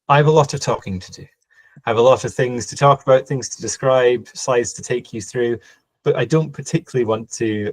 I have a lot of talking to do. I have a lot of things to talk about, things to describe, slides to take you through, but I don't particularly want to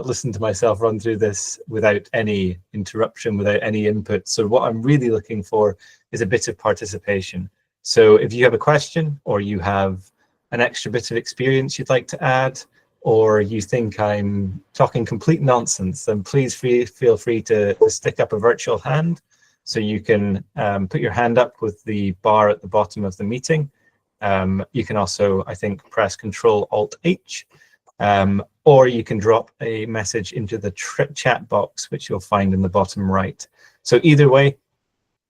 listen to myself run through this without any interruption, without any input. So what I'm really looking for is a bit of participation. So if you have a question, or you have an extra bit of experience you'd like to add, or you think I'm talking complete nonsense, then please feel free to stick up a virtual hand. So you can put your hand up with the bar at the bottom of the meeting. You can also, I think, press Control-Alt-H, or you can drop a message into the chat box, which you'll find in the bottom right. So either way,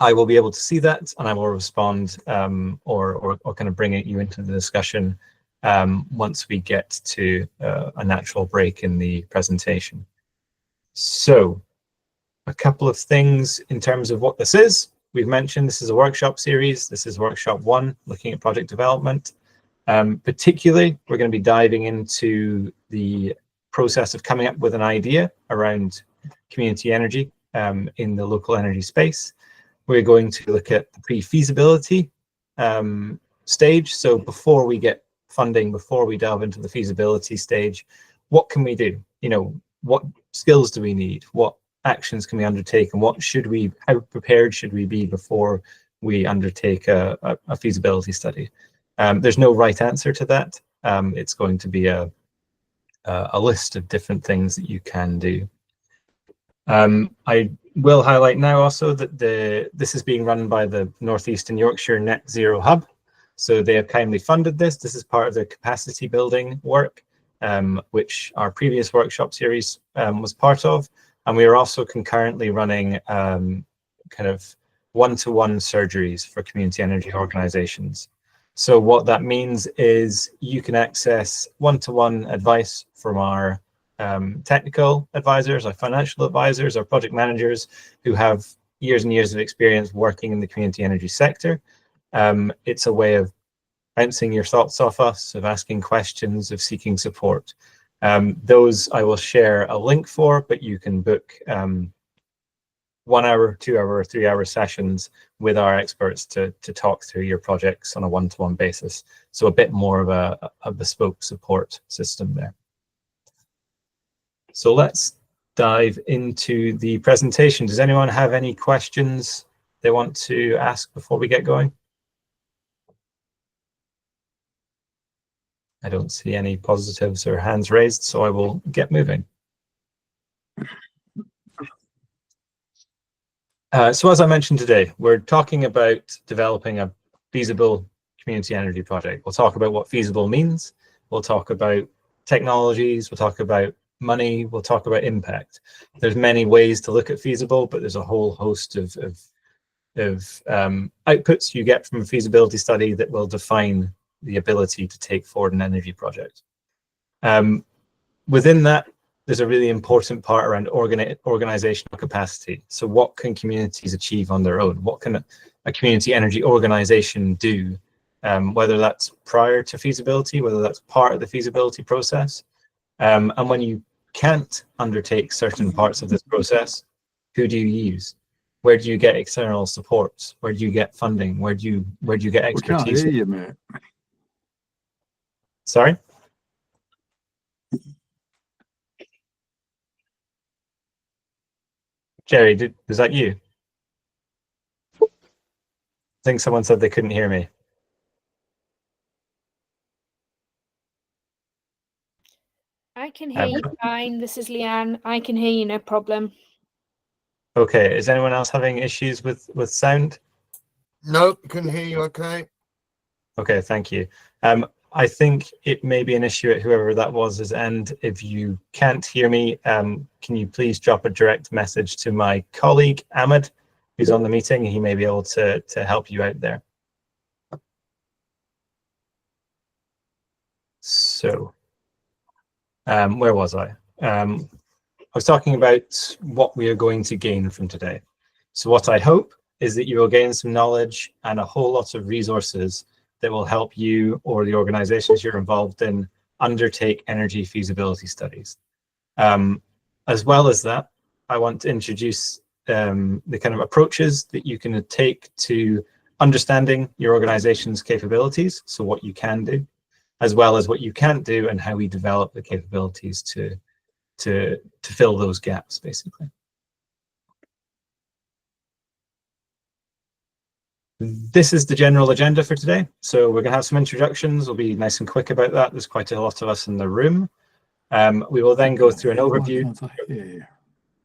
I will be able to see that, and I will respond or kind of bring you into the discussion once we get to a natural break in the presentation. So a couple of things in terms of what this is. We've mentioned this is a workshop series. This is workshop 1, looking at project development. Particularly, we're going to be diving into the process of coming up with an idea around community energy in the local energy space. We're going to look at the pre-feasibility stage. So before we get funding, before we delve into the feasibility stage, what can we do? You know, what skills do we need? What actions can we undertake, and how prepared should we be before we undertake a feasibility study? There's no right answer to that. It's going to be a list of different things that you can do. I will highlight now also that this is being run by the Northeastern Yorkshire Net Zero Hub. So they have kindly funded this. This is part of the capacity building work, which our previous workshop series was part of. And we are also concurrently running kind of one-to-one surgeries for community energy organizations. So what that means is you can access one-to-one advice from our technical advisors, our financial advisors, our project managers who have years and years of experience working in the community energy sector. It's a way of bouncing your thoughts off us, of asking questions, of seeking support. Those I will share a link for, but you can book 1 hour, 2 hour, 3 hour sessions with our experts to talk through your projects on a one-to-one basis. So a bit more of a bespoke support system there. So let's dive into the presentation. Does anyone have any questions they want to ask before we get going? I don't see any positives or hands raised, so I will get moving. So as I mentioned today, we're talking about developing a feasible community energy project. We'll talk about what feasible means. We'll talk about technologies. We'll talk about money. We'll talk about impact. There's many ways to look at feasible, but there's a whole host of outputs you get from a feasibility study that will define the ability to take forward an energy project. Within that, there's a really important part around organizational capacity. So what can communities achieve on their own? What can a community energy organization do, whether that's prior to feasibility, whether that's part of the feasibility process? And when you can't undertake certain parts of this process, who do you use? Where do you get external support? Where do you get funding? Where do you get expertise? We can't hear you, mate. Sorry? Jerry, was that you? I think someone said they couldn't hear me. I can hear you fine. This is Leanne. I can hear you, no problem. Okay, is anyone else having issues with sound? Nope, can hear you okay. Okay, thank you. I think it may be an issue at whoever that was, and if you can't hear me, can you please drop a direct message to my colleague, Ahmed, who's on the meeting? He may be able to help you out there. So, where was I? I was talking about what we are going to gain from today. So what I hope is that you will gain some knowledge and a whole lot of resources that will help you or the organizations you're involved in undertake energy feasibility studies. As well as that, I want to introduce the kind of approaches that you can take to understanding your organization's capabilities, so what you can do, as well as what you can't do and how we develop the capabilities to fill those gaps, basically. This is the general agenda for today. So we're going to have some introductions. We'll be nice and quick about that. There's quite a lot of us in the room. We will then go through an overview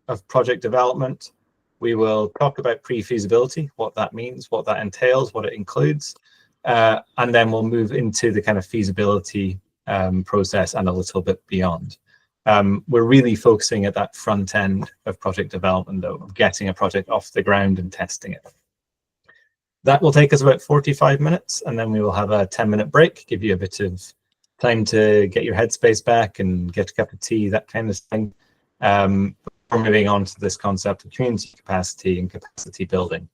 of project development. We will talk about pre-feasibility, what that means, what that entails, what it includes. And then we'll move into the kind of feasibility process and a little bit beyond. We're really focusing at that front end of project development, though, of getting a project off the ground and testing it. That will take us about 45 minutes, and then we will have a 10-minute break, give you a bit of time to get your headspace back and get a cup of tea, that kind of thing. We're moving on to this concept of community capacity and capacity building.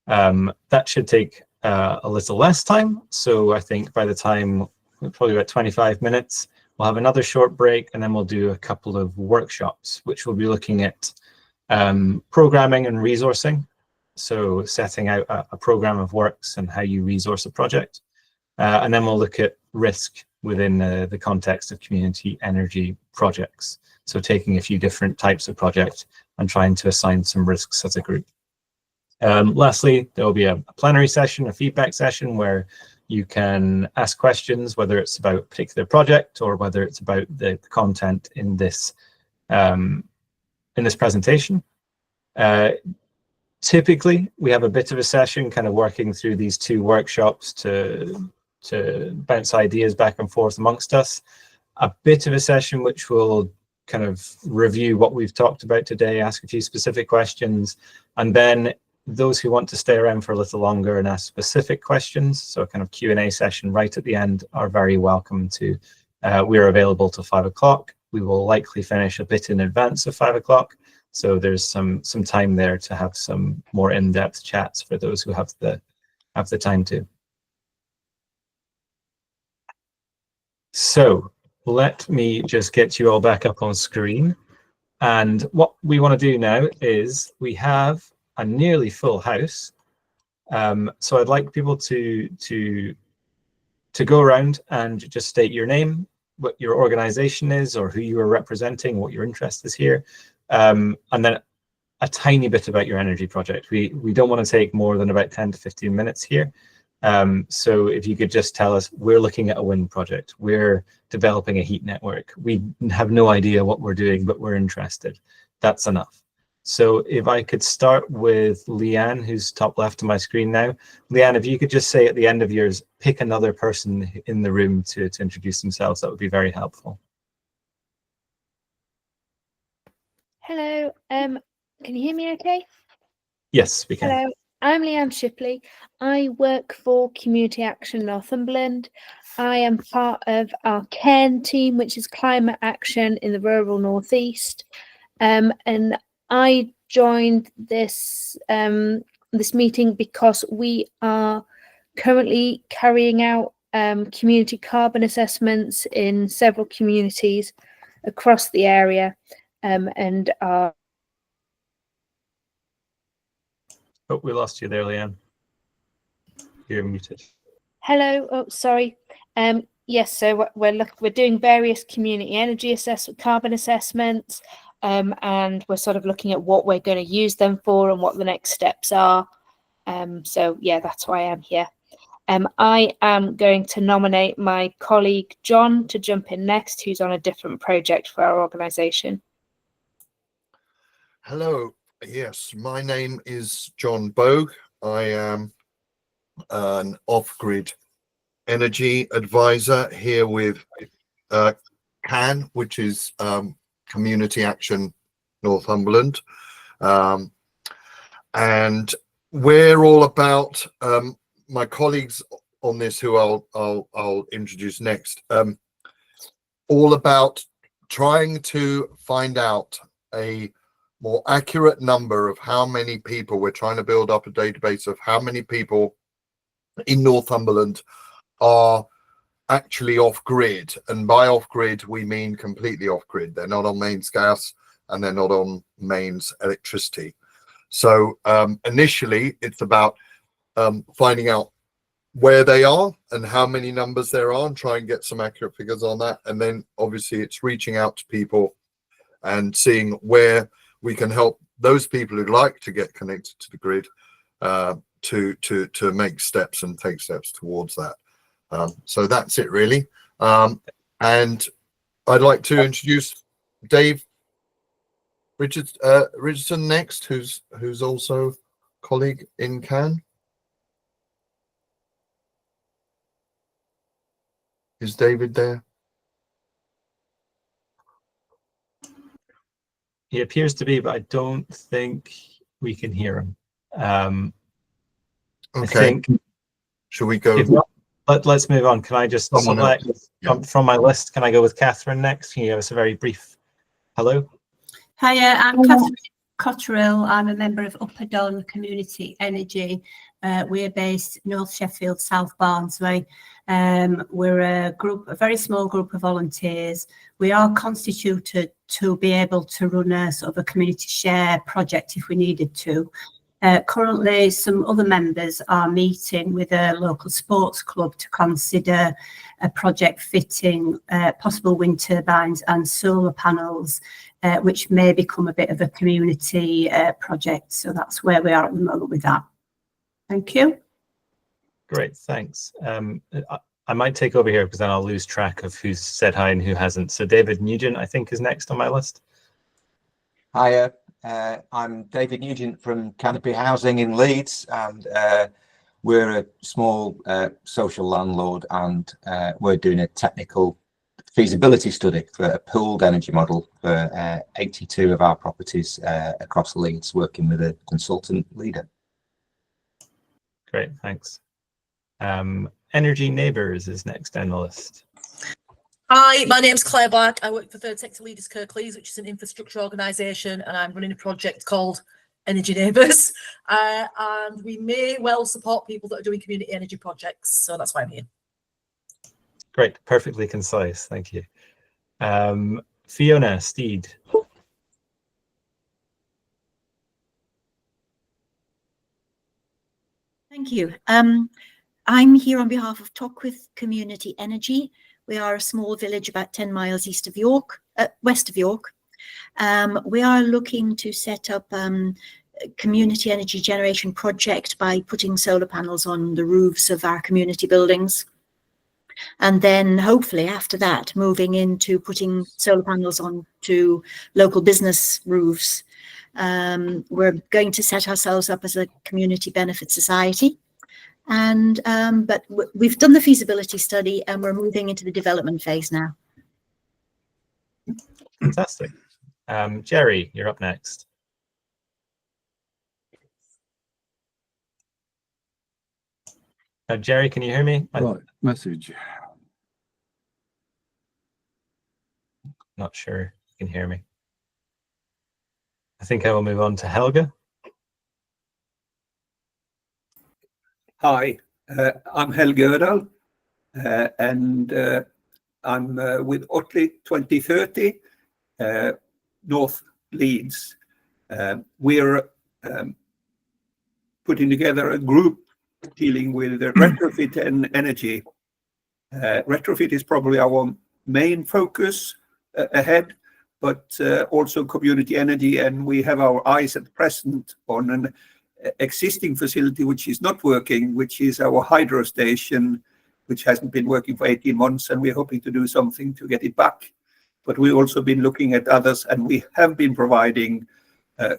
That should take a little less time. So I think by the time, probably about 25 minutes, we'll have another short break, and then we'll do a couple of workshops, which will be looking at programming and resourcing. So setting out a program of works and how you resource a project. And then we'll look at risk within the context of community energy projects. So taking a few different types of project and trying to assign some risks as a group. Lastly, there will be a plenary session, a feedback session where you can ask questions, whether it's about a particular project or whether it's about the content in this presentation. Typically, we have a bit of a session kind of working through these two workshops to bounce ideas back and forth amongst us. A bit of a session which will kind of review what we've talked about today, ask a few specific questions, and then those who want to stay around for a little longer and ask specific questions, so a kind of Q&A session right at the end, are very welcome to. We're available till 5 o'clock. We will likely finish a bit in advance of 5 o'clock. So there's some time there to have some more in-depth chats for those who have the time to. So let me just get you all back up on screen. And what we want to do now is we have a nearly full house. So I'd like people to go around and just state your name, what your organization is, or who you are representing, what your interest is here. And then a tiny bit about your energy project. We don't want to take more than about 10 to 15 minutes here. So if you could just tell us, we're looking at a wind project, we're developing a heat network, we have no idea what we're doing, but we're interested. That's enough. So if I could start with Leanne, who's top left of my screen now. Leanne, if you could just say at the end of yours, pick another person in the room to introduce themselves, that would be very helpful. Hello, can you hear me okay? Yes, we can. Hello, I'm Leanne Shipley. I work for Community Action Northumberland. I am part of our CARE team, which is Climate Action in the Rural Northeast. And I joined this this meeting because we are currently carrying out community carbon assessments in several communities across the area. And oh, we lost you there, Leanne. You're muted. Hello. Oh, sorry. Yes. So we're doing various community energy carbon assessments, and we're sort of looking at what we're going to use them for and what the next steps are. So yeah, that's why I'm here. I am going to nominate my colleague John to jump in next, who's on a different project for our organisation. Hello. Yes, my name is John Bogue. I am an off-grid energy advisor here with CAN, which is Community Action Northumberland. And we're all about, my colleagues on this, who I'll introduce next, all about trying to find out a more accurate number of how many people. We're trying to build up a database of how many people in Northumberland are actually off-grid. And by off-grid, we mean completely off-grid. They're not on mains gas and they're not on mains electricity. So initially, it's about finding out where they are and how many numbers there are and try and get some accurate figures on that. And then obviously it's reaching out to people and seeing where we can help those people who'd like to get connected to the grid to make steps and take steps towards that. So that's it really. And I'd like to introduce Dave Richardson next, who's also colleague in Cannes. Is David there? He appears to be, but I don't think we can hear him. Okay. I think. Should we go? If not, let's move on. Can I just select from my list? Can I go with Catherine next? Can you give us a very brief hello? Hiya, I'm Catherine Cotterill. I'm a member of Upper Don Community Energy. We're based North Sheffield, South Barnsley. We're a very small group of volunteers. We are constituted to be able to run a sort of a community share project if we needed to. Currently, some other members are meeting with a local sports club to consider a project fitting possible wind turbines and solar panels, which may become a bit of a community project. So that's where we are at the moment with that. Thank you. Great, thanks. I might take over here because then I'll lose track of who's said hi and who hasn't. So David Nugent, I think, is next on my list. Hiya, I'm David Nugent from Canopy Housing in Leeds, and we're a small social landlord, and we're doing a technical feasibility study for a pooled energy model for 82 of our properties across Leeds, working with a consultant leader. Great, thanks. Energy Neighbours is next on the list. Hi, my name's Claire Black. I work for Third Sector Leaders Kirklees, which is an infrastructure organisation, and I'm running a project called Energy Neighbours. And we may well support people that are doing community energy projects, so that's why I'm here. Great, perfectly concise, thank you. Fiona Steed. Thank you. I'm here on behalf of Tockwith Community Energy. We are a small village about 10 miles east of York, west of York. We are looking to set up a community energy generation project by putting solar panels on the roofs of our community buildings. And then hopefully after that, moving into putting solar panels onto local business roofs. We're going to set ourselves up as a community benefit society. And but we've done the feasibility study and we're moving into the development phase now. Fantastic. Jerry, you're up next. Jerry, can you hear me? Right, message. Not sure you can hear me. I think I will move on to Helga. Hi, I'm Helge Ödal, and I'm with Otley 2030, North Leeds. We're putting together a group dealing with retrofit and energy. Retrofit is probably our main focus ahead, but also community energy, and we have our eyes at present on an existing facility which is not working, which is our hydro station, which hasn't been working for 18 months, and we're hoping to do something to get it back. But we've also been looking at others, and we have been providing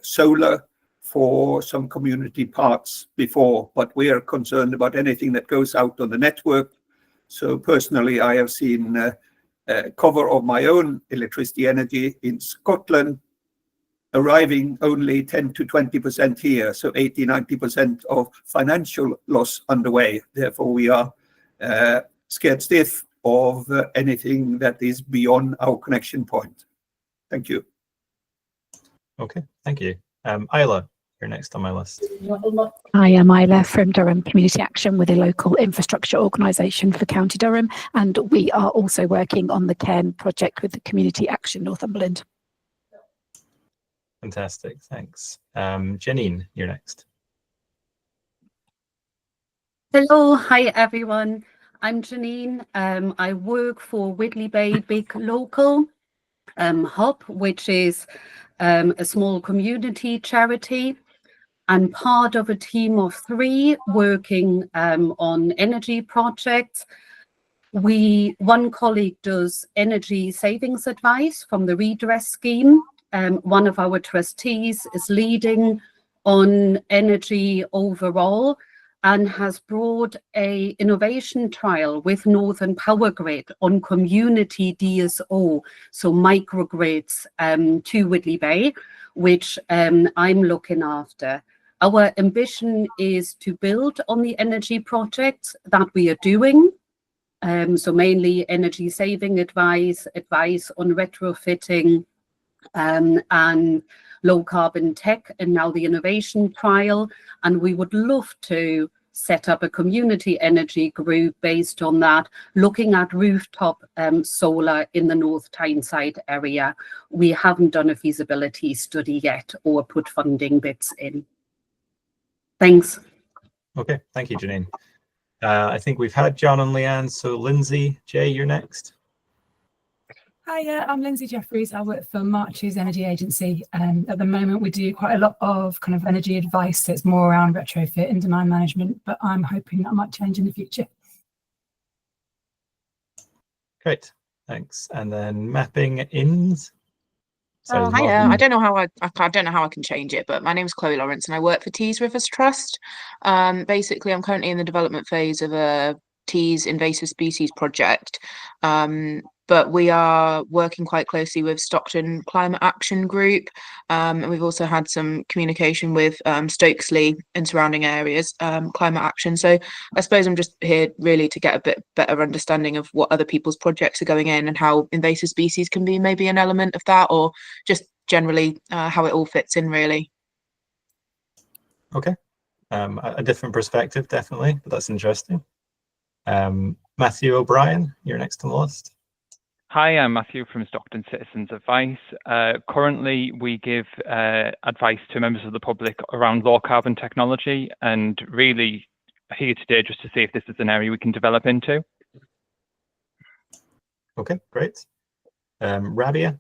solar for some community parts before, but we are concerned about anything that goes out on the network. So personally, I have seen cover of my own electricity energy in Scotland arriving only 10 to 20% here, so 80–90% of financial loss underway. Therefore, we are scared stiff of anything that is beyond our connection point. Thank you. Okay, thank you. Isla, you're next on my list. I am Isla from Durham Community Action with a local infrastructure organisation for County Durham, and we are also working on the Cairn project with the Community Action Northumberland. Fantastic, thanks. Janine, you're next. Hello, hi everyone. I'm Janine. I work for Whitley Bay Big Local Hub, which is a small community charity. I'm part of a team of 3 working on energy projects. One colleague does energy savings advice from the redress scheme. One of our trustees is leading on energy overall and has brought a innovation trial with Northern Power Grid on community DSO, so microgrids to Whitley Bay, which I'm looking after. Our ambition is to build on the energy projects that we are doing. So mainly energy saving advice on retrofitting and low carbon tech, and now the innovation trial. And we would love to set up a community energy group based on that, looking at rooftop solar in the North Tyneside area. We haven't done a feasibility study yet or put funding bits in. Thanks. Okay, thank you, Janine. I think we've had John and Leanne, so Lindsay, Jay, you're next. Hi, I'm Lindsay Jeffries. I work for March's Energy Agency. At the moment, we do quite a lot of kind of energy advice, so it's more around retrofit and demand management, but I'm hoping that might change in the future. Great, thanks. And then mapping ins. Oh, hiya. I don't know how I don't know how I can change it, but my name's Chloe Lawrence and I work for Tees Rivers Trust. Basically, I'm currently in the development phase of a Tees invasive species project. But we are working quite closely with Stockton Climate Action Group, and we've also had some communication with Stokesley and surrounding areas, Climate Action. So I suppose I'm just here really to get a bit better understanding of what other people's projects are going in and how invasive species can be maybe an element of that, or just generally how it all fits in, really. Okay, a different perspective, definitely, but that's interesting. Matthew O'Brien, you're next on the list. Hi, I'm Matthew from Stockton Citizens Advice. Currently, we give advice to members of the public around low carbon technology, and really here today just to see if this is an area we can develop into. Okay, great. Rabia?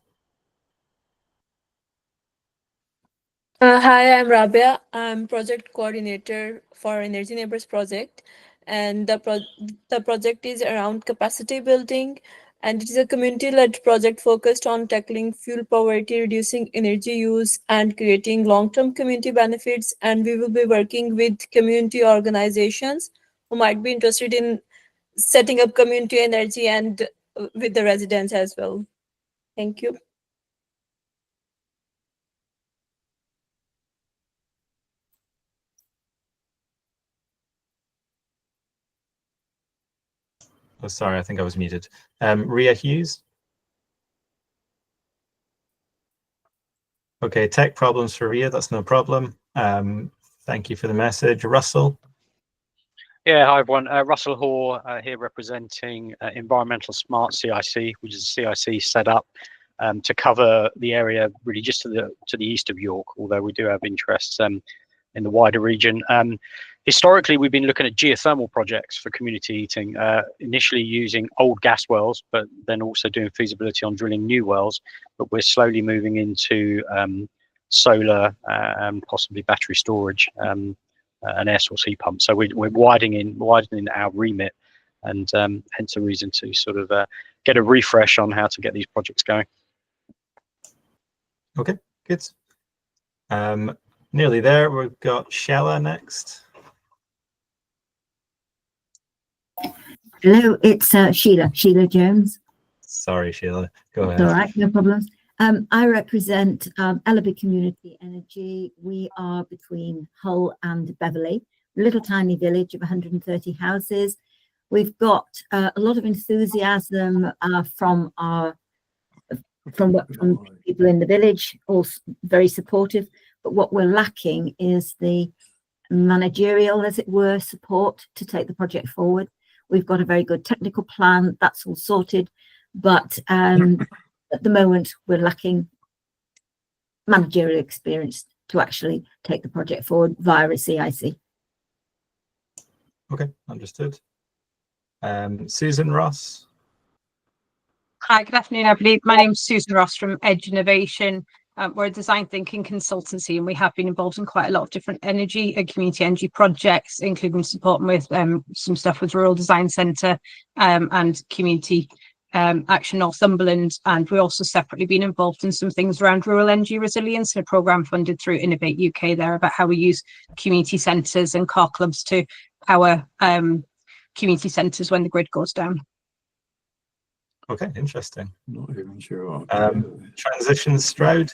Hi, I'm Rabia. I'm project coordinator for Energy Neighbors project, and the project is around capacity building, and it is a community-led project focused on tackling fuel poverty, reducing energy use, and creating long-term community benefits. And we will be working with community organizations who might be interested in setting up community energy and with the residents as well. Thank you. Oh, sorry, I think I was muted. Ria Hughes? Okay, tech problems for Ria, that's no problem. Thank you for the message. Russell? Yeah, hi everyone. Russell Hoare here representing Environmental Smart CIC, which is a CIC set up to cover the area really just to the east of York, although we do have interests in the wider region. Historically, we've been looking at geothermal projects for community heating, initially using old gas wells, but then also doing feasibility on drilling new wells. But we're slowly moving into solar and possibly battery storage and air source heat pumps. So we're widening our remit, and hence a reason to sort of get a refresh on how to get these projects going. Okay, good. Nearly there. We've got Shella next. Hello, it's Sheila Jones. Sorry, Sheila. Go ahead. All right, no problems. I represent Ellaby Community Energy. We are between Hull and Beverley, a little tiny village of 130 houses. We've got a lot of enthusiasm from people in the village, also very supportive. But what we're lacking is the managerial, as it were, support to take the project forward. We've got a very good technical plan, that's all sorted, but at the moment we're lacking managerial experience to actually take the project forward via a CIC. Okay, understood. Susan Ross. Hi, good afternoon, everybody. My name's Susan Ross from Edge Innovation. We're a design thinking consultancy, and we have been involved in quite a lot of different energy and community energy projects, including supporting with some stuff with Rural Design Centre and Community Action Northumberland. And we're also separately been involved in some things around rural energy resilience, a programme funded through Innovate UK there about how we use community centres and car clubs to power community centres when the grid goes down. Okay, interesting. Not even sure. Transition Stroud.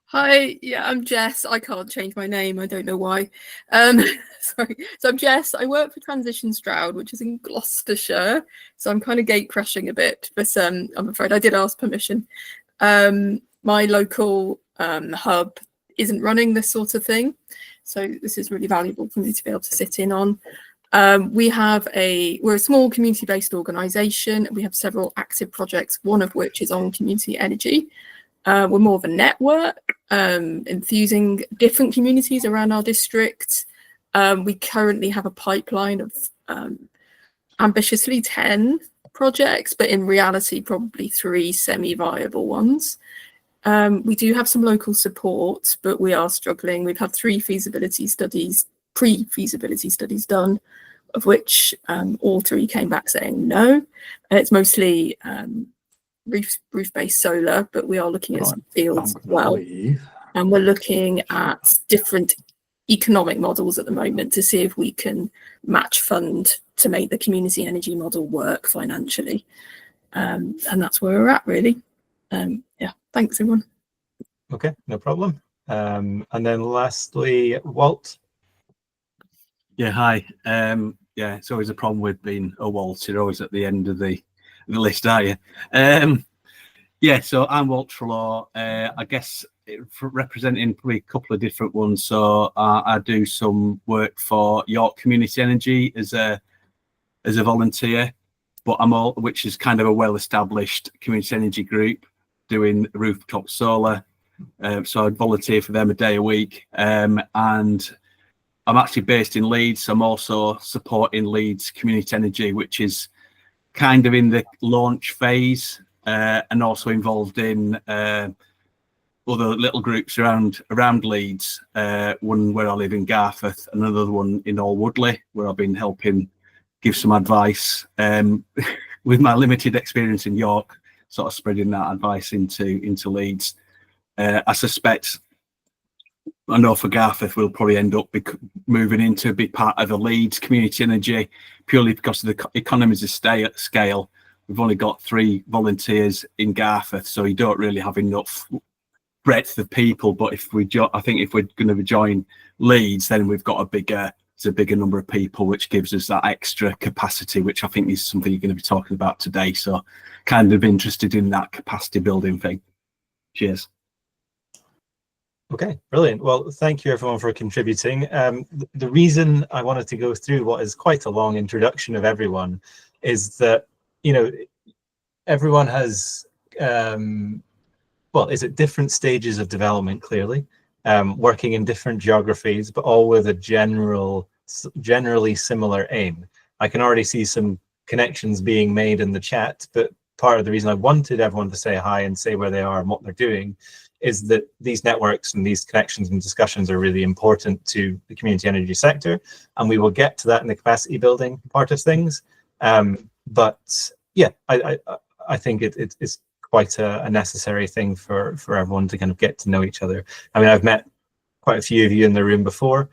Hi, yeah, I'm Jess. I can't change my name. I don't know why. Sorry. So I'm Jess. I work for Transition Stroud, which is in Gloucestershire. So I'm kind of gate crashing a bit, but I'm afraid I did ask permission. My local hub isn't running this sort of thing, so this is really valuable for me to be able to sit in on. We're a small community-based organisation. We have several active projects, one of which is on community energy. We're more of a network, enthusing different communities around our district. We currently have a pipeline of ambitiously 10 projects, but in reality, probably 3 semi-viable ones. We do have some local support, but we are struggling. We've had 3 feasibility studies, pre-feasibility studies done, of which all 3 came back saying no. It's mostly roof-based solar, but we are looking at some fields as well. And we're looking at different economic models at the moment to see if we can match fund to make the community energy model work financially. And that's where we're at, really. Yeah, thanks, everyone. Okay, no problem. And then lastly, Walt. Yeah, hi. Yeah, it's always a problem with being a Walt. You're always at the end of the list, are you? Yeah, so I'm Walt Trelaw. I guess representing probably a couple of different ones. So I do some work for York Community Energy as a volunteer, but which is kind of a well-established community energy group doing rooftop solar. So I'd volunteer for them a day a week, and I'm actually based in Leeds. I'm also supporting Leeds Community Energy, which is kind of in the launch phase, and also involved in other little groups around Leeds. One where I live in Garforth, another one in Alwoodley, where I've been helping give some advice with my limited experience in York, sort of spreading that advice into Leeds. I suspect, I know for Garforth, we'll probably end up moving into a big part of the Leeds Community Energy, purely because of the economies of scale. We've only got 3 volunteers in Garforth, so you don't really have enough breadth of people. But I think if we're going to join Leeds, then we've got a bigger number of people, which gives us that extra capacity, which I think is something you're going to be talking about today. So kind of interested in that capacity building thing. Cheers. Okay, brilliant. Well, thank you everyone for contributing. The reason I wanted to go through what is quite a long introduction of everyone is that, you know, everyone has, well, is at different stages of development, clearly, working in different geographies, but all with a generally similar aim. I can already see some connections being made in the chat, but part of the reason I wanted everyone to say hi and say where they are and what they're doing is that these networks and these connections and discussions are really important to the community energy sector, and we will get to that in the capacity building part of things. But yeah, I think it's quite a necessary thing for everyone to kind of get to know each other. I mean, I've met quite a few of you in the room before,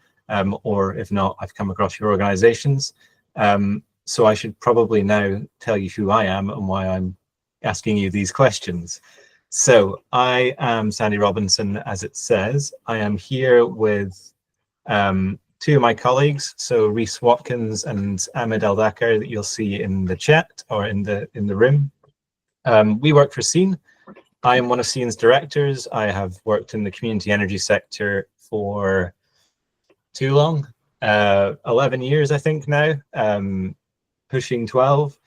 or if not, I've come across your organizations. So I should probably now tell you who I am and why I'm asking you these questions. So I am Sandy Robinson, as it says. I am here with 2 of my colleagues, so Rhys Watkins and Ahmed El Dakar, that you'll see in the chat or in the room. We work for SEEN. I am one of SEEN's directors. I have worked in the community energy sector for too long, 11 years, I think now, pushing 12.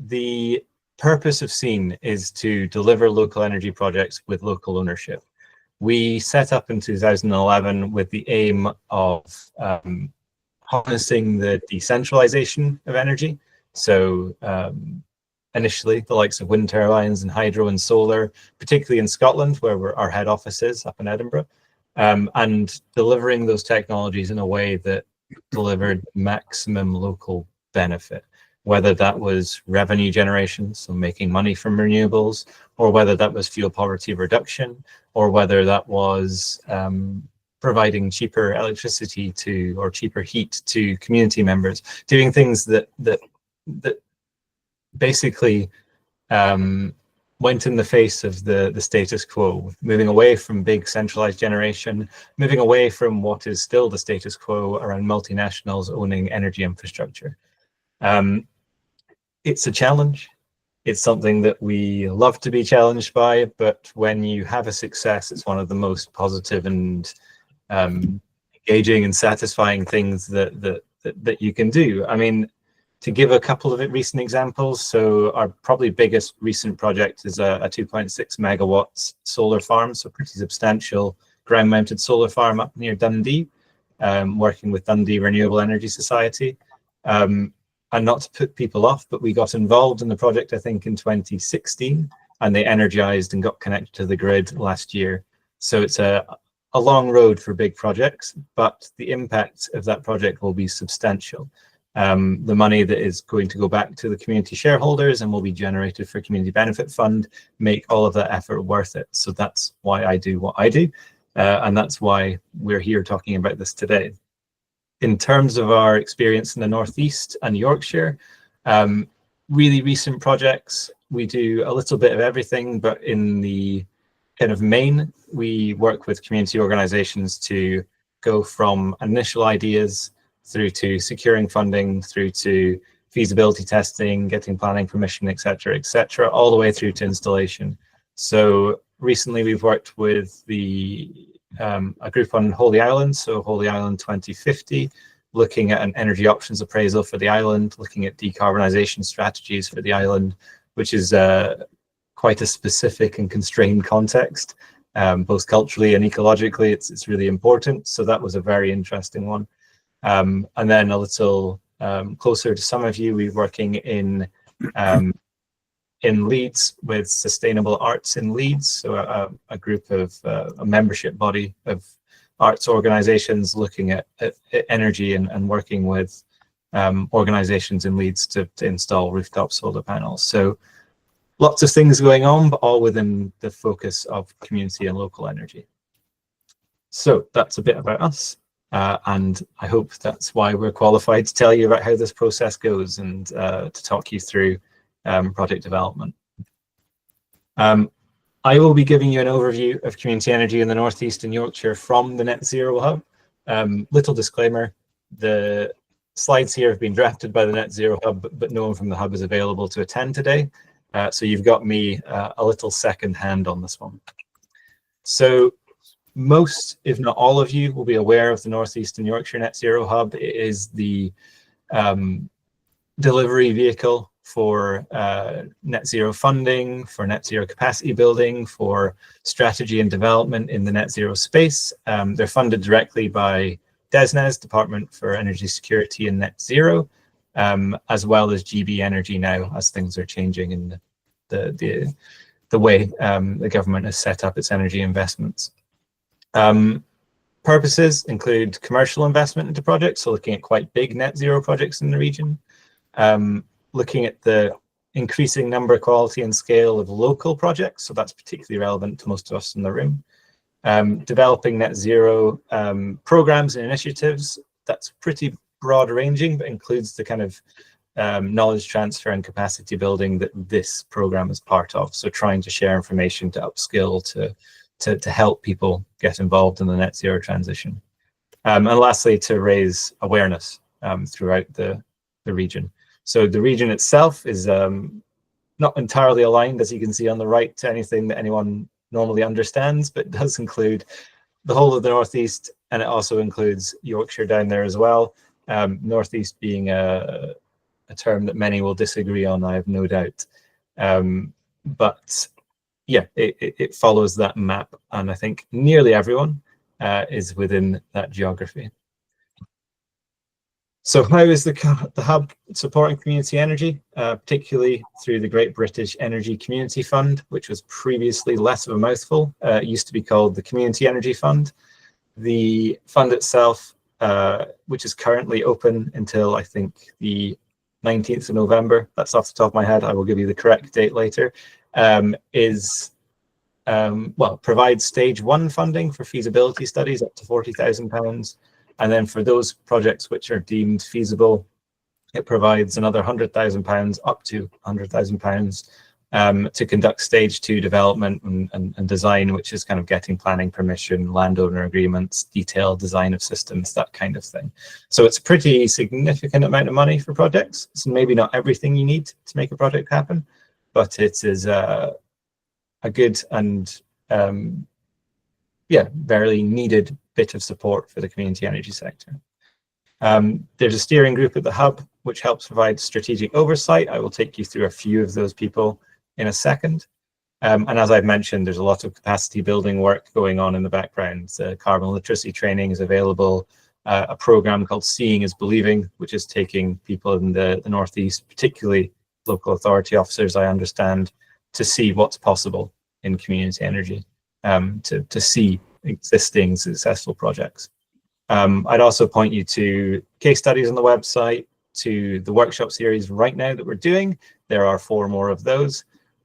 The purpose of SEEN is to deliver local energy projects with local ownership. We set up in 2011 with the aim of harnessing the decentralization of energy. So initially the likes of wind turbines and hydro and solar, particularly in Scotland, where our head office is up in Edinburgh, and delivering those technologies in a way that delivered maximum local benefit, whether that was revenue generation, so making money from renewables, or whether that was fuel poverty reduction, or whether that was providing cheaper electricity to, or cheaper heat to community members, doing things that basically went in the face of the status quo, moving away from big centralized generation, moving away from what is still the status quo around multinationals owning energy infrastructure. It's a challenge. It's something that we love to be challenged by, but when you have a success, it's one of the most positive and engaging and satisfying things that you can do. I mean, to give a couple of recent examples, so our probably biggest recent project is a 2.6 megawatts solar farm, so pretty substantial ground-mounted solar farm up near Dundee, working with Dundee Renewable Energy Society. And not to put people off, but we got involved in the project, I think, in 2016, and they energized and got connected to the grid last year. So it's a long road for big projects, but the impact of that project will be substantial. The money that is going to go back to the community shareholders and will be generated for Community Benefit Fund make all of that effort worth it. So that's why I do what I do, and that's why we're here talking about this today. In terms of our experience in the Northeast and Yorkshire, really recent projects, we do a little bit of everything, but in the kind of main, we work with community organizations to go from initial ideas through to securing funding, through to feasibility testing, getting planning permission, et cetera, all the way through to installation. So recently we've worked with a group on Holy Island, so Holy Island 2050, looking at an energy options appraisal for the island, looking at decarbonisation strategies for the island, which is quite a specific and constrained context, both culturally and ecologically. It's really important. So that was a very interesting one. And then a little closer to some of you, we're working in Leeds with Sustainable Arts in Leeds, so a group of a membership body of arts organizations looking at energy and working with organizations in Leeds to install rooftop solar panels. So lots of things going on, but all within the focus of community and local energy. So that's a bit about us. And I hope that's why we're qualified to tell you about how this process goes and to talk you through project development. I will be giving you an overview of community energy in the Northeast and Yorkshire from the Net Zero Hub. Little disclaimer, the slides here have been drafted by the Net Zero Hub, but no one from the Hub is available to attend today. So you've got me a little second hand on this one. So most, if not all of you, will be aware of the Northeast and Yorkshire Net Zero Hub. It is the delivery vehicle for net zero funding, for net zero capacity building, for strategy and development in the net zero space. They're funded directly by DESNZ, Department for Energy Security and Net Zero, as well as GB Energy now, as things are changing in the way the government has set up its energy investments. Purposes include commercial investment into projects, so looking at quite big net zero projects in the region, looking at the increasing number, quality and scale of local projects, so that's particularly relevant to most of us in the room. Developing net zero programs and initiatives, that's pretty broad ranging, but includes the kind of knowledge transfer and capacity building that this program is part of. So trying to share information, to upskill, to help people get involved in the net zero transition. And lastly, to raise awareness throughout the region. So the region itself is not entirely aligned, as you can see on the right, to anything that anyone normally understands, but does include the whole of the Northeast, and it also includes Yorkshire down there as well. Northeast being a term that many will disagree on, I have no doubt. But yeah, it follows that map, and I think nearly everyone is within that geography. So how is the hub supporting community energy, particularly through the Great British Energy Community Fund, which was previously less of a mouthful. It used to be called the Community Energy Fund. The fund itself, which is currently open until I think the 19th of November, that's off the top of my head, I will give you the correct date later, provides stage 1 funding for feasibility studies up to £40,000. And then for those projects which are deemed feasible, it provides another £100,000 up to £100,000 to conduct stage 2 development and design, which is kind of getting planning permission, landowner agreements, detailed design of systems, that kind of thing. So it's a pretty significant amount of money for projects. It's maybe not everything you need to make a project happen, but it is a good and very needed bit of support for the community energy sector. There's a steering group at the hub which helps provide strategic oversight. I will take you through a few of those people in a second. And as I've mentioned, there's a lot of capacity building work going on in the background. Carbon literacy training is available. A program called Seeing is Believing, which is taking people in the Northeast, particularly local authority officers, I understand, to see what's possible in community energy, to see existing successful projects. I'd also point you to case studies on the website, to the workshop series right now that we're doing. There are 4 more of those.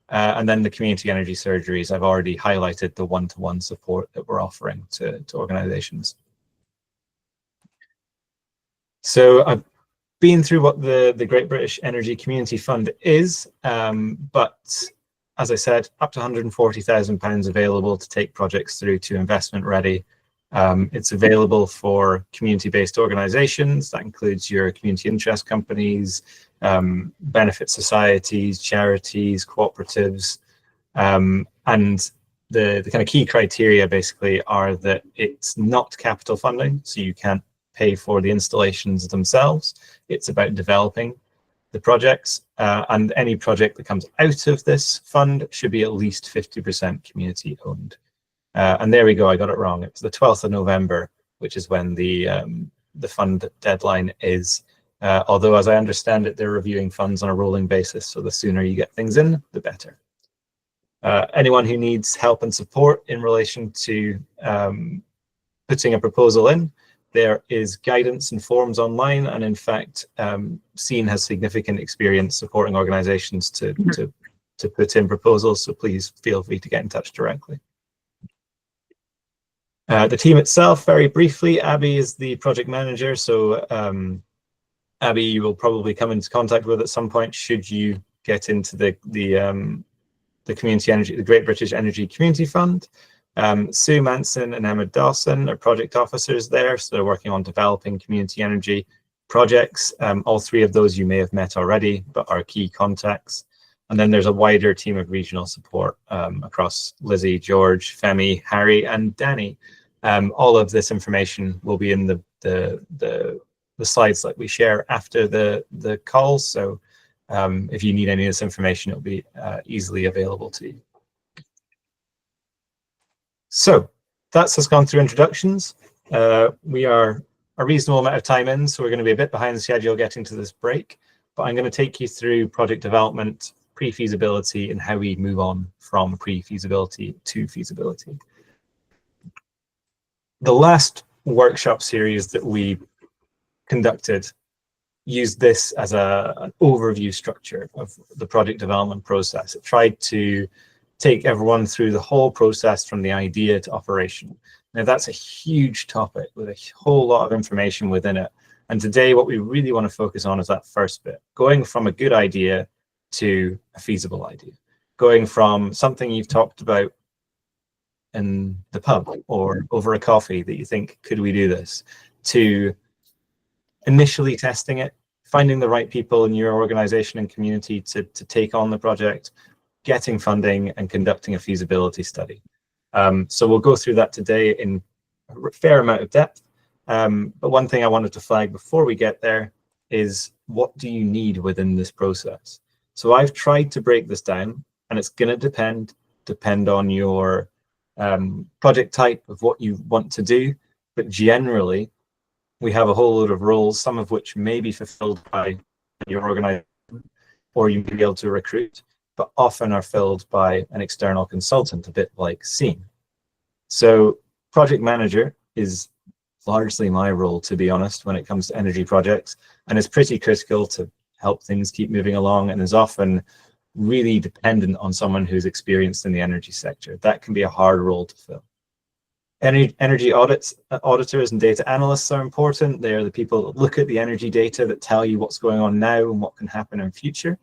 And then the community energy surgeries, I've already highlighted the one-to-one support that we're offering to organizations. So I've been through what the Great British Energy Community Fund is, but as I said, up to £140,000 available to take projects through to investment ready. It's available for community-based organizations. That includes your community interest companies, benefit societies, charities, cooperatives. And the kind of key criteria basically are that it's not capital funding, so you can't pay for the installations themselves. It's about developing the projects, and any project that comes out of this fund should be at least 50% community owned. And there we go, I got it wrong. It's the 12th of November, which is when the fund deadline is. Although, as I understand it, they're reviewing funds on a rolling basis, so the sooner you get things in, the better. Anyone who needs help and support in relation to putting a proposal in, there is guidance and forms online, and in fact, SEEN has significant experience supporting organizations to put in proposals, so please feel free to get in touch directly. The team itself, very briefly, Abby is the project manager, so Abby you will probably come into contact with at some point should you get into the community energy, the Great British Energy Community Fund. Sue Manson and Emma Dawson are project officers there, so they're working on developing community energy projects. All 3 of those you may have met already, but are key contacts. And then there's a wider team of regional support across Lizzie, George, Femi, Harry, and Danny. All of this information will be in the slides that we share after the calls. So if you need any of this information, it'll be easily available to you. So that's us gone through introductions. We are a reasonable amount of time in, so we're going to be a bit behind the schedule getting to this break, but I'm going to take you through project development, pre-feasibility, and how we move on from pre-feasibility to feasibility. The last workshop series that we conducted used this as an overview structure of the project development process. It tried to take everyone through the whole process from the idea to operation. Now that's a huge topic with a whole lot of information within it. And today what we really want to focus on is that first bit, going from a good idea to a feasible idea, going from something you've talked about in the pub or over a coffee that you think, could we do this, to initially testing it, finding the right people in your organization and community to take on the project, getting funding, and conducting a feasibility study. So we'll go through that today in a fair amount of depth. But one thing I wanted to flag before we get there is, what do you need within this process? So I've tried to break this down, and it's going to depend on your project type of what you want to do. But generally, we have a whole load of roles, some of which may be fulfilled by your organization, or you may be able to recruit, but often are filled by an external consultant, a bit like SEAM. So project manager is largely my role, to be honest, when it comes to energy projects, and is pretty critical to help things keep moving along, and is often really dependent on someone who's experienced in the energy sector. That can be a hard role to fill. Energy auditors and data analysts are important. They're the people that look at the energy data, that tell you what's going on now and what can happen in future.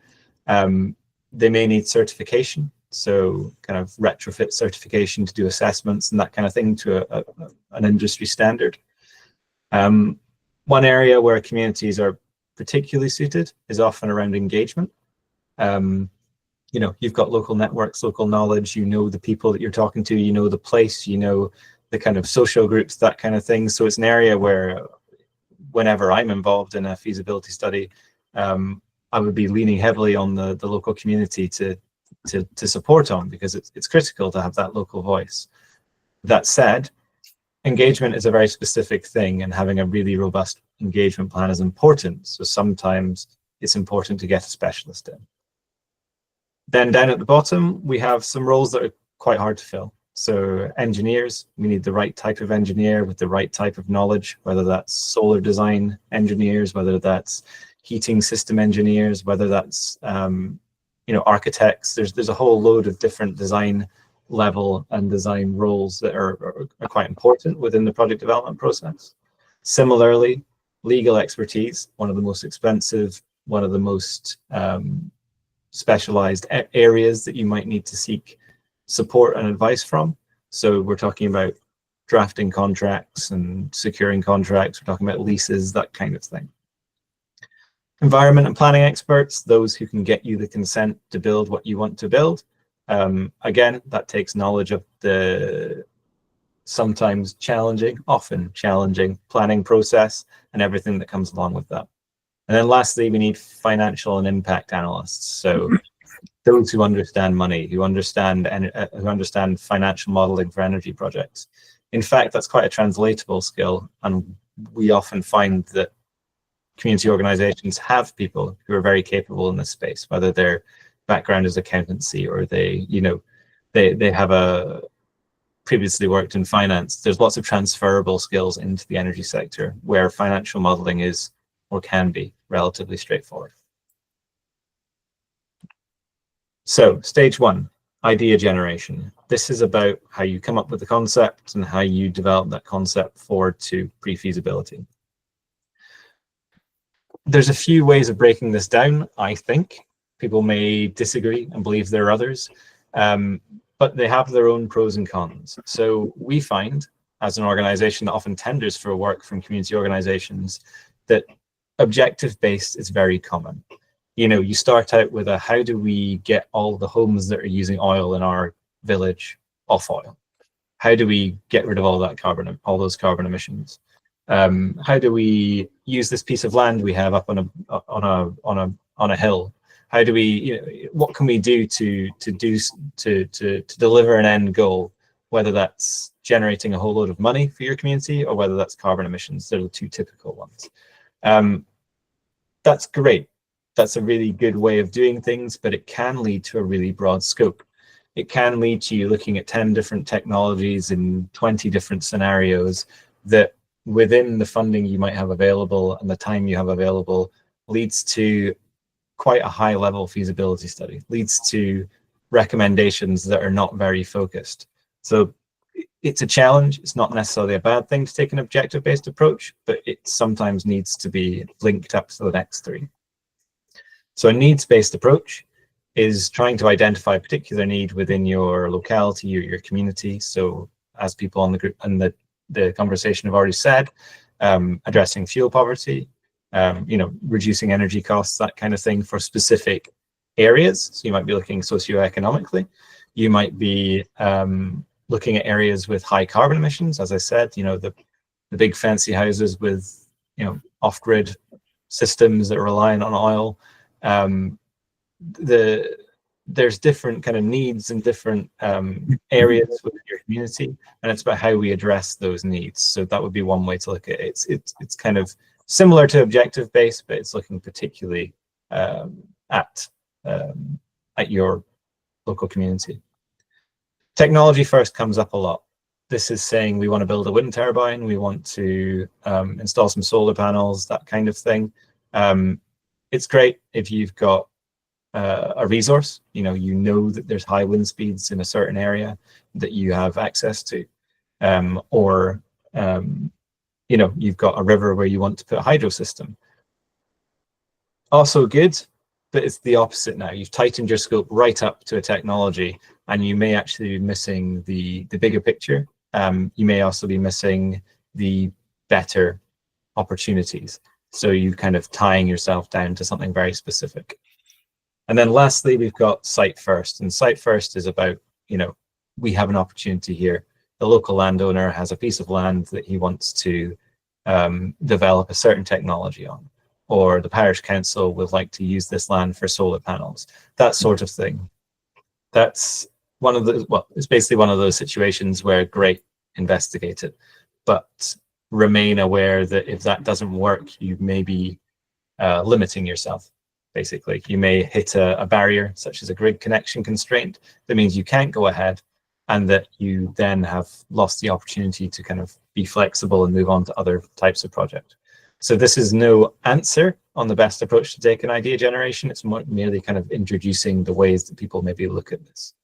They may need certification, so kind of retrofit certification to do assessments and that kind of thing to an industry standard. One area where communities are particularly suited is often around engagement. You know, you've got local networks, local knowledge, you know the people that you're talking to, you know the place, you know the kind of social groups, that kind of thing. So it's an area where whenever I'm involved in a feasibility study, I would be leaning heavily on the local community to support on, because it's critical to have that local voice. That said, engagement is a very specific thing, and having a really robust engagement plan is important. So sometimes it's important to get a specialist in. Then down at the bottom, we have some roles that are quite hard to fill. So engineers, we need the right type of engineer with the right type of knowledge, whether that's solar design engineers, whether that's heating system engineers, whether that's you know, architects. There's a whole load of different design level and design roles that are quite important within the project development process. Similarly, legal expertise, one of the most expensive, one of the most specialized areas that you might need to seek support and advice from. So we're talking about drafting contracts and securing contracts, we're talking about leases, that kind of thing. Environment and planning experts, those who can get you the consent to build what you want to build. Again, that takes knowledge of the sometimes challenging, often challenging planning process and everything that comes along with that. And then lastly, we need financial and impact analysts. So those who understand money, who understand financial modeling for energy projects. In fact, that's quite a translatable skill, and we often find that community organizations have people who are very capable in this space, whether their background is accountancy or they have previously worked in finance. There's lots of transferable skills into the energy sector where financial modeling is, or can be, relatively straightforward. So stage one, idea generation. This is about how you come up with the concept and how you develop that concept forward to pre-feasibility. There's a few ways of breaking this down, I think. People may disagree and believe there are others, but they have their own pros and cons. So we find, as an organization that often tenders for work from community organizations, that objective-based is very common. You know, you start out with a, how do we get all the homes that are using oil in our village off oil? How do we get rid of all that carbon, all those carbon emissions? How do we use this piece of land we have up on a hill? How do we, you know, what can we do to deliver an end goal, whether that's generating a whole load of money for your community or whether that's carbon emissions? They're the two typical ones. That's great. That's a really good way of doing things, but it can lead to a really broad scope. It can lead to you looking at 10 different technologies in 20 different scenarios that within the funding you might have available and the time you have available leads to quite a high level feasibility study, leads to recommendations that are not very focused. So it's a challenge. It's not necessarily a bad thing to take an objective-based approach, but it sometimes needs to be linked up to the next three. So a needs-based approach is trying to identify a particular need within your locality or your community. So as people on the group and the conversation have already said, addressing fuel poverty, you know, reducing energy costs, that kind of thing for specific areas. So you might be looking socioeconomically. You might be looking at areas with high carbon emissions. As I said, you know, the big fancy houses with, you know, off-grid systems that are reliant on oil. The there's different kind of needs and different areas within your community, and it's about how we address those needs. So that would be one way to look at it. It's kind of similar to objective based, but it's looking particularly at your local community. Technology first comes up a lot. This is saying we want to build a wind turbine, we want to install some solar panels, that kind of thing. It's great if you've got a resource, you know that there's high wind speeds in a certain area that you have access to, or you've got a river where you want to put a hydro system. Also good, but it's the opposite now. You've tightened your scope right up to a technology, and you may actually be missing the bigger picture. You may also be missing the better opportunities. So you're kind of tying yourself down to something very specific. And then lastly, we've got site first. And site first is about, we have an opportunity here. The local landowner has a piece of land that he wants to develop a certain technology on, or the parish council would like to use this land for solar panels, that sort of thing. That's one of the, it's basically one of those situations where great, investigate it, but remain aware that if that doesn't work, you may be limiting yourself. Basically, you may hit a barrier such as a grid connection constraint that means you can't go ahead, and that you then have lost the opportunity to kind of be flexible and move on to other types of project. So this is no answer on the best approach to take an idea generation. It's merely kind of introducing the ways that people maybe look at this.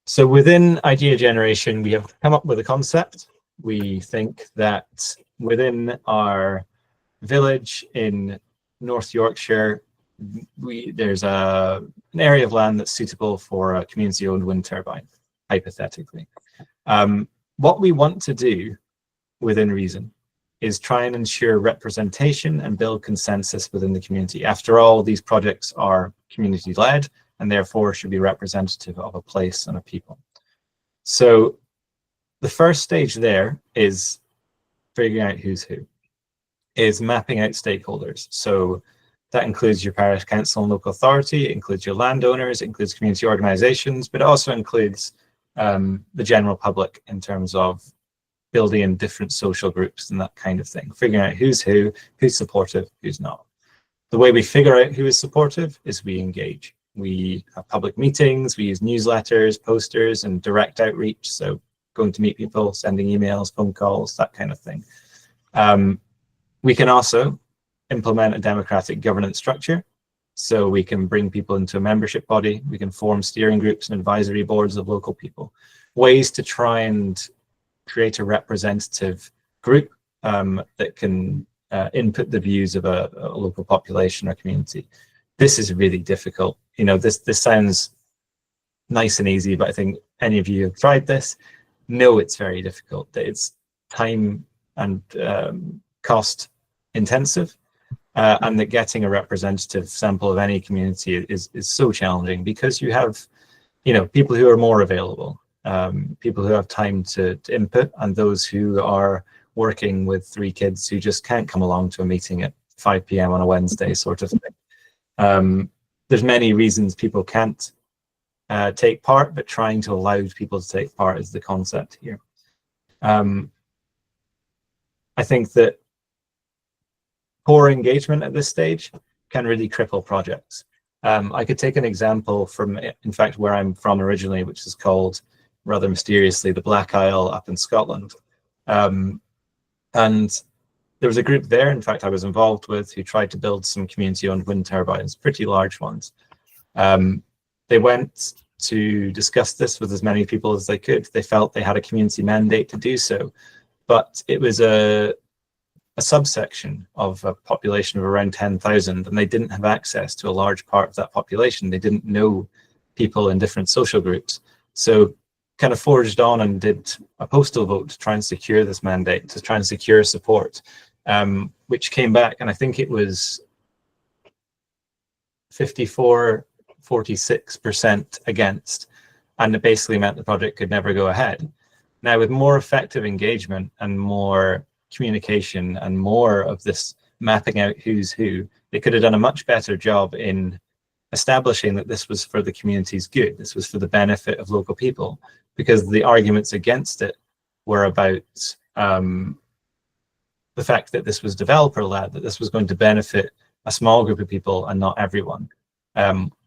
So within idea generation, we have come up with a concept. We think that within our village in North Yorkshire, there's an area of land that's suitable for a community-owned wind turbine, hypothetically. What we want to do within reason is try and ensure representation and build consensus within the community. After all, these projects are community-led and therefore should be representative of a place and a people. So the first stage there is figuring out who's who, is mapping out stakeholders. So that includes your parish council and local authority, it includes your landowners, it includes community organizations, but it also includes the general public in terms of building in different social groups and that kind of thing, figuring out who's supportive, who's not. The way we figure out who is supportive is we engage. We have public meetings, we use newsletters, posters, and direct outreach. So going to meet people, sending emails, phone calls, that kind of thing. We can also implement a democratic governance structure. So we can bring people into a membership body. We can form steering groups and advisory boards of local people. Ways to try and create a representative group that can input the views of a local population or community. This is really difficult. This sounds nice and easy, but I think any of you have tried this know it's very difficult. That it's time and cost intensive, and that getting a representative sample of any community is so challenging, because you have people who are more available, people who have time to input, and those who are working with 3 kids who just can't come along to a meeting at 5 p.m. on a Wednesday, sort of thing. There's many reasons people can't take part, but trying to allow people to take part is the concept here. I think that poor engagement at this stage can really cripple projects. I could take an example from, in fact, where I'm from originally, which is called, rather mysteriously, the Black Isle up in Scotland. And there was a group there, in fact, I was involved with, who tried to build some community-owned wind turbines, pretty large ones. They went to discuss this with as many people as they could. They felt they had a community mandate to do so, but it was a subsection of a population of around 10,000, and they didn't have access to a large part of that population. They didn't know people in different social groups. So kind of forged on and did a postal vote to try and secure this mandate, to try and secure support, which came back, and I think it was 46% against, and it basically meant the project could never go ahead. Now, with more effective engagement and more communication and more of this mapping out who's who, they could have done a much better job in establishing that this was for the community's good, this was for the benefit of local people, because the arguments against it were about the fact that this was developer-led, that this was going to benefit a small group of people and not everyone,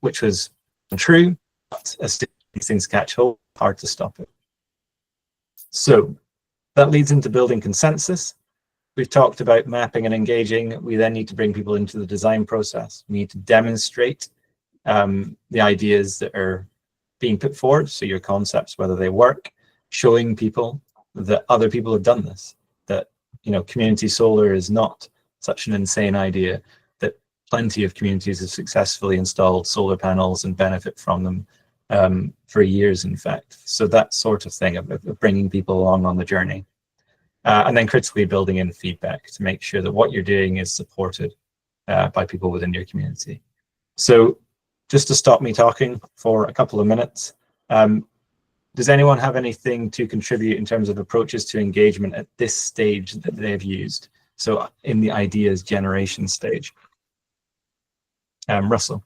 which was true, but as these things catch hold, hard to stop it. So that leads into building consensus. We've talked about mapping and engaging. We then need to bring people into the design process. We need to demonstrate the ideas that are being put forward, so your concepts, whether they work, showing people that other people have done this, that community solar is not such an insane idea, that plenty of communities have successfully installed solar panels and benefit from them for years, in fact. So that sort of thing of bringing people along on the journey. And then critically building in feedback to make sure that what you're doing is supported by people within your community. So just to stop me talking for a couple of minutes, does anyone have anything to contribute in terms of approaches to engagement at this stage that they've used? So in the ideas generation stage. Russell.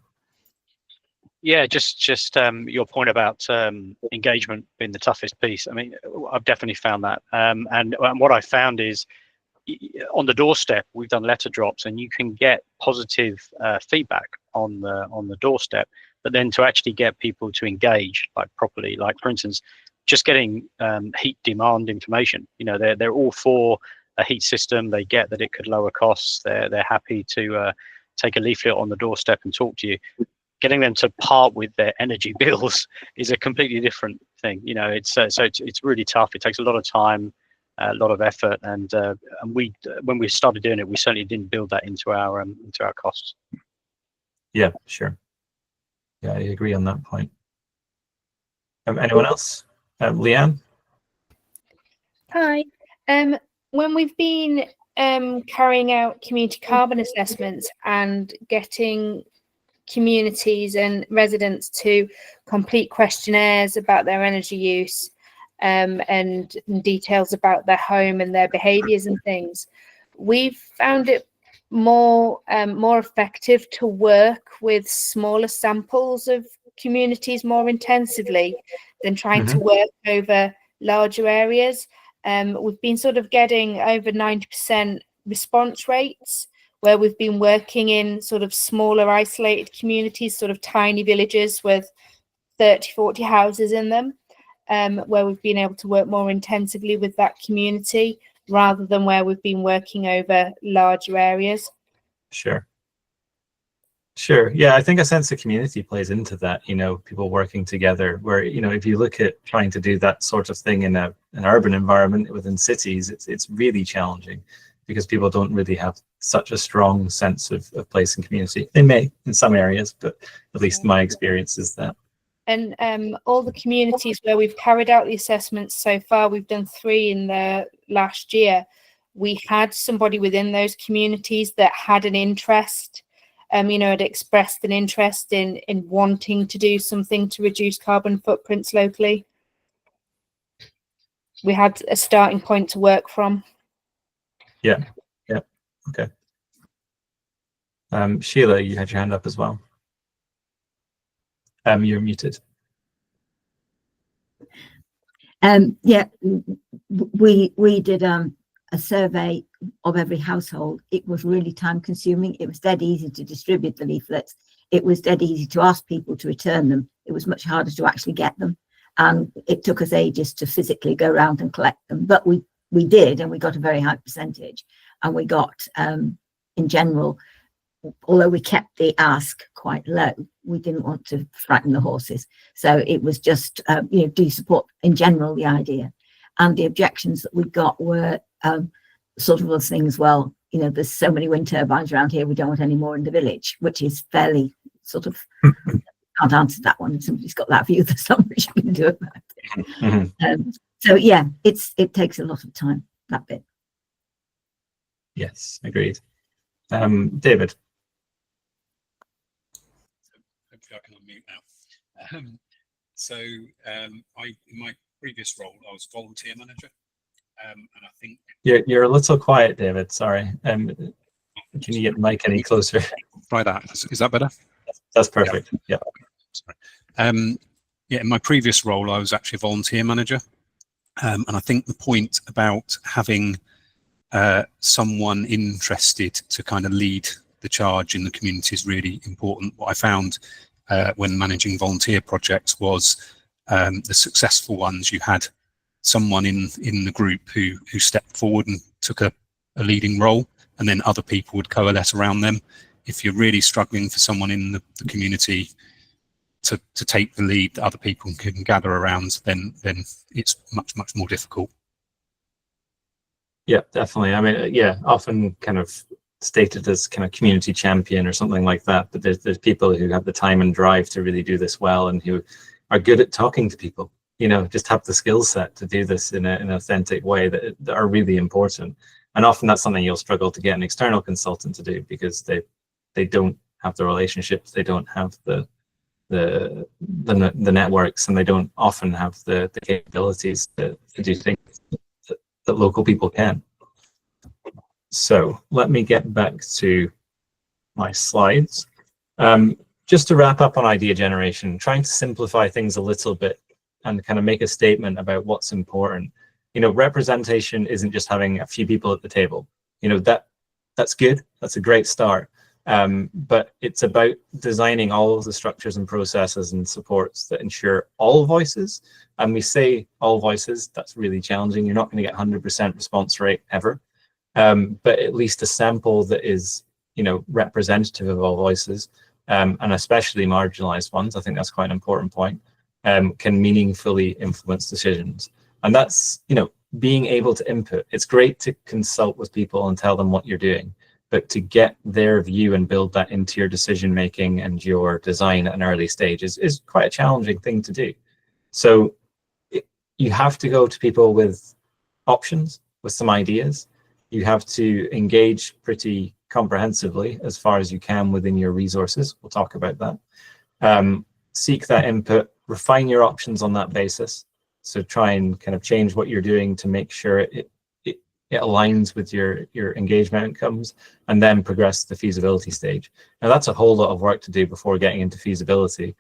Yeah, just your point about engagement being the toughest piece. I mean, I've definitely found that. And what I found is on the doorstep, we've done letter drops, and you can get positive feedback on the doorstep. But then to actually get people to engage properly, like for instance, just getting heat demand information. They're all for a heat system. They get that it could lower costs. They're happy to take a leaflet on the doorstep and talk to you. Getting them to part with their energy bills is a completely different thing. It's really tough. It takes a lot of time, a lot of effort, and we, when we started doing it, we certainly didn't build that into our costs. Yeah, sure. Yeah, I agree on that point. Anyone else? Leanne? Hi. When we've been carrying out community carbon assessments and getting communities and residents to complete questionnaires about their energy use and details about their home and their behaviours and things, we've found it more effective to work with smaller samples of communities more intensively than trying to work over larger areas. We've been sort of getting over 90% response rates where we've been working in sort of smaller isolated communities, sort of tiny villages with 30, 40 houses in them, where we've been able to work more intensively with that community rather than where we've been working over larger areas. Sure. Yeah, I think a sense of community plays into that, people working together, where, if you look at trying to do that sort of thing in an urban environment within cities, it's really challenging because people don't really have such a strong sense of place and community. They may in some areas, but at least my experience is that. And all the communities where we've carried out the assessments so far, we've done 3 in the last year. We had somebody within those communities that had an interest, had expressed an interest in wanting to do something to reduce carbon footprints locally. We had a starting point to work from. Yeah. Okay. Sheila, you had your hand up as well. You're muted. Yeah, we did a survey of every household. It was really time consuming. It was dead easy to distribute the leaflets. It was dead easy to ask people to return them. It was much harder to actually get them. And it took us ages to physically go around and collect them. But we did, and we got a very high percentage. And we got, in general, although we kept the ask quite low, we didn't want to frighten the horses. So it was just, do you support in general the idea? And the objections that we got were sort of those things, well, there's so many wind turbines around here, we don't want any more in the village, which is fairly sort of, can't answer that one. If somebody's got that view, there's not much you can do about it. So yeah, it takes a lot of time, that bit. Yes, agreed. David. Hopefully I can unmute now. In my previous role, I was volunteer manager, and I think you're a little quiet, David. Sorry. Can you get the mic any closer? Try that. Is that better? That's perfect. Yeah. Sorry. Yeah, in my previous role, I was actually a volunteer manager. And I think the point about having someone interested to kind of lead the charge in the community is really important. What I found when managing volunteer projects was the successful ones, you had someone in the group who stepped forward and took a leading role, and then other people would coalesce around them. If you're really struggling for someone in the community to take the lead that other people can gather around, then it's much more difficult. Yeah, definitely. I mean, yeah, often kind of stated as kind of community champion or something like that, but there's people who have the time and drive to really do this well, and who are good at talking to people, you know, just have the skill set to do this in an authentic way that are really important. And often that's something you'll struggle to get an external consultant to do, because they don't have the relationships, they don't have the networks, and they don't often have the capabilities to do things that local people can. So let me get back to my slides. Just to wrap up on idea generation, trying to simplify things a little bit and kind of make a statement about what's important. You know, representation isn't just having a few people at the table. You know, that's good, that's a great start. But it's about designing all of the structures and processes and supports that ensure all voices. And we say all voices, that's really challenging. You're not going to get 100% response rate ever. But at least a sample that is, you know, representative of all voices, and especially marginalized ones, I think that's quite an important point, can meaningfully influence decisions. And that's, you know, being able to input. It's great to consult with people and tell them what you're doing, but to get their view and build that into your decision making and your design at an early stage is quite a challenging thing to do. So you have to go to people with options, with some ideas. You have to engage pretty comprehensively as far as you can within your resources. We'll talk about that. Seek that input, refine your options on that basis. So try and kind of change what you're doing to make sure it aligns with your engagement outcomes, and then progress to the feasibility stage. Now that's a whole lot of work to do before getting into feasibility.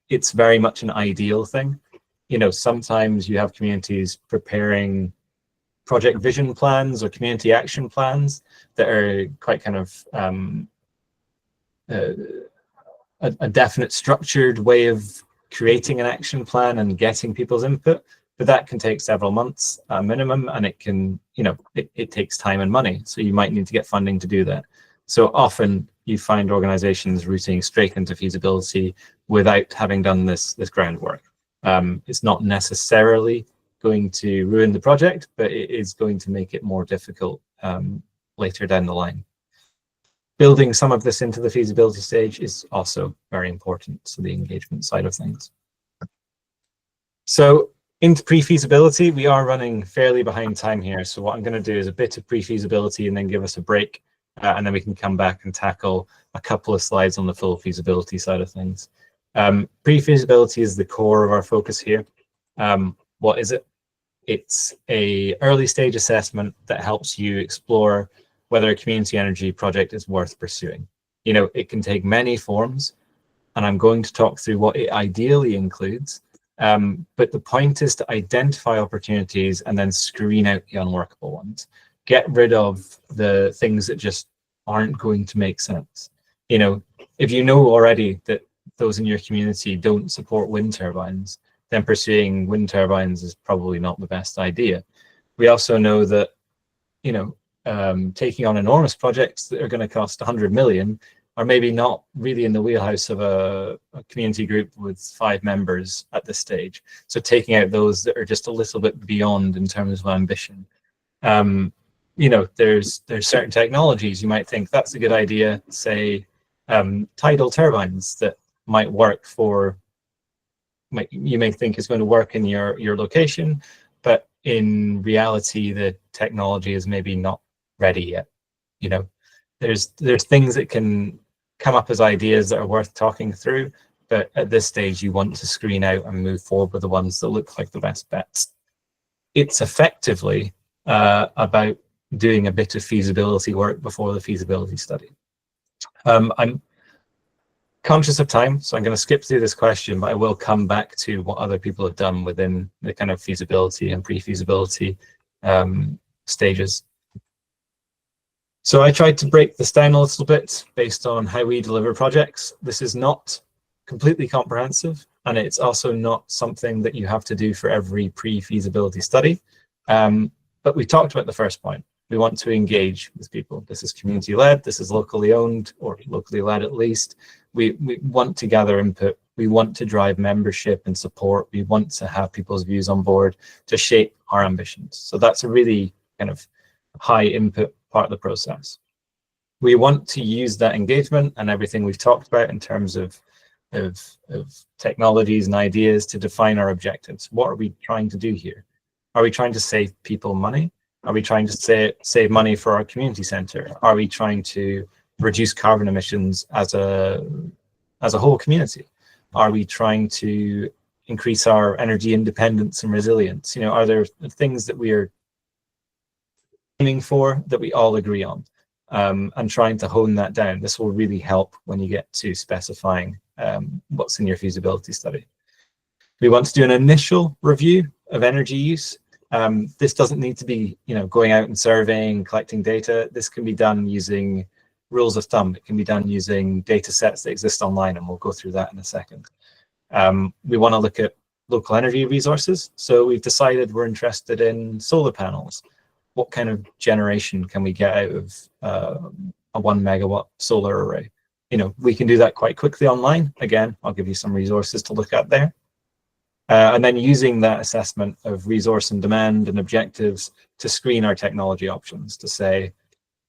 It's very much an ideal thing. You know, sometimes you have communities preparing project vision plans or community action plans that are quite kind of a definite structured way of creating an action plan and getting people's input. But that can take several months minimum, and it can, you know, it takes time and money. So you might need to get funding to do that. So often you find organizations routing straight into feasibility without having done this groundwork. It's not necessarily going to ruin the project, but it is going to make it more difficult later down the line. Building some of this into the feasibility stage is also very important to the engagement side of things. So into pre-feasibility, we are running fairly behind time here. So what I'm going to do is a bit of pre-feasibility and then give us a break, and then we can come back and tackle a couple of slides on the full feasibility side of things. Pre-feasibility is the core of our focus here. What is it? It's an early stage assessment that helps you explore whether a community energy project is worth pursuing. You know, it can take many forms, and I'm going to talk through what it ideally includes. But the point is to identify opportunities and then screen out the unworkable ones. Get rid of the things that just aren't going to make sense. You know, if you know already that those in your community don't support wind turbines, then pursuing wind turbines is probably not the best idea. We also know that, you know, taking on enormous projects that are going to cost 100 million are maybe not really in the wheelhouse of a community group with 5 members at this stage. So taking out those that are just a little bit beyond in terms of ambition. You know, there's certain technologies you might think that's a good idea, say tidal turbines that might work for, you may think is going to work in your location, but in reality, the technology is maybe not ready yet. You know, there's things that can come up as ideas that are worth talking through, but at this stage you want to screen out and move forward with the ones that look like the best bets. It's effectively about doing a bit of feasibility work before the feasibility study. I'm Conscious of time, so I'm going to skip through this question, but I will come back to what other people have done within the kind of feasibility and pre-feasibility stages. So I tried to break this down a little bit based on how we deliver projects. This is not completely comprehensive, and it's also not something that you have to do for every pre-feasibility study. But we talked about the first point. We want to engage with people. This is community-led, this is locally owned, or locally led at least. We want to gather input. We want to drive membership and support. We want to have people's views on board to shape our ambitions. So that's a really kind of high input part of the process. We want to use that engagement and everything we've talked about in terms of technologies and ideas to define our objectives. What are we trying to do here? Are we trying to save people money? Are we trying to save money for our community centre? Are we trying to reduce carbon emissions as a whole community? Are we trying to increase our energy independence and resilience? You know, are there things that we are aiming for that we all agree on, and trying to hone that down? This will really help when you get to specifying what's in your feasibility study. We want to do an initial review of energy use. This doesn't need to be, you know, going out and surveying, collecting data. This can be done using rules of thumb. It can be done using data sets that exist online, and we'll go through that in a second. We want to look at local energy resources. So we've decided we're interested in solar panels. What kind of generation can we get out of a 1 megawatt solar array? You know, we can do that quite quickly online. Again, I'll give you some resources to look at there. And then using that assessment of resource and demand and objectives to screen our technology options to say,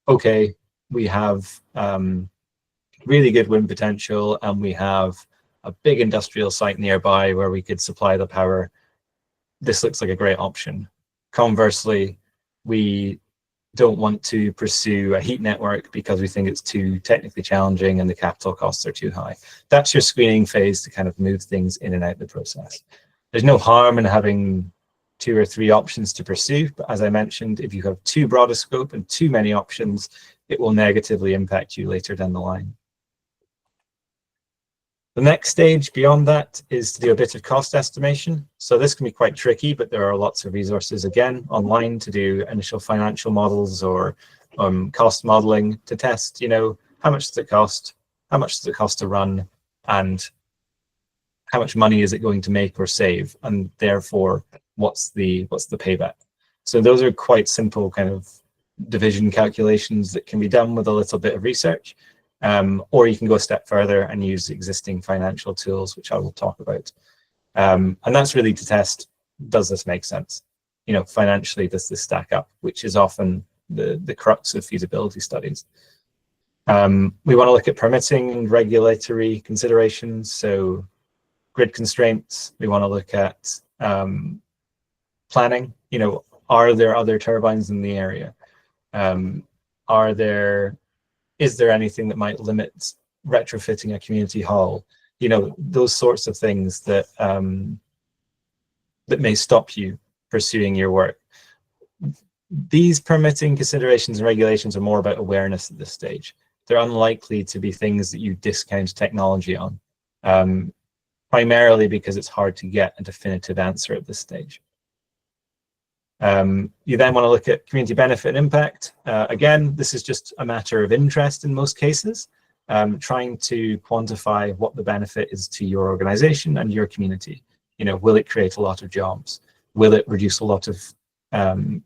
okay, we have really good wind potential and we have a big industrial site nearby where we could supply the power. This looks like a great option. Conversely, we don't want to pursue a heat network because we think it's too technically challenging and the capital costs are too high. That's your screening phase to kind of move things in and out of the process. There's no harm in having 2 or 3 options to pursue, but as I mentioned, if you have too broad a scope and too many options, it will negatively impact you later down the line. The next stage beyond that is to do a bit of cost estimation. So this can be quite tricky, but there are lots of resources, again, online to do initial financial models or cost modeling to test, you know, how much does it cost? How much does it cost to run? And how much money is it going to make or save? And therefore, what's the payback? So those are quite simple kind of division calculations that can be done with a little bit of research. Or you can go a step further and use existing financial tools, which I will talk about. And that's really to test, does this make sense? You know, financially, does this stack up? Which is often the crux of feasibility studies. We want to look at permitting and regulatory considerations. So grid constraints, we want to look at planning. You know, are there other turbines in the area? Is there anything that might limit retrofitting a community hall? You know, those sorts of things that that may stop you pursuing your work. These permitting considerations and regulations are more about awareness at this stage. They're unlikely to be things that you discount technology on, primarily because it's hard to get a definitive answer at this stage. You then want to look at community benefit and impact. Again, this is just a matter of interest in most cases, trying to quantify what the benefit is to your organization and your community. You know, will it create a lot of jobs? Will it reduce a lot of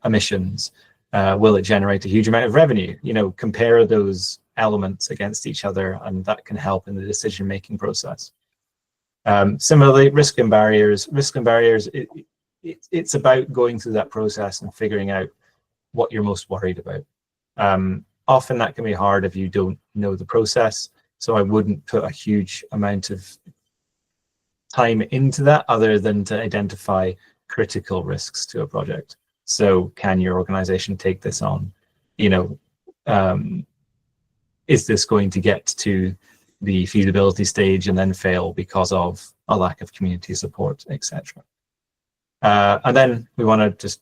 emissions? Will it generate a huge amount of revenue? You know, compare those elements against each other, and that can help in the decision-making process. Similarly, risk and barriers. Risk and barriers, it's about going through that process and figuring out what you're most worried about. Often that can be hard if you don't know the process, so I wouldn't put a huge amount of time into that other than to identify critical risks to a project. So can your organization take this on? You know, is this going to get to the feasibility stage and then fail because of a lack of community support, etc. And then we want to just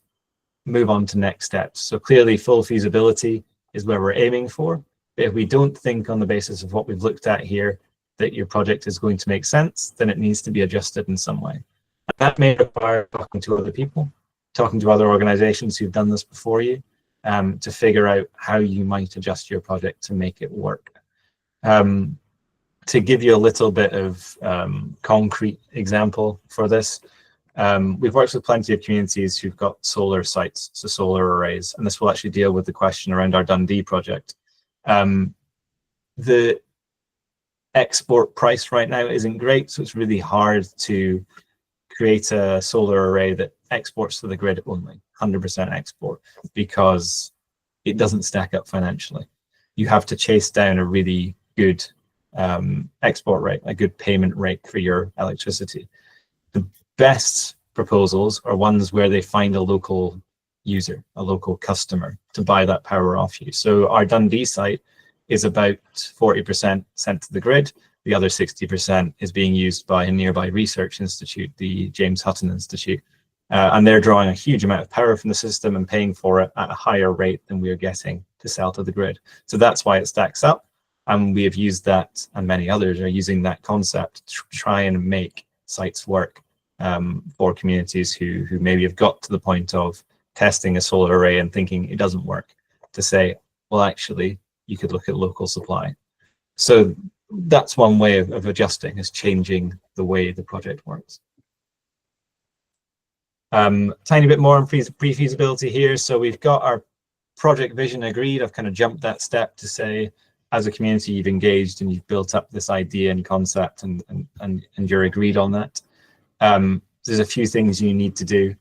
move on to next steps. So clearly full feasibility is where we're aiming for. But if we don't think on the basis of what we've looked at here that your project is going to make sense, then it needs to be adjusted in some way. And that may require talking to other people, talking to other organizations who've done this before you, to figure out how you might adjust your project to make it work. To give you a little bit of concrete example for this, we've worked with plenty of communities who've got solar sites, so solar arrays, and this will actually deal with the question around our Dundee project. The export price right now isn't great, so it's really hard to create a solar array that exports to the grid only, 100% export, because it doesn't stack up financially. You have to chase down a really good export rate, a good payment rate for your electricity. The best proposals are ones where they find a local user, a local customer to buy that power off you. So our Dundee site is about 40% sent to the grid. The other 60% is being used by a nearby research institute, the James Hutton Institute. And they're drawing a huge amount of power from the system and paying for it at a higher rate than we're getting to sell to the grid. So that's why it stacks up. And we have used that, and many others are using that concept to try and make sites work for communities who maybe have got to the point of testing a solar array and thinking it doesn't work, to say, well, actually, you could look at local supply. So that's one way of adjusting, is changing the way the project works. Tiny bit more on pre-feasibility here. So we've got our project vision agreed. I've kind of jumped that step to say, as a community, you've engaged and you've built up this idea and concept, and you're agreed on that. There's a few things you need to do,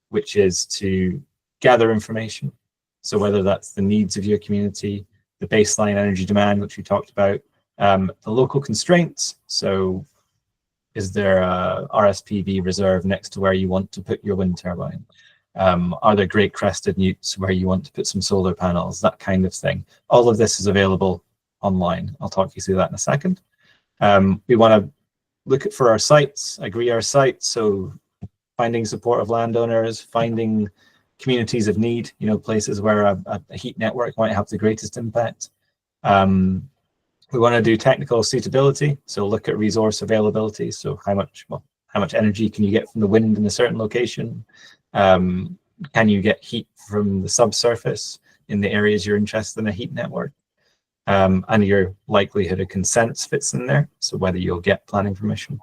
which is to gather information. So whether that's the needs of your community, the baseline energy demand, which we talked about, the local constraints. So is there a RSPB reserve next to where you want to put your wind turbine? Are there great crested newts where you want to put some solar panels, that kind of thing? All of this is available online. I'll talk you through that in a second. We want to look for our sites, agree our sites. So finding supportive landowners, finding communities of need, places where a heat network might have the greatest impact. We want to do technical suitability, so look at resource availability. So how much energy can you get from the wind in a certain location? Can you get heat from the subsurface in the areas you're interested in a heat network? And your likelihood of consents fits in there, so whether you'll get planning permission.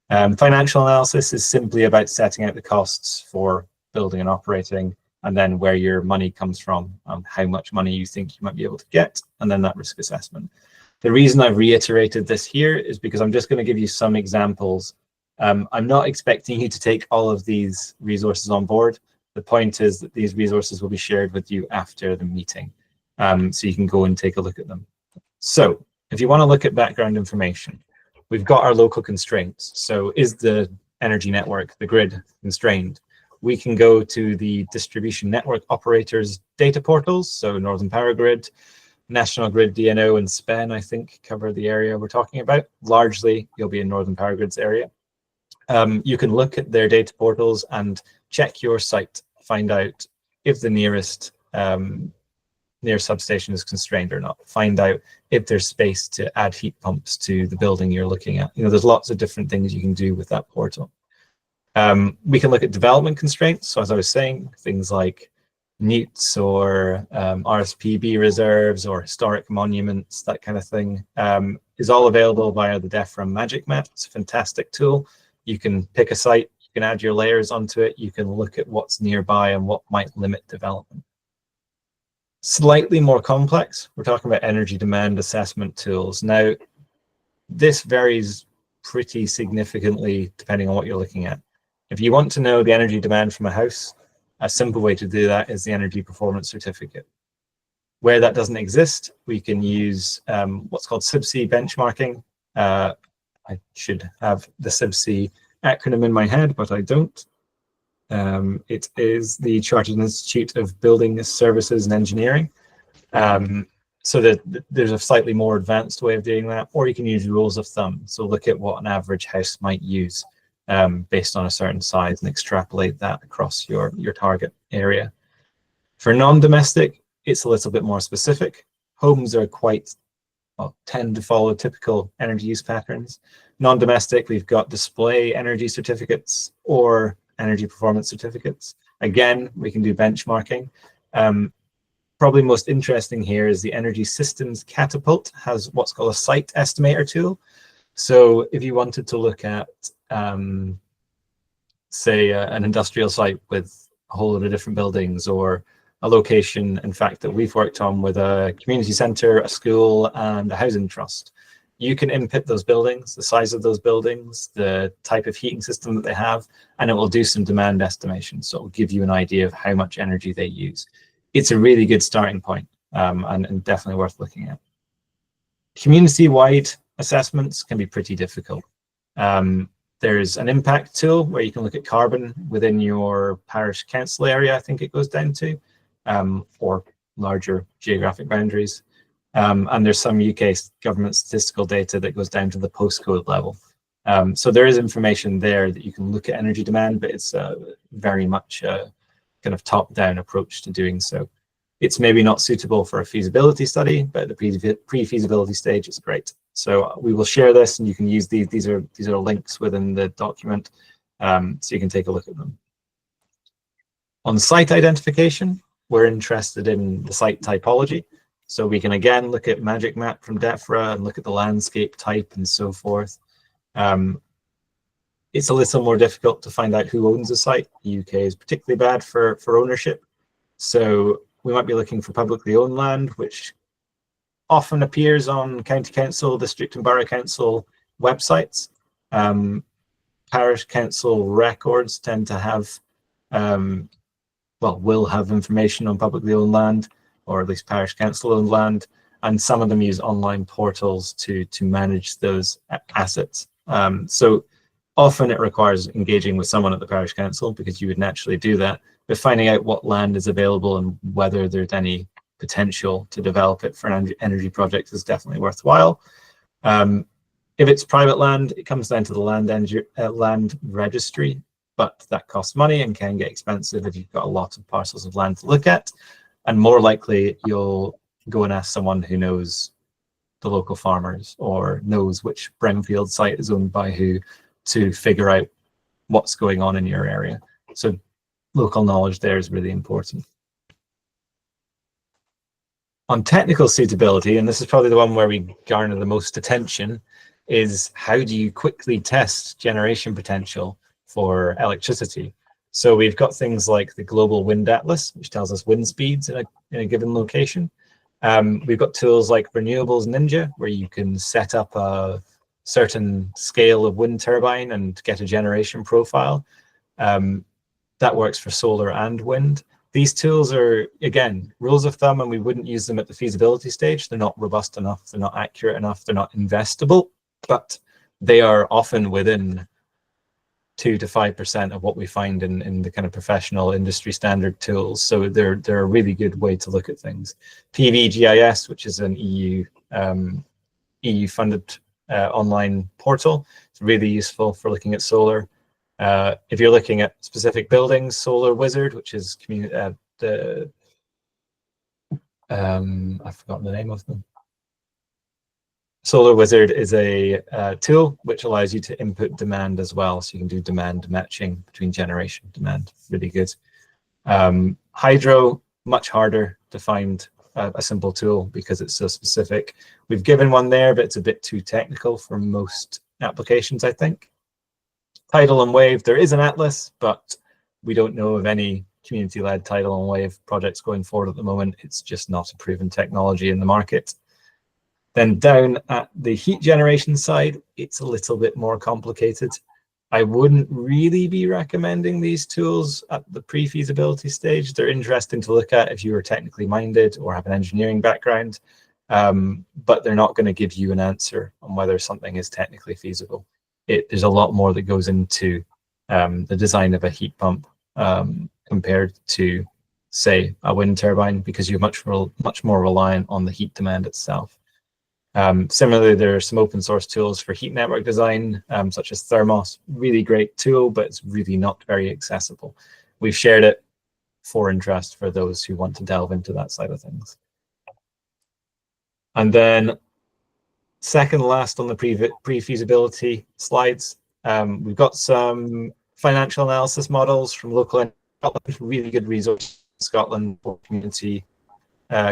Financial analysis is simply about setting out the costs for building and operating, and then where your money comes from, how much money you think you might be able to get, and then that risk assessment. The reason I've reiterated this here is because I'm just going to give you some examples. I'm not expecting you to take all of these resources on board. The point is that these resources will be shared with you after the meeting, so you can go and take a look at them. So if you want to look at background information, we've got our local constraints. So is the energy network, the grid, constrained? We can go to the distribution network operators data portals. So Northern Power Grid, National Grid DNO, and SPEN, I think, cover the area we're talking about. Largely, you'll be in Northern Power Grid's area. You can look at their data portals and check your site, find out if the nearest near substation is constrained or not. Find out if there's space to add heat pumps to the building you're looking at. There's lots of different things you can do with that portal. We can look at development constraints. So as I was saying, things like newts or RSPB reserves or historic monuments, that kind of thing, is all available via the DEFRA Magic Map. It's a fantastic tool. You can pick a site, you can add your layers onto it, you can look at what's nearby and what might limit development. Slightly more complex, we're talking about energy demand assessment tools. Now, this varies pretty significantly depending on what you're looking at. If you want to know the energy demand from a house, a simple way to do that is the energy performance certificate. Where that doesn't exist, we can use what's called SIBC benchmarking. I should have the SIBC acronym in my head, but I don't. It is the Chartered Institute of Building Services and Engineering. So that there's a slightly more advanced way of doing that, or you can use rules of thumb. So look at what an average house might use based on a certain size and extrapolate that across your target area. For non-domestic, it's a little bit more specific. Homes are quite tend to follow typical energy use patterns. Non-domestic, we've got display energy certificates or energy performance certificates. Again, we can do benchmarking. Probably most interesting here is the Energy Systems Catapult has what's called a site estimator tool. So if you wanted to look at, say, an industrial site with a whole lot of different buildings, or a location, in fact, that we've worked on with a community centre, a school, and a housing trust, you can input those buildings, the size of those buildings, the type of heating system that they have, and it will do some demand estimation. So it will give you an idea of how much energy they use. It's a really good starting point, and definitely worth looking at. Community-wide assessments can be pretty difficult. There's an impact tool where you can look at carbon within your parish council area, I think it goes down to, or larger geographic boundaries. And there's some UK government statistical data that goes down to the postcode level. So there is information there that you can look at energy demand, but it's very much a kind of top-down approach to doing so. It's maybe not suitable for a feasibility study, but at the pre-feasibility stage, it's great. So we will share this, and you can use these. These are links within the document, so you can take a look at them. On site identification, we're interested in the site typology. So we can again look at Magic Map from DEFRA and look at the landscape type and so forth. It's a little more difficult to find out who owns a site. The UK is particularly bad for ownership. So we might be looking for publicly owned land, which often appears on county council, district and borough council websites. Parish council records tend to have, will have information on publicly owned land, or at least parish council owned land, and some of them use online portals to manage those assets. So often it requires engaging with someone at the parish council, because you would naturally do that, but finding out what land is available and whether there's any potential to develop it for an energy project is definitely worthwhile. If it's private land, it comes down to the land registry, but that costs money and can get expensive if you've got a lot of parcels of land to look at. And more likely, you'll go and ask someone who knows the local farmers or knows which brownfield site is owned by who to figure out what's going on in your area. So local knowledge there is really important. On technical suitability, and this is probably the one where we garner the most attention, is how do you quickly test generation potential for electricity? So we've got things like the Global Wind Atlas, which tells us wind speeds in a given location. We've got tools like Renewables Ninja, where you can set up a certain scale of wind turbine and get a generation profile. That works for solar and wind. These tools are, again, rules of thumb, and we wouldn't use them at the feasibility stage. They're not robust enough, they're not accurate enough, they're not investable, but they are often within 2 to 5% of what we find in the kind of professional industry standard tools. So they're a really good way to look at things. PVGIS, which is an EU funded online portal, it's really useful for looking at solar. If you're looking at specific buildings, Solar Wizard, which is I've forgotten the name of them. Solar Wizard is a tool which allows you to input demand as well, so you can do demand matching between generation demand. Really good. Hydro, much harder to find a simple tool because it's so specific. We've given one there, but it's a bit too technical for most applications, I think. Tidal and wave, there is an atlas, but we don't know of any community-led tidal and wave projects going forward at the moment. It's just not a proven technology in the market. Then down at the heat generation side, it's a little bit more complicated. I wouldn't really be recommending these tools at the pre-feasibility stage. They're interesting to look at if you are technically minded or have an engineering background, but they're not going to give you an answer on whether something is technically feasible. There's a lot more that goes into the design of a heat pump compared to, say, a wind turbine, because you're much more reliant on the heat demand itself. Similarly, there are some open source tools for heat network design, such as Thermos. Really great tool, but it's really not very accessible. We've shared it for interest for those who want to delve into that side of things. And then second last on the pre-feasibility slides, we've got some financial analysis models from local Scotland, really good resource in Scotland for community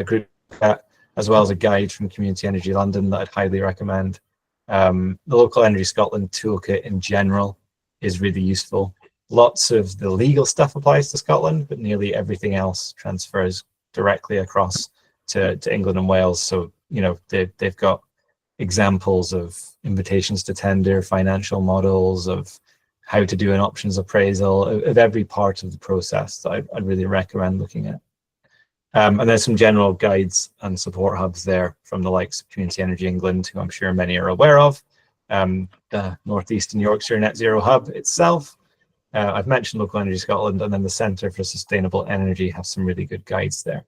group, as well as a guide from Community Energy London that I'd highly recommend. The Local Energy Scotland toolkit in general is really useful. Lots of the legal stuff applies to Scotland, but nearly everything else transfers directly across to England and Wales. So, you know, they've got examples of invitations to tender, financial models, of how to do an options appraisal, of every part of the process that I'd really recommend looking at. And there's some general guides and support hubs there from the likes of Community Energy England, who I'm sure many are aware of. The North East and Yorkshire Net Zero Hub itself. I've mentioned Local Energy Scotland, and then the Centre for Sustainable Energy have some really good guides there.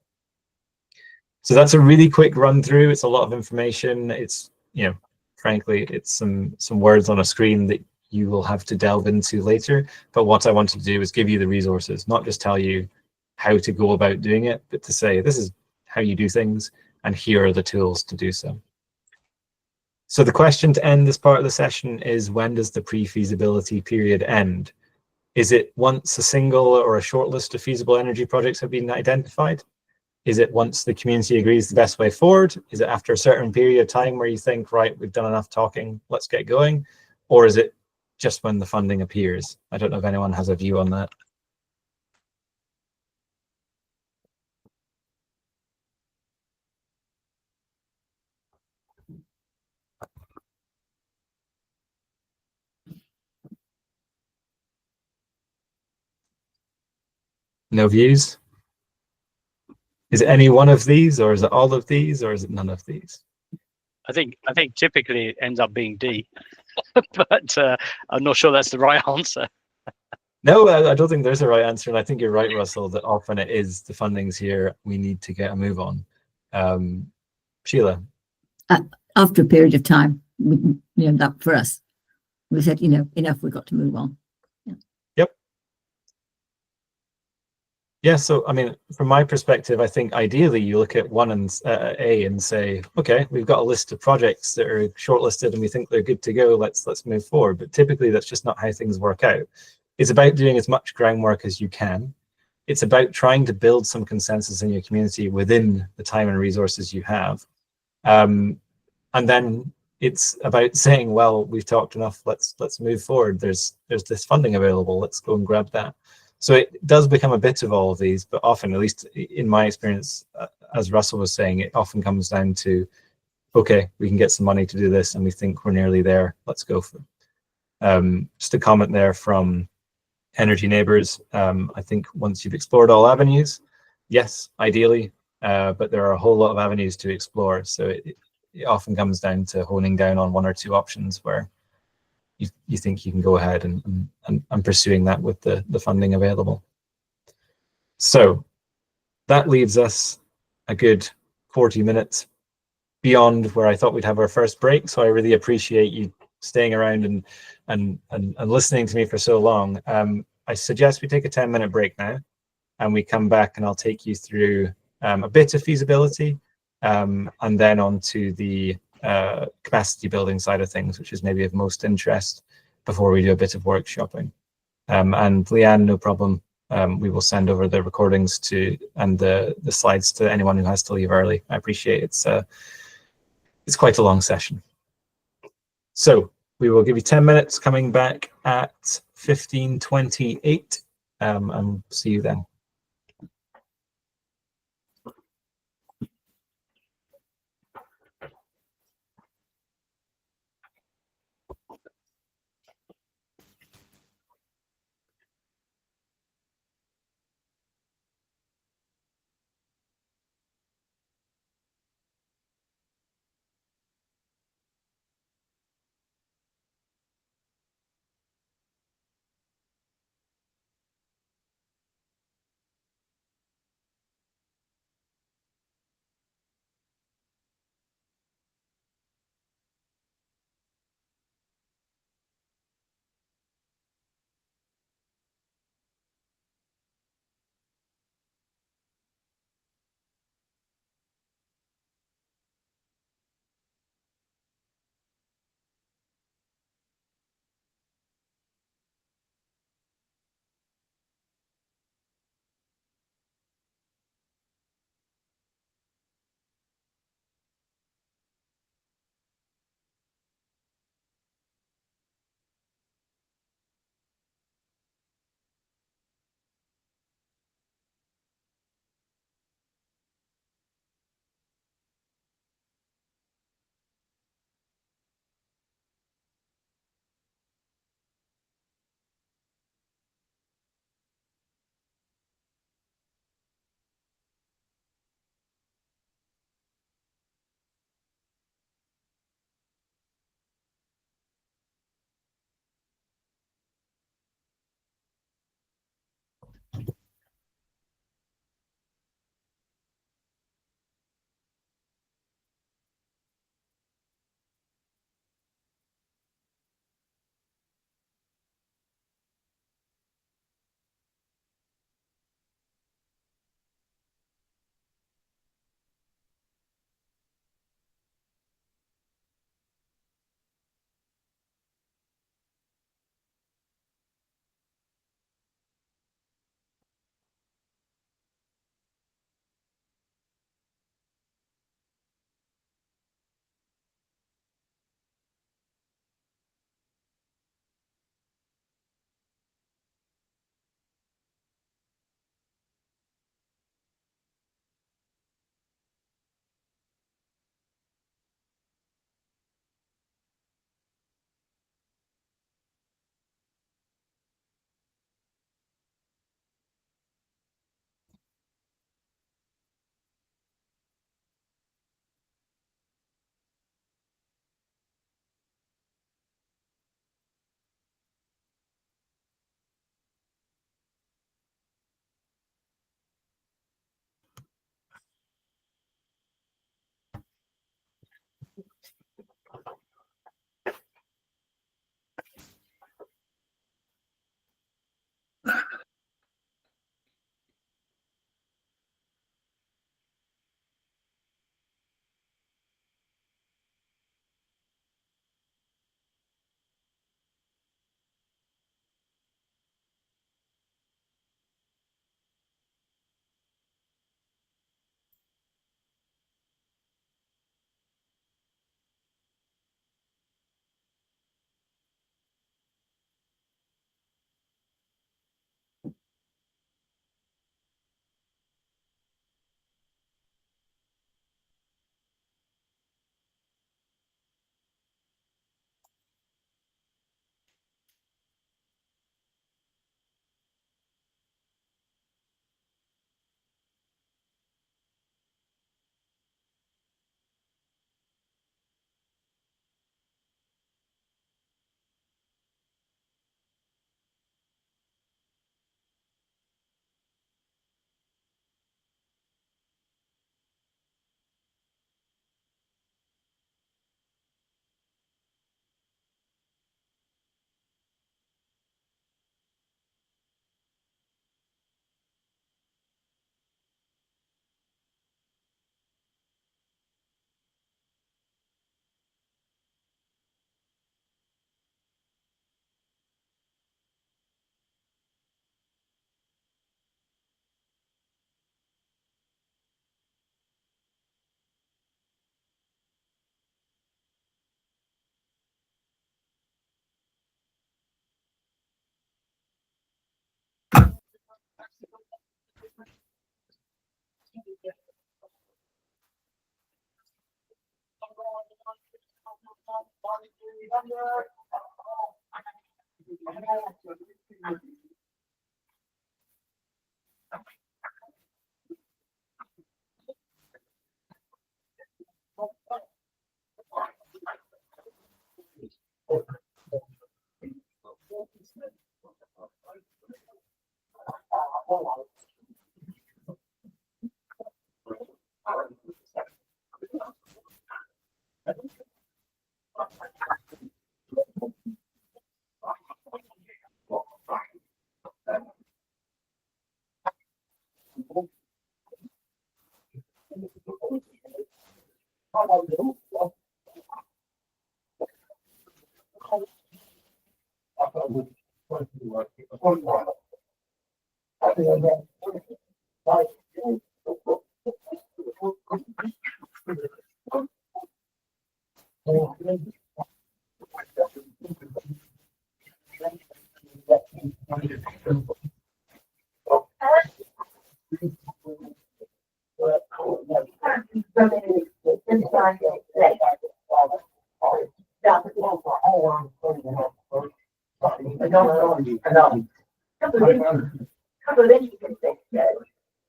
So that's a really quick run through. It's a lot of information. It's, you know, frankly, it's some words on a screen that you will have to delve into later. But what I wanted to do is give you the resources, not just tell you how to go about doing it, but to say, this is how you do things, and here are the tools to do so. So the question to end this part of the session is, when does the pre-feasibility period end? Is it once a single or a short list of feasible energy projects have been identified? Is it once the community agrees the best way forward? Is it after a certain period of time where you think, right, we've done enough talking, let's get going? Or is it just when the funding appears? I don't know if anyone has a view on that. No views? Is it any one of these, or is it all of these, or is it none of these? I think typically it ends up being D, but I'm not sure that's the right answer. No, I don't think there's a right answer, and I think you're right, Russell, that often it is the funding's here, we need to get a move on. Sheila? After a period of time, you know, that for us, we said, you know, enough, we've got to move on. Yeah, so I mean, from my perspective, I think ideally you look at one and A and say, okay, we've got a list of projects that are shortlisted and we think they're good to go. Let's move forward. But typically, that's just not how things work out. It's about doing as much groundwork as you can. It's about trying to build some consensus in your community within the time and resources you have, and then it's about saying, well, we've talked enough. Let's move forward. There's this funding available. Let's go and grab that. So it does become a bit of all of these, but often, at least in my experience, as Russell was saying, it often comes down to, okay, we can get some money to do this and we think we're nearly there, let's go for it. Just a comment there from Energy Neighbours. I think once you've explored all avenues, yes, ideally, but there are a whole lot of avenues to explore. So it often comes down to honing down on one or two options where you think you can go ahead and pursuing that with the funding available. So that leaves us a good 40 minutes beyond where I thought we'd have our first break. So I really appreciate you staying around and listening to me for so long. I suggest we take a 10-minute break now and we come back and I'll take you through a bit of feasibility and then on to the capacity building side of things, which is maybe of most interest before we do a bit of workshopping. And Leanne, no problem. We will send over the recordings to and the slides to anyone who has to leave early. I appreciate it's quite a long session. So we will give you 10 minutes, coming back at 15:28, and see you then.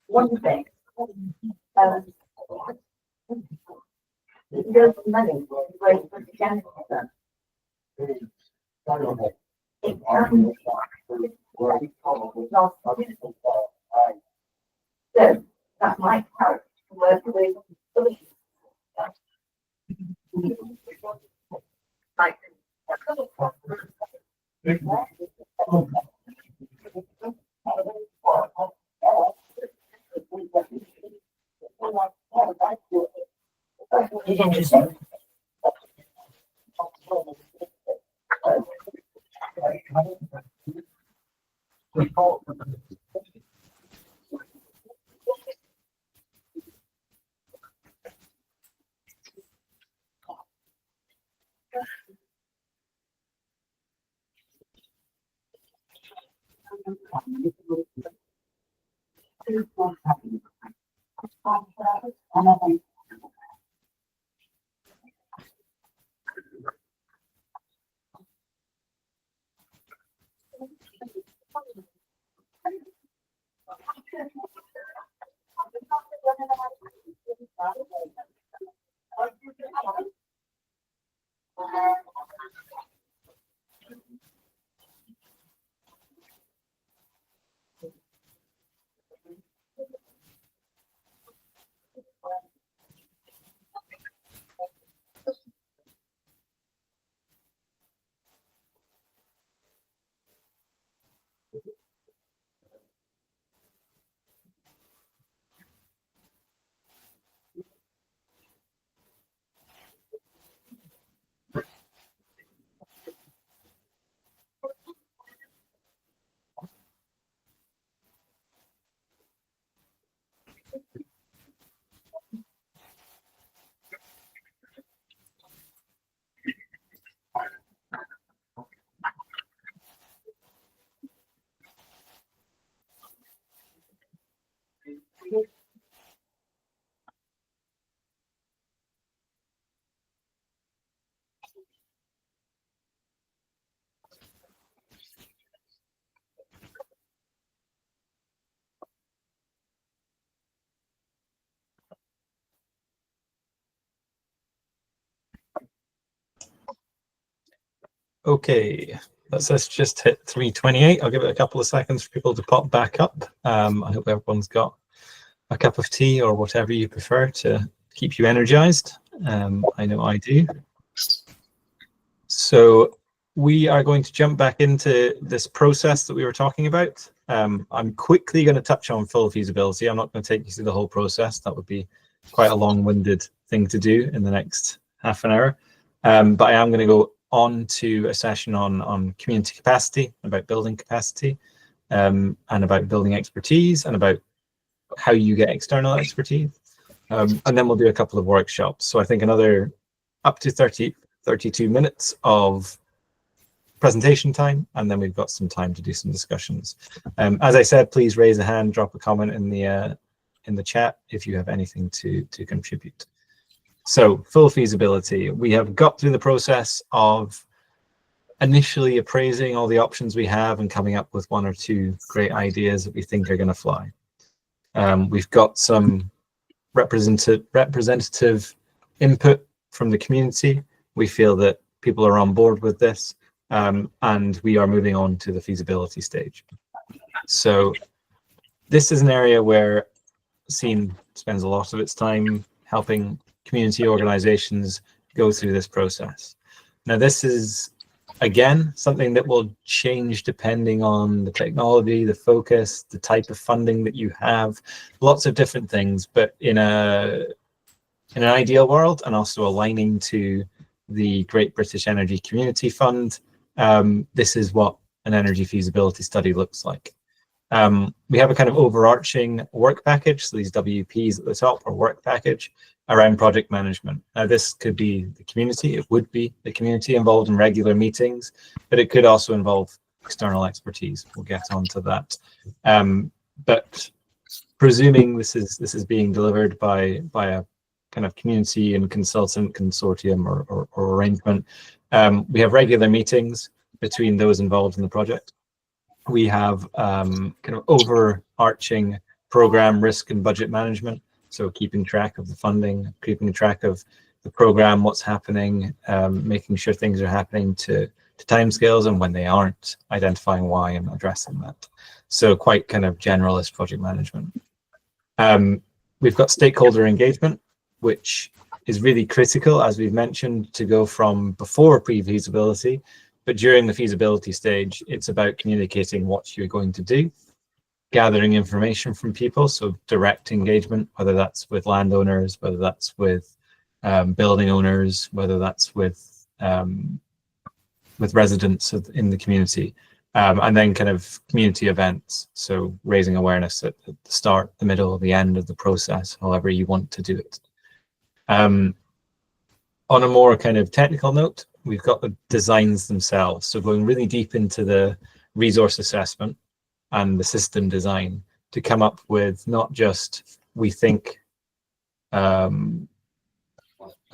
One thing, money great for the cancer. So that might help to work with solutions. It's interesting. Okay, let's just hit 3:28. I'll give it a couple of seconds for people to pop back up. I hope everyone's got a cup of tea or whatever you prefer to keep you energized. I know I do. So we are going to jump back into this process that we were talking about. I'm quickly going to touch on full feasibility. I'm not going to take you through the whole process. That would be quite a long-winded thing to do in the next half an hour. But I am going to go on to a session on community capacity, about building capacity, and about building expertise, and about how you get external expertise. And then we'll do a couple of workshops. So I think another up to 32 minutes of presentation time, and then we've got some time to do some discussions. As I said, please raise a hand, drop a comment in the chat if you have anything to contribute. So full feasibility, we have got through the process of initially appraising all the options we have and coming up with one or two great ideas that we think are going to fly. We've got some representative input from the community. We feel that people are on board with this, and we are moving on to the feasibility stage. So this is an area where SEEN spends a lot of its time helping community organizations go through this process. Now, this is, again, something that will change depending on the technology, the focus, the type of funding that you have, lots of different things, but in an ideal world, and also aligning to the Great British Energy Community Fund, this is what an energy feasibility study looks like. We have a kind of overarching work package, so these WPs at the top are work package around project management. Now, this could be the community, it would be the community involved in regular meetings, but it could also involve external expertise. We'll get onto that. But presuming this is being delivered by a kind of community and consultant consortium or arrangement, we have regular meetings between those involved in the project. We have kind of overarching program risk and budget management, so keeping track of the funding, keeping track of the program, what's happening, making sure things are happening to timescales, and when they aren't, identifying why and addressing that. So quite kind of generalist project management. We've got stakeholder engagement, which is really critical, as we've mentioned, to go from before pre-feasibility. But during the feasibility stage, it's about communicating what you're going to do, gathering information from people, so direct engagement, whether that's with landowners, whether that's with building owners, whether that's with residents in the community, and then kind of community events, so raising awareness at the start, the middle, the end of the process, however you want to do it. On a more kind of technical note, we've got the designs themselves, so going really deep into the resource assessment and the system design to come up with not just, we think, a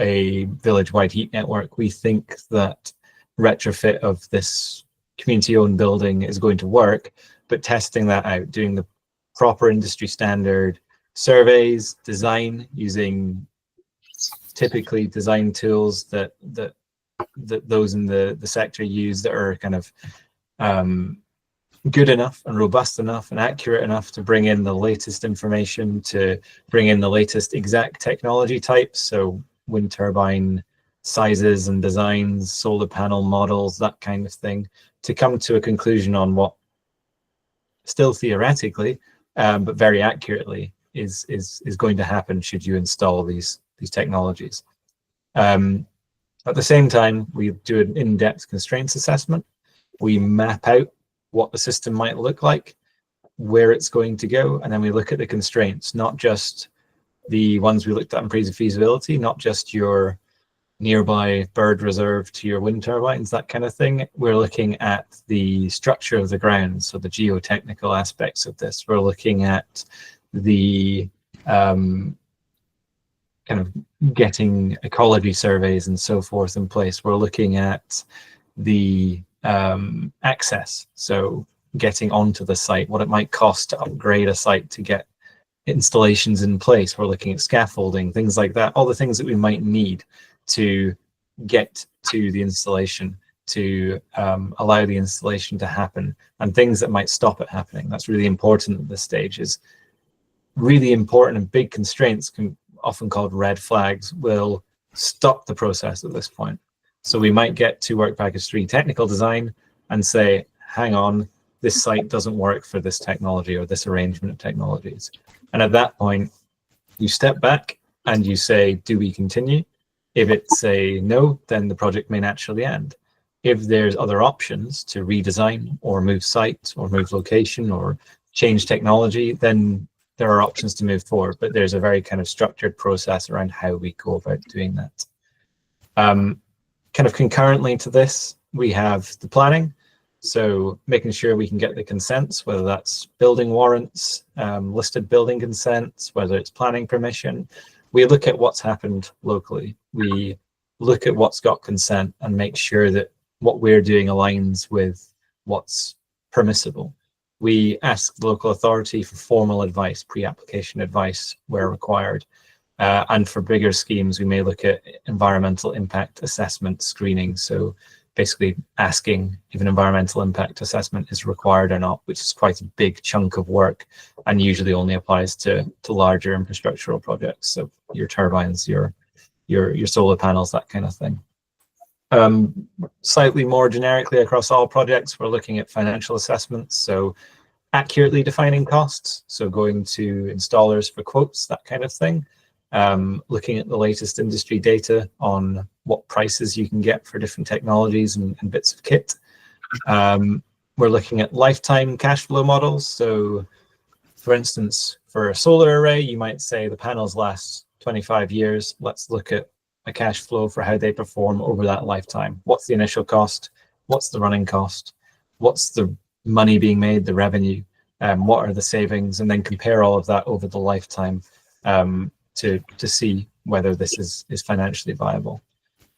village-wide heat network, we think that retrofit of this community-owned building is going to work, but testing that out, doing the proper industry standard surveys, design, using typically design tools that those in the sector use that are kind of good enough and robust enough and accurate enough to bring in the latest information, to bring in the latest exact technology types, so wind turbine sizes and designs, solar panel models, that kind of thing, to come to a conclusion on what still theoretically, but very accurately is going to happen should you install these technologies. At the same time, we do an in-depth constraints assessment. We map out what the system might look like, where it's going to go, and then we look at the constraints, not just the ones we looked at in pre-feasibility, not just your nearby bird reserve to your wind turbines, that kind of thing. We're looking at the structure of the ground, so the geotechnical aspects of this. We're looking at the kind of getting ecology surveys and so forth in place. We're looking at the access, so getting onto the site, what it might cost to upgrade a site to get installations in place. We're looking at scaffolding, things like that, all the things that we might need to get to the installation, to allow the installation to happen, and things that might stop it happening. That's really important at this stage. Is really important, and big constraints, often called red flags, will stop the process at this point. So we might get to work package 3 technical design and say, hang on, this site doesn't work for this technology or this arrangement of technologies. And at that point, you step back and you say, do we continue? If it's a no, then the project may naturally end. If there's other options to redesign or move site or move location or change technology, then there are options to move forward, but there's a very kind of structured process around how we go about doing that. Kind of concurrently to this, we have the planning. So making sure we can get the consents, whether that's building warrants, listed building consents, whether it's planning permission. We look at what's happened locally. We look at what's got consent and make sure that what we're doing aligns with what's permissible. We ask the local authority for formal advice, pre-application advice where required. And for bigger schemes, we may look at environmental impact assessment screening. So basically asking if an environmental impact assessment is required or not, which is quite a big chunk of work and usually only applies to larger infrastructural projects. So your turbines, your solar panels, that kind of thing. Slightly more generically across all projects, we're looking at financial assessments. So accurately defining costs. So going to installers for quotes, that kind of thing. Looking at the latest industry data on what prices you can get for different technologies and bits of kit. We're looking at lifetime cash flow models. So for instance, for a solar array, you might say the panels last 25 years. Let's look at a cash flow for how they perform over that lifetime. What's the initial cost? What's the running cost? What's the money being made, the revenue? What are the savings? And then compare all of that over the lifetime to see whether this is financially viable.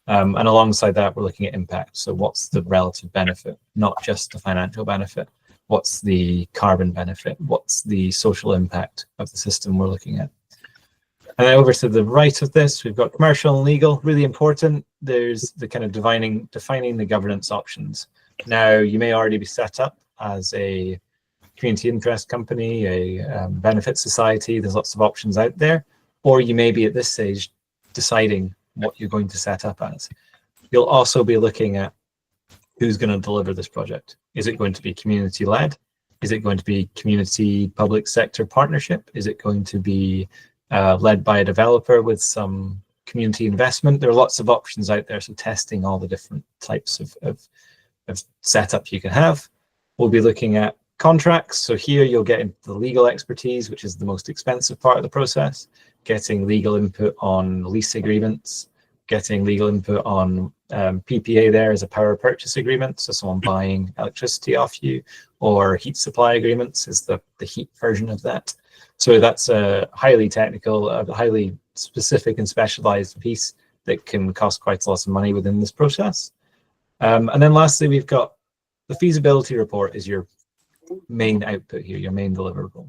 And alongside that, we're looking at impact. So what's the relative benefit, not just the financial benefit? What's the carbon benefit? What's the social impact of the system we're looking at? And then over to the right of this, we've got commercial and legal, really important. There's the kind of defining the governance options. Now, you may already be set up as a community interest company, a benefit society. There's lots of options out there. Or you may be at this stage deciding what you're going to set up as. You'll also be looking at who's going to deliver this project. Is it going to be community-led? Is it going to be community public sector partnership? Is it going to be led by a developer with some community investment? There are lots of options out there, so testing all the different types of setup you can have. We'll be looking at contracts. So here you'll get into the legal expertise, which is the most expensive part of the process, getting legal input on lease agreements, getting legal input on PPA there as a power purchase agreement, so someone buying electricity off you, or heat supply agreements is the heat version of that. So that's a highly technical, highly specific and specialized piece that can cost quite a lot of money within this process. And then lastly, we've got the feasibility report is your main output here, your main deliverable.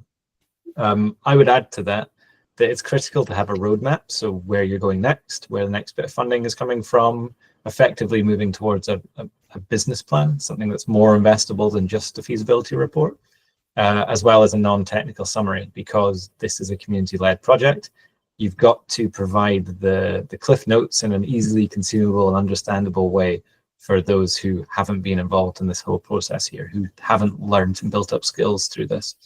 I would add to that it's critical to have a roadmap, so where you're going next, where the next bit of funding is coming from, effectively moving towards a business plan, something that's more investable than just a feasibility report, as well as a non-technical summary, because this is a community-led project. You've got to provide the cliff notes in an easily consumable and understandable way for those who haven't been involved in this whole process here, who haven't learned and built up skills through this.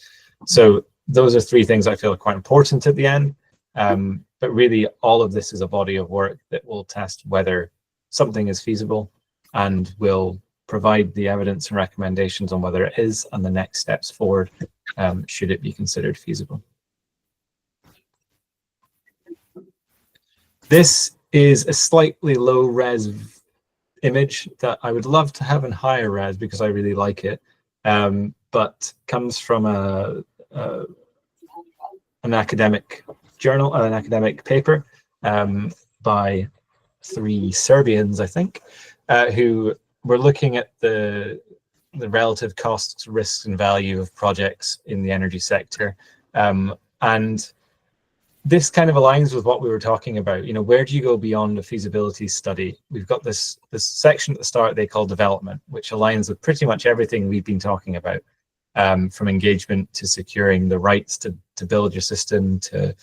So those are three things I feel are quite important at the end. But really, all of this is a body of work that will test whether something is feasible and will provide the evidence and recommendations on whether it is and the next steps forward, should it be considered feasible. This is a slightly low res image that I would love to have in higher res because I really like it, but comes from an academic journal, an academic paper by 3 Serbians, I think, who were looking at the relative costs, risks, and value of projects in the energy sector. And this kind of aligns with what we were talking about. You know, where do you go beyond a feasibility study? We've got this section at the start they call development, which aligns with pretty much everything we've been talking about, from engagement to securing the rights to build your system, to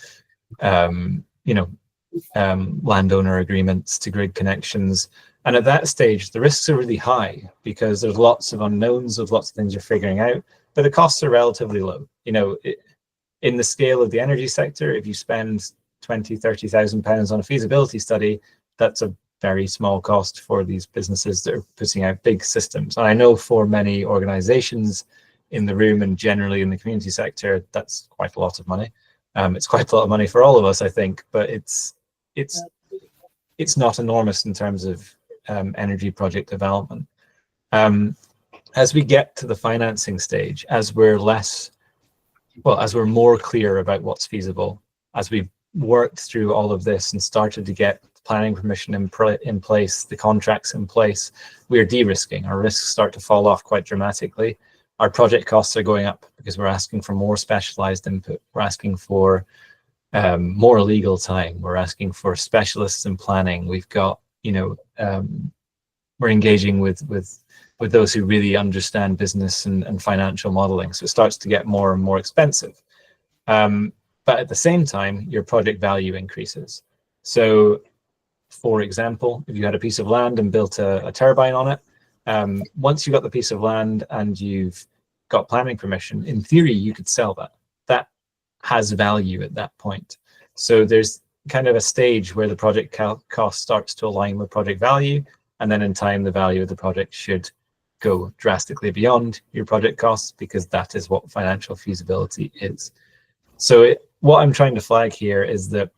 landowner agreements, to grid connections. And at that stage, the risks are really high because there's lots of unknowns, of lots of things you're figuring out, but the costs are relatively low. You know, in the scale of the energy sector, if you spend 20,000, 30,000 pounds on a feasibility study, that's a very small cost for these businesses that are putting out big systems. And I know for many organizations in the room and generally in the community sector, that's quite a lot of money. It's quite a lot of money for all of us, I think, but it's not enormous in terms of energy project development. As we get to the financing stage, as we're more clear about what's feasible, as we've worked through all of this and started to get planning permission in place, the contracts in place, we're de-risking. Our risks start to fall off quite dramatically. Our project costs are going up because we're asking for more specialized input. We're asking for more legal time. We're asking for specialists in planning. We've got, we're engaging with those who really understand business and financial modeling. So it starts to get more and more expensive. But at the same time, your project value increases. So for example, if you had a piece of land and built a turbine on it, once you've got the piece of land and you've got planning permission, in theory, you could sell that. That has value at that point. So there's kind of a stage where the project cost starts to align with project value. And then in time, the value of the project should go drastically beyond your project costs, because that is what financial feasibility is. So what I'm trying to flag here is that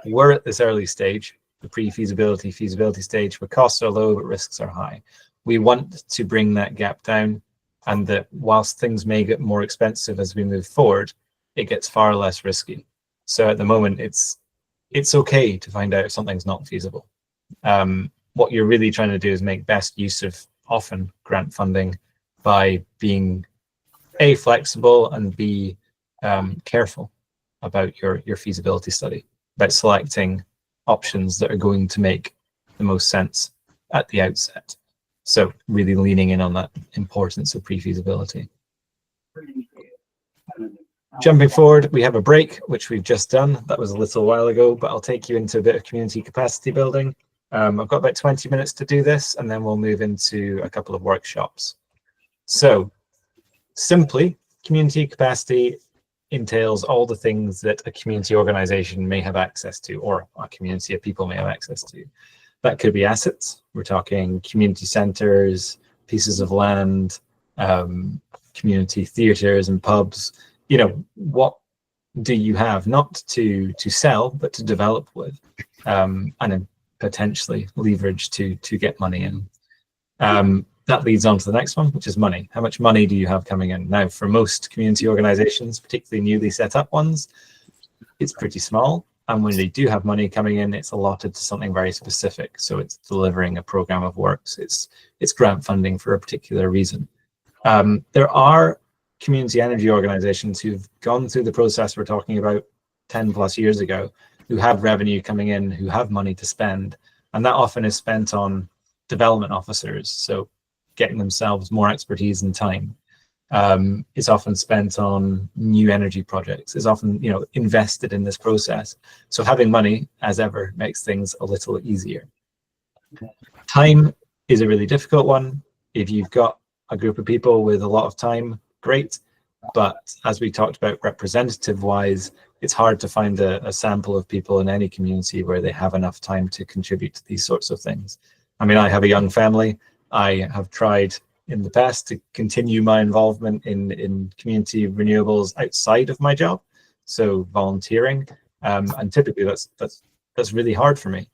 we're at this early stage, the pre-feasibility, feasibility stage, where costs are low, but risks are high. We want to bring that gap down, and that whilst things may get more expensive as we move forward, it gets far less risky. So at the moment, it's okay to find out if something's not feasible. What you're really trying to do is make best use of often grant funding by being A, flexible, and B, careful about your feasibility study, about selecting options that are going to make the most sense at the outset. So really leaning in on that importance of pre-feasibility. Jumping forward, we have a break, which we've just done. That was a little while ago, but I'll take you into a bit of community capacity building. I've got about 20 minutes to do this, and then we'll move into a couple of workshops. So simply, community capacity entails all the things that a community organization may have access to, or a community of people may have access to. That could be assets. We're talking community centers, pieces of land, community theaters and pubs. What do you have, not to sell, but to develop with, and then potentially leverage to get money in. That leads on to the next one, which is money. How much money do you have coming in? Now, for most community organizations, particularly newly set up ones, it's pretty small. And when they do have money coming in, it's allotted to something very specific. So it's delivering a program of works. It's grant funding for a particular reason. There are community energy organizations who've gone through the process we're talking about 10 plus years ago, who have revenue coming in, who have money to spend. And that often is spent on development officers. So getting themselves more expertise and time. Is often spent on new energy projects, is often invested in this process. So having money, as ever, makes things a little easier. Time is a really difficult one. If you've got a group of people with a lot of time, great. But as we talked about representative-wise, it's hard to find a sample of people in any community where they have enough time to contribute to these sorts of things. I mean, I have a young family. I have tried in the past to continue my involvement in community renewables outside of my job, so volunteering, and typically that's really hard for me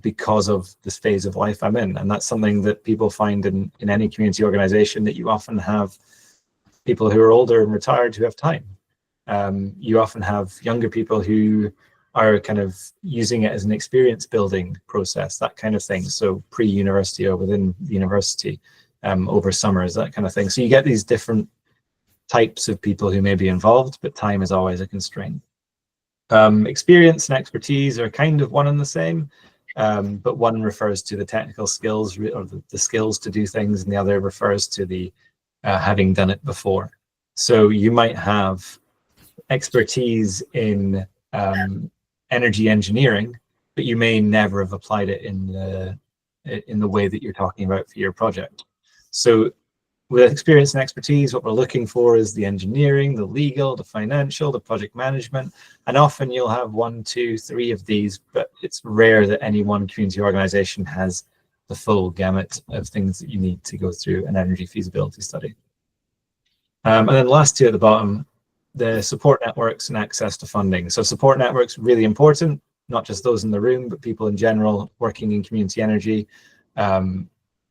because of this phase of life I'm in, and that's something that people find in any community organization, that you often have people who are older and retired who have time. You often have younger people who are kind of using it as an experience building process, that kind of thing. So pre-university or within the university, over summers, that kind of thing. So you get these different types of people who may be involved, but time is always a constraint. Experience and expertise are kind of one and the same, but one refers to the technical skills or the skills to do things, and the other refers to the having done it before. So you might have expertise in energy engineering, but you may never have applied it in the way that you're talking about for your project. So with experience and expertise, what we're looking for is the engineering, the legal, the financial, the project management, and often you'll have 1, 2, 3 of these, but it's rare that any one community organization has the full gamut of things that you need to go through an energy feasibility study. And then the last two at the bottom, the support networks and access to funding. So support networks, really important, not just those in the room, but people in general working in community energy.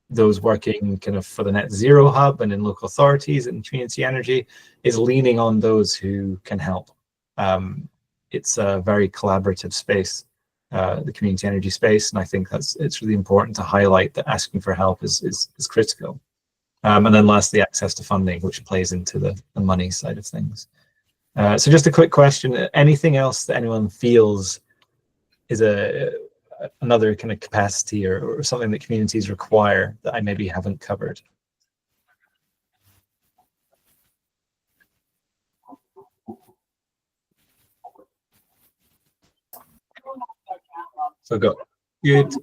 those working kind of for the Net Zero Hub and in local authorities and community energy is leaning on those who can help. It's a very collaborative space, the community energy space, and I think it's really important to highlight that asking for help is critical. And then lastly, access to funding, which plays into the money side of things. So just a quick question, anything else that anyone feels is another kind of capacity or something that communities require that I maybe haven't covered? So got good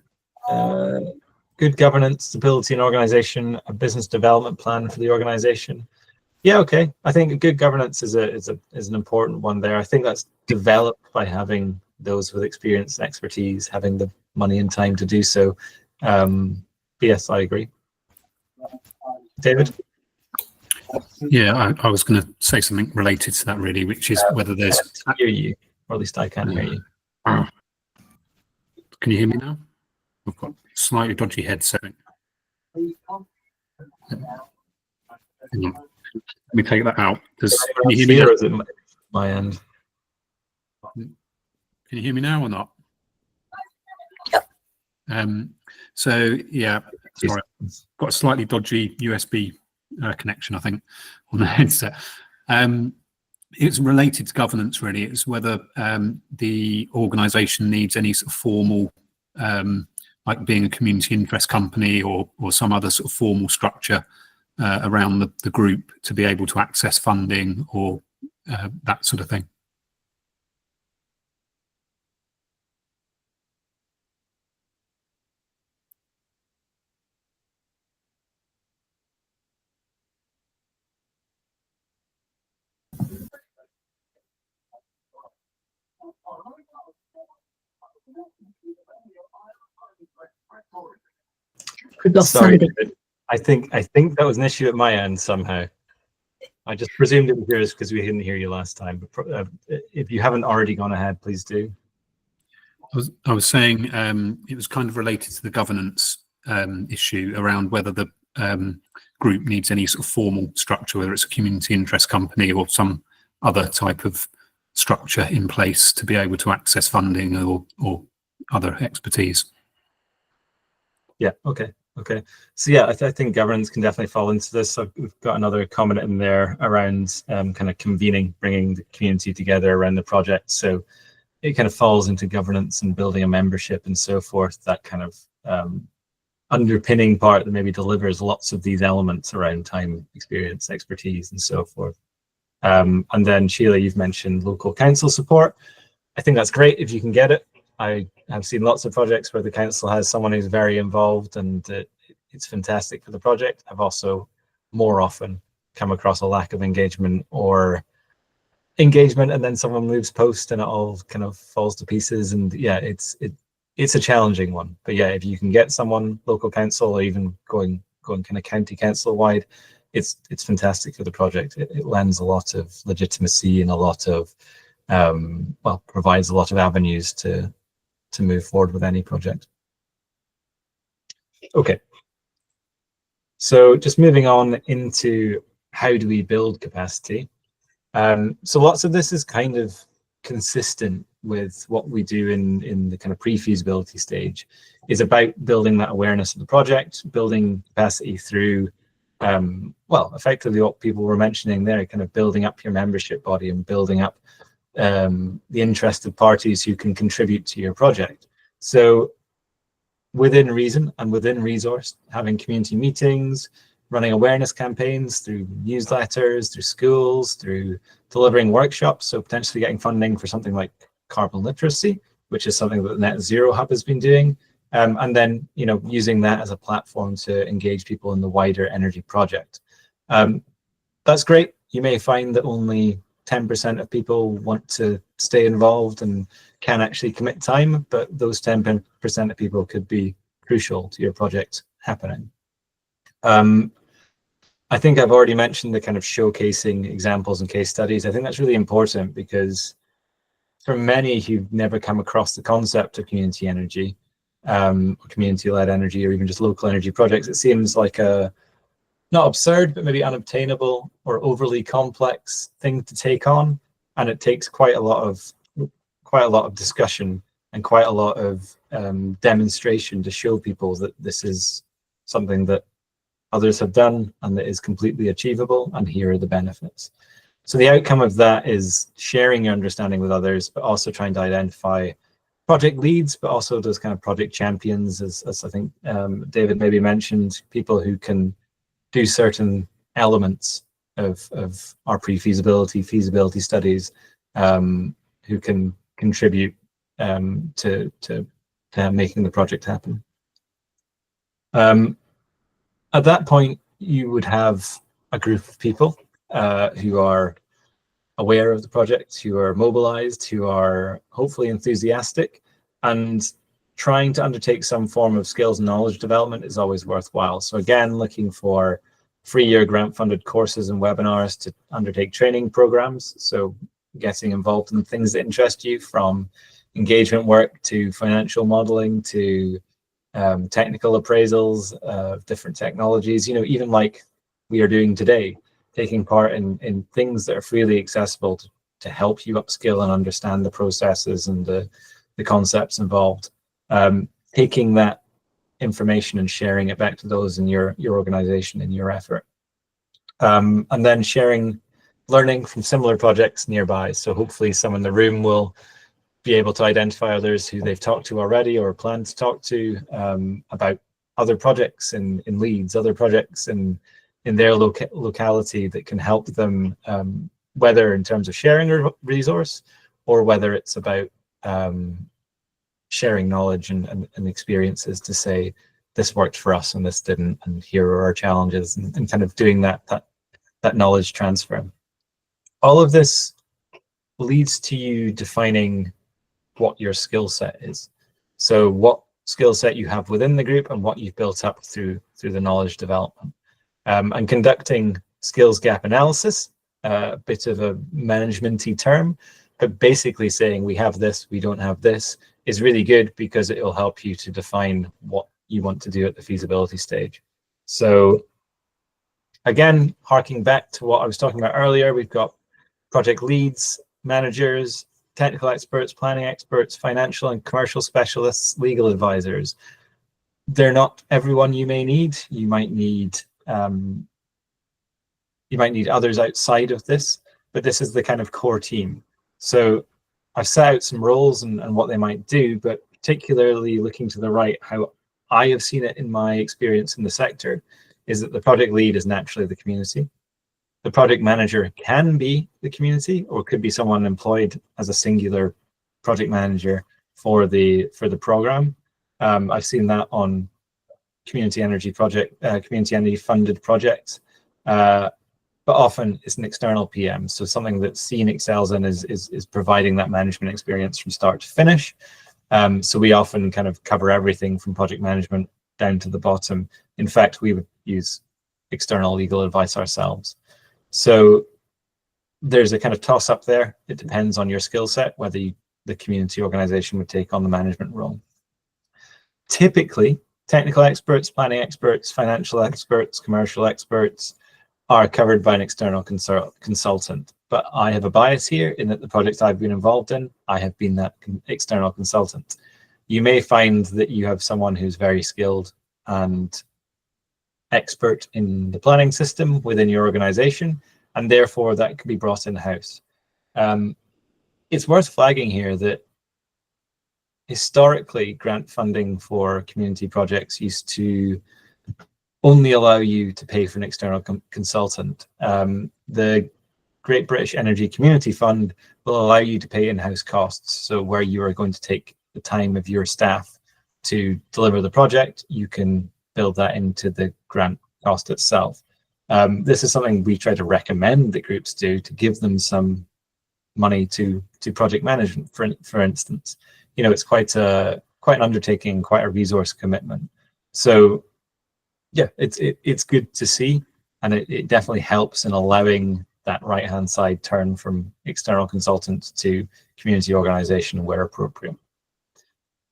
governance, stability and organization, a business development plan for the organization. Yeah, okay. I think good governance is an important one there. I think that's developed by having those with experience and expertise, having the money and time to do so. Yes, I agree. David? Yeah, I was going to say something related to that really, which is whether there's... I hear you, or at least I can hear you. Can you hear me now? I've got a slightly dodgy headset. Let me take that out. Can you hear me now? Or is it my end? Can you hear me now or not? So yeah, sorry, got a slightly dodgy USB connection, I think, on the headset. It's related to governance, really. It's whether the organisation needs any sort of formal, like being a community interest company or some other sort of formal structure around the group to be able to access funding or that sort of thing. Sorry, David. I think that was an issue at my end somehow. I just presumed it was yours because we didn't hear you last time. But if you haven't already gone ahead, please do. I was saying it was kind of related to the governance issue around whether the group needs any sort of formal structure, whether it's a community interest company or some other type of structure in place to be able to access funding or other expertise. Yeah, okay. So yeah, I think governance can definitely fall into this. So we've got another comment in there around kind of convening, bringing the community together around the project. So it kind of falls into governance and building a membership and so forth, that kind of underpinning part that maybe delivers lots of these elements around time, experience, expertise, and so forth. And then Sheila, you've mentioned local council support. I think that's great if you can get it. I have seen lots of projects where the council has someone who's very involved and it's fantastic for the project. I've also more often come across a lack of engagement or engagement and then someone moves post and it all kind of falls to pieces. And yeah, it's a challenging one. But yeah, if you can get someone, local council or even going kind of county council wide, it's fantastic for the project. It lends a lot of legitimacy and a lot of, well, provides a lot of avenues to move forward with any project. Okay. So just moving on into how do we build capacity? So lots of this is kind of consistent with what we do in the kind of pre-feasibility stage, is about building that awareness of the project, building capacity through, well, effectively what people were mentioning there, kind of building up your membership body and building up the interested parties who can contribute to your project. So within reason and within resource, having community meetings, running awareness campaigns through newsletters, through schools, through delivering workshops, so potentially getting funding for something like carbon literacy, which is something that the Net Zero Hub has been doing, and then using that as a platform to engage people in the wider energy project. That's great. You may find that only 10% of people want to stay involved and can actually commit time, but those 10% of people could be crucial to your project happening. I think I've already mentioned the kind of showcasing examples and case studies. I think that's really important because for many who've never come across the concept of community energy, community-led energy, or even just local energy projects, it seems like a not absurd, but maybe unobtainable or overly complex thing to take on, and it takes quite a lot of discussion and quite a lot of demonstration to show people that this is something that others have done and that is completely achievable, and here are the benefits. So the outcome of that is sharing your understanding with others, but also trying to identify project leads, but also those kind of project champions, as I think David maybe mentioned, people who can do certain elements of our feasibility studies, who can contribute to making the project happen. At that point, you would have a group of people who are aware of the project, who are mobilized, who are hopefully enthusiastic, and trying to undertake some form of skills and knowledge development is always worthwhile. So again, looking for 3-year grant-funded courses and webinars to undertake training programs. So getting involved in things that interest you, from engagement work to financial modeling to technical appraisals of different technologies, even like we are doing today, taking part in things that are freely accessible to help you upskill and understand the processes and the concepts involved. Taking that information and sharing it back to those in your organization, in your effort. And then learning from similar projects nearby. So hopefully someone in the room will be able to identify others who they've talked to already or plan to talk to about other projects in Leeds, other projects in their locality that can help them, whether in terms of sharing a resource or whether it's about sharing knowledge and experiences to say, this worked for us and this didn't, and here are our challenges, and kind of doing that knowledge transfer. All of this leads to you defining what your skill set is. So what skill set you have within the group and what you've built up through the knowledge development. And conducting skills gap analysis, a bit of a management-y term, but basically saying we have this, we don't have this, is really good because it will help you to define what you want to do at the feasibility stage. So again, harking back to what I was talking about earlier, we've got project leads, managers, technical experts, planning experts, financial and commercial specialists, legal advisors. They're not everyone you may need. You might need others outside of this, but this is the kind of core team. So I've set out some roles and what they might do, but particularly looking to the right, how I have seen it in my experience in the sector is that the project lead is naturally the community. The project manager can be the community, or could be someone employed as a singular project manager for the program. I've seen that on community energy funded projects, but often it's an external PM. So something that Scene excels in is providing that management experience from start to finish. So we often kind of cover everything from project management down to the bottom. In fact, we would use external legal advice ourselves. So there's a kind of toss up there. It depends on your skill set, whether the community organization would take on the management role. Typically, technical experts, planning experts, financial experts, commercial experts are covered by an external consultant. But I have a bias here in that the projects I've been involved in, I have been that external consultant. You may find that you have someone who's very skilled and expert in the planning system within your organization, and therefore that could be brought in-house. It's worth flagging here that historically grant funding for community projects used to only allow you to pay for an external consultant. The Great British Energy Community Fund will allow you to pay in-house costs. So where you are going to take the time of your staff to deliver the project, you can build that into the grant cost itself. This is something we try to recommend that groups do, to give them some money to project management, for instance. It's quite an undertaking, quite a resource commitment. So yeah, it's good to see, and it definitely helps in allowing that right-hand side turn from external consultants to community organization where appropriate.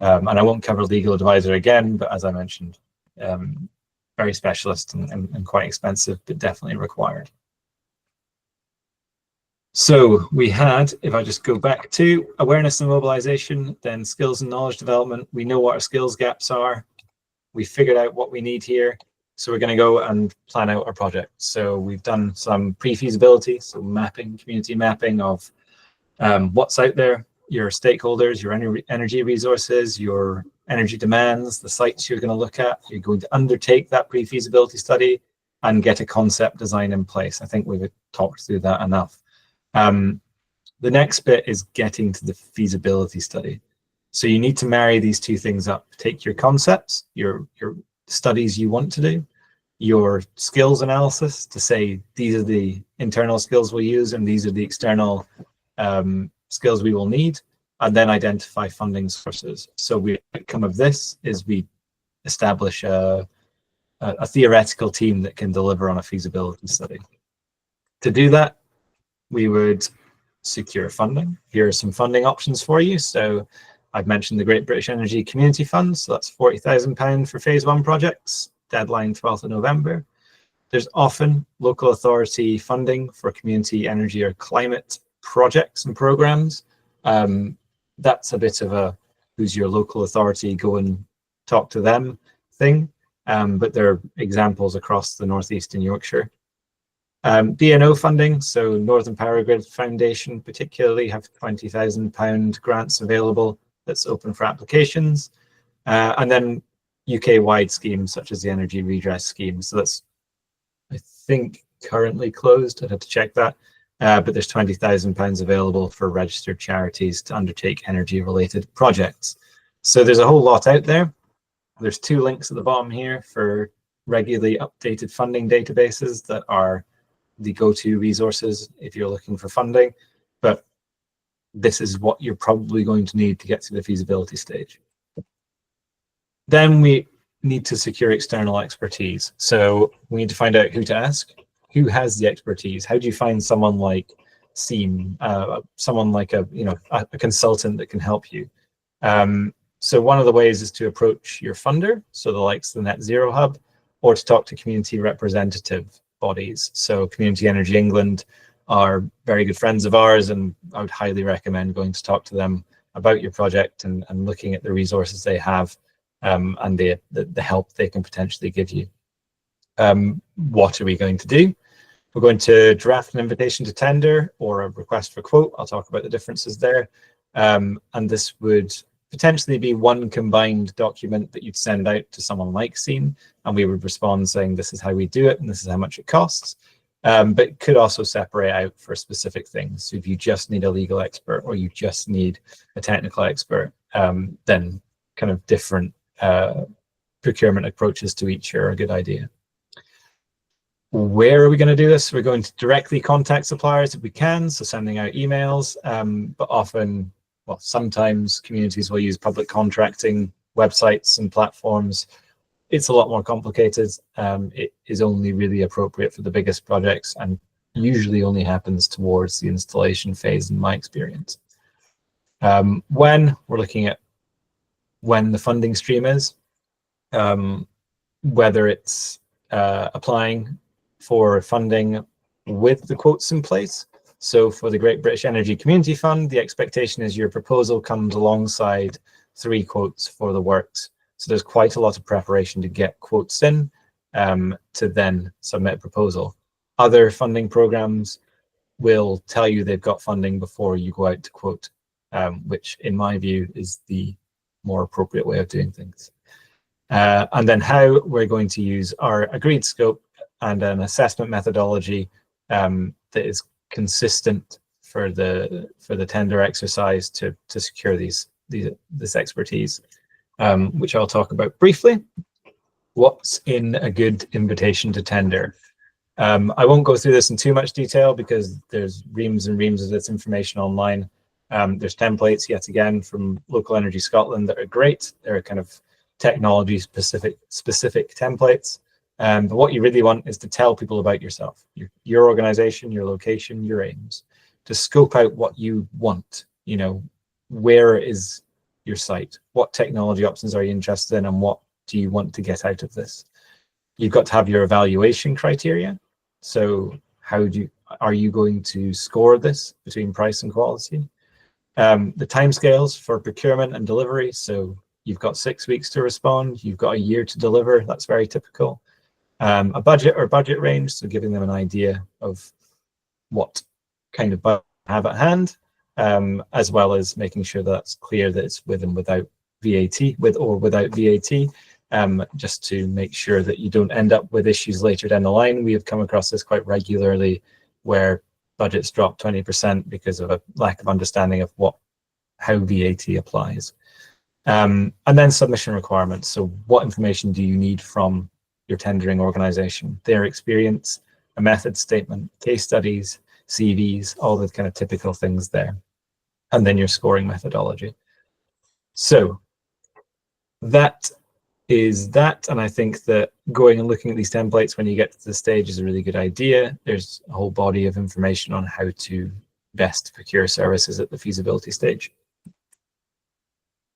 And I won't cover legal advisor again, but as I mentioned, very specialist and quite expensive, but definitely required. So we had, if I just go back to awareness and mobilization, then skills and knowledge development. We know what our skills gaps are. We figured out what we need here. So we're going to go and plan out our project. So we've done some pre-feasibility, so mapping, community mapping of what's out there, your stakeholders, your energy resources, your energy demands, the sites you're going to look at. You're going to undertake that pre-feasibility study and get a concept design in place. I think we've talked through that enough. The next bit is getting to the feasibility study. So you need to marry these two things up. Take your concepts, your studies you want to do, your skills analysis to say these are the internal skills we'll use and these are the external skills we will need, and then identify funding sources. So the outcome of this is we establish a theoretical team that can deliver on a feasibility study. To do that, we would secure funding. Here are some funding options for you. So I've mentioned the Great British Energy Community Fund. So that's £40,000 for phase 1 projects, deadline 12th of November. There's often local authority funding for community energy or climate projects and programs. That's a bit of a who's your local authority, go and talk to them thing. But there are examples across the Northeast and Yorkshire. DNO funding, so Northern Power Grid Foundation particularly have £20,000 grants available that's open for applications. And then UK-wide schemes such as the Energy Redress Scheme. So that's, I think, currently closed. I'd have to check that. But there's £20,000 available for registered charities to undertake energy-related projects. So there's a whole lot out there. There's 2 links at the bottom here for regularly updated funding databases that are the go-to resources if you're looking for funding, but this is what you're probably going to need to get to the feasibility stage. Then we need to secure external expertise. So we need to find out who to ask, who has the expertise. How do you find someone like SEAM, someone like a consultant that can help you? So one of the ways is to approach your funder, so the likes of the Net Zero Hub, or to talk to community representative bodies. So Community Energy England are very good friends of ours, and I would highly recommend going to talk to them about your project and looking at the resources they have and the help they can potentially give you. What are we going to do? We're going to draft an invitation to tender or a request for quote. I'll talk about the differences there. And this would potentially be one combined document that you'd send out to someone like SEAM, and we would respond saying this is how we do it and this is how much it costs. But it could also separate out for specific things. So if you just need a legal expert or you just need a technical expert, then kind of different procurement approaches to each are a good idea. Where are we going to do this? We're going to directly contact suppliers if we can, so sending out emails, but often, well, sometimes communities will use public contracting websites and platforms. It's a lot more complicated. It is only really appropriate for the biggest projects and usually only happens towards the installation phase in my experience. When we're looking at when the funding stream is, whether it's applying for funding with the quotes in place. So for the Great British Energy Community Fund, the expectation is your proposal comes alongside 3 quotes for the works. So there's quite a lot of preparation to get quotes in to then submit a proposal. Other funding programs will tell you they've got funding before you go out to quote, which in my view is the more appropriate way of doing things. And then how we're going to use our agreed scope and an assessment methodology that is consistent for the tender exercise to secure this expertise, which I'll talk about briefly. What's in a good invitation to tender? I won't go through this in too much detail because there's reams and reams of this information online. There's templates yet again from Local Energy Scotland that are great. They're kind of technology specific templates. But what you really want is to tell people about yourself, your organization, your location, your aims, to scope out what you want. You know, where is your site. What technology options are you interested in, and what do you want to get out of this? You've got to have your evaluation criteria. So are you going to score this between price and quality? The timescales for procurement and delivery. So you've got 6 weeks to respond. You've got a year to deliver. That's very typical. A budget or budget range. So giving them an idea of what kind of budget you have at hand, as well as making sure that's clear that it's with and without VAT, with or without VAT. Just to make sure that you don't end up with issues later down the line. We have come across this quite regularly, where budgets drop 20% because of a lack of understanding of how VAT applies. And then submission requirements. So what information do you need from your tendering organization? Their experience, a method statement, case studies, CVs, all the kind of typical things there. And then your scoring methodology. So that is that, and I think that going and looking at these templates when you get to the stage is a really good idea. There's a whole body of information on how to best procure services at the feasibility stage.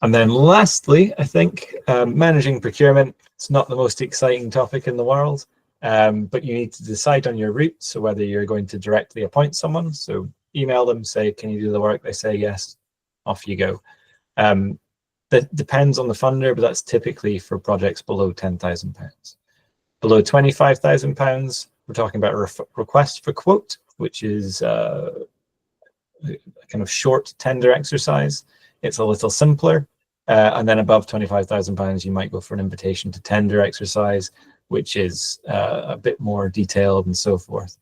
And then lastly, I think managing procurement, it's not the most exciting topic in the world, but you need to decide on your route. So whether you're going to directly appoint someone, so email them, say, can you do the work? They say yes, off you go. That depends on the funder, but that's typically for projects below £10,000. Below £25,000, we're talking about a request for quote, which is a kind of short tender exercise. It's a little simpler. And then above £25,000, you might go for an invitation to tender exercise, which is a bit more detailed and so forth.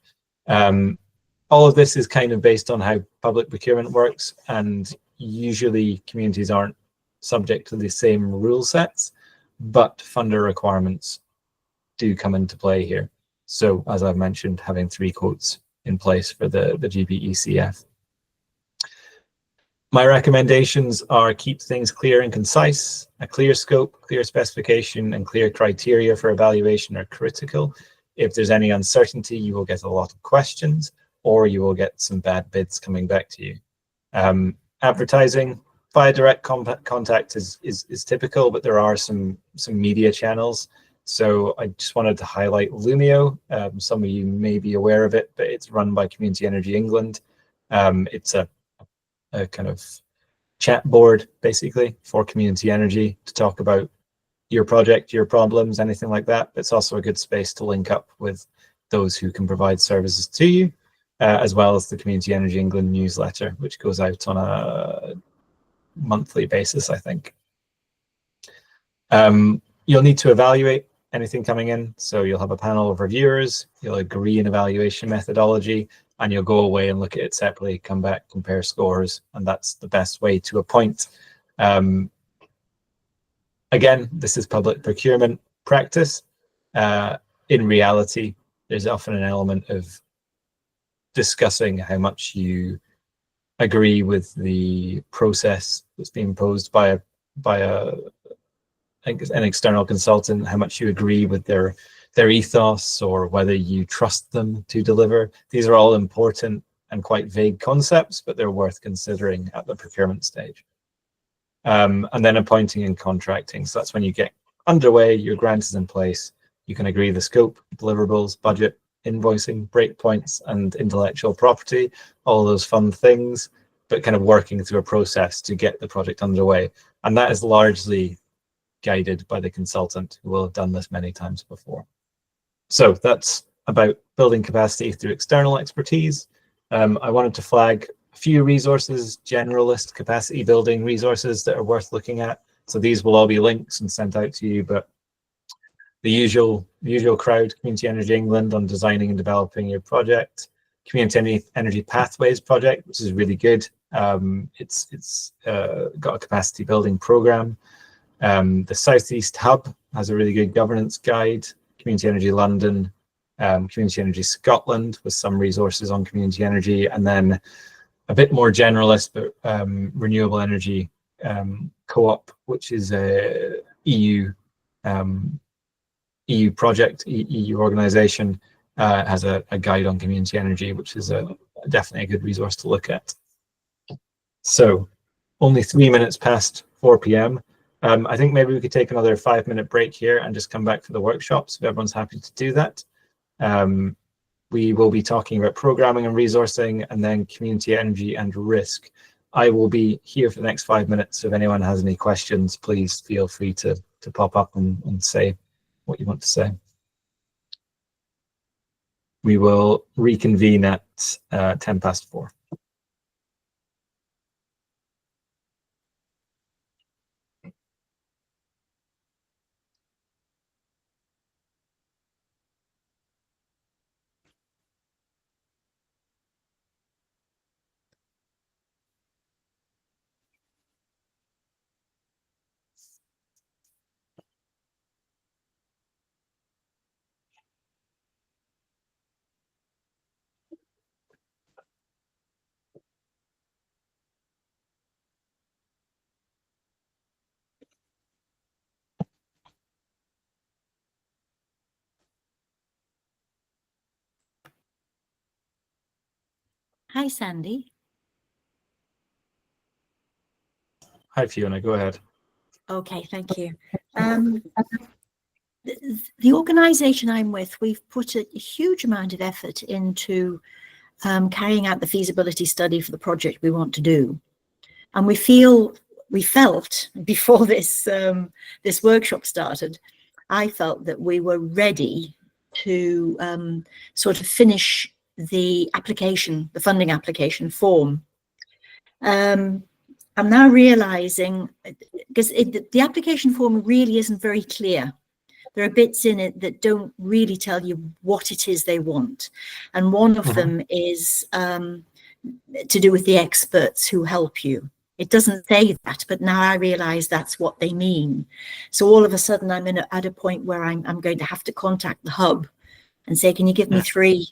All of this is kind of based on how public procurement works, and usually communities aren't subject to the same rule sets, but funder requirements do come into play here. So as I've mentioned, having 3 quotes in place for the GBECF. My recommendations are keep things clear and concise. A clear scope, clear specification, and clear criteria for evaluation are critical. If there's any uncertainty, you will get a lot of questions, or you will get some bad bids coming back to you. Advertising via direct contact is typical, but there are some media channels. So I just wanted to highlight Lumio. Some of you may be aware of it, but it's run by Community Energy England. It's a kind of chat board, basically, for community energy to talk about your project, your problems, anything like that. It's also a good space to link up with those who can provide services to you, as well as the Community Energy England newsletter, which goes out on a monthly basis, I think. You'll need to evaluate anything coming in. So you'll have a panel of reviewers, you'll agree an evaluation methodology, and you'll go away and look at it separately, come back, compare scores, and that's the best way to appoint. Again, this is public procurement practice. In reality, there's often an element of discussing how much you agree with the process that's being posed by an external consultant, how much you agree with their ethos, or whether you trust them to deliver. These are all important and quite vague concepts, but they're worth considering at the procurement stage. And then appointing and contracting. So that's when you get underway, your grant is in place, you can agree the scope, deliverables, budget, invoicing, breakpoints, and intellectual property, all those fun things, but kind of working through a process to get the project underway. And that is largely guided by the consultant, who will have done this many times before. So that's about building capacity through external expertise. I wanted to flag a few resources, generalist capacity building resources that are worth looking at. So these will all be links and sent out to you, but the usual crowd, Community Energy England on designing and developing your project, Community Energy Pathways project, which is really good. It's got a capacity building program. The Southeast Hub has a really good governance guide. Community Energy London, Community Energy Scotland with some resources on community energy, and then a bit more generalist, but Renewable Energy Co-op, which is a EU project, EU organization, has a guide on community energy, which is definitely a good resource to look at. So only 3 minutes past 4 p.m. I think maybe we could take another 5-minute break here and just come back for the workshops if everyone's happy to do that. We will be talking about programming and resourcing, and then community energy and risk. I will be here for the next 5 minutes. So if anyone has any questions, please feel free to pop up and say what you want to say. We will reconvene at 4:10. Hi, Sandy. Hi, Fiona, go ahead. Okay, thank you. The organisation I'm with, we've put a huge amount of effort into carrying out the feasibility study for the project we want to do. And we felt before this this workshop started, I felt that we were ready to sort of finish the application, the funding application form. I'm now realizing, because the application form really isn't very clear. There are bits in it that don't really tell you what it is they want. And one of them is to do with the experts who help you. It doesn't say that, but now I realize that's what they mean. So all of a sudden I'm at a point where I'm going to have to contact the hub and say, can you give me three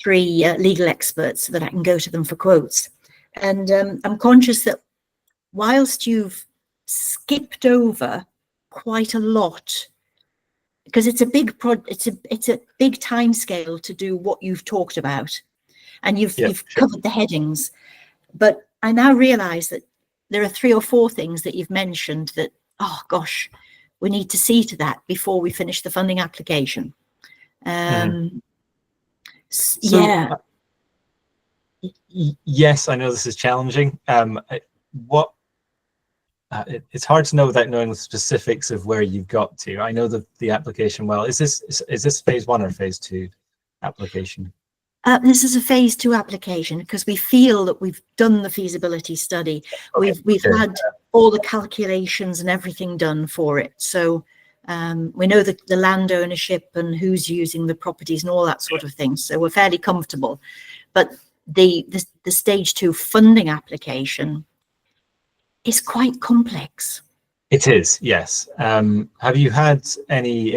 legal experts so that I can go to them for quotes? And I'm conscious that whilst you've skipped over quite a lot, because it's a big it's a big time scale to do what you've talked about, and you've covered the headings, but I now realize that there are 3 or 4 things that you've mentioned that, oh gosh, we need to see to that before we finish the funding application. Yes, I know this is challenging. It's hard to know without knowing the specifics of where you've got to. I know the application well. Is this phase 1 or phase 2 application? This is a phase 2 application because we feel that we've done the feasibility study. Okay. We've had all the calculations and everything done for it. So we know the land ownership and who's using the properties and all that sort of thing. So we're fairly comfortable. But the stage 2 funding application is quite complex. It is, yes. Have you had any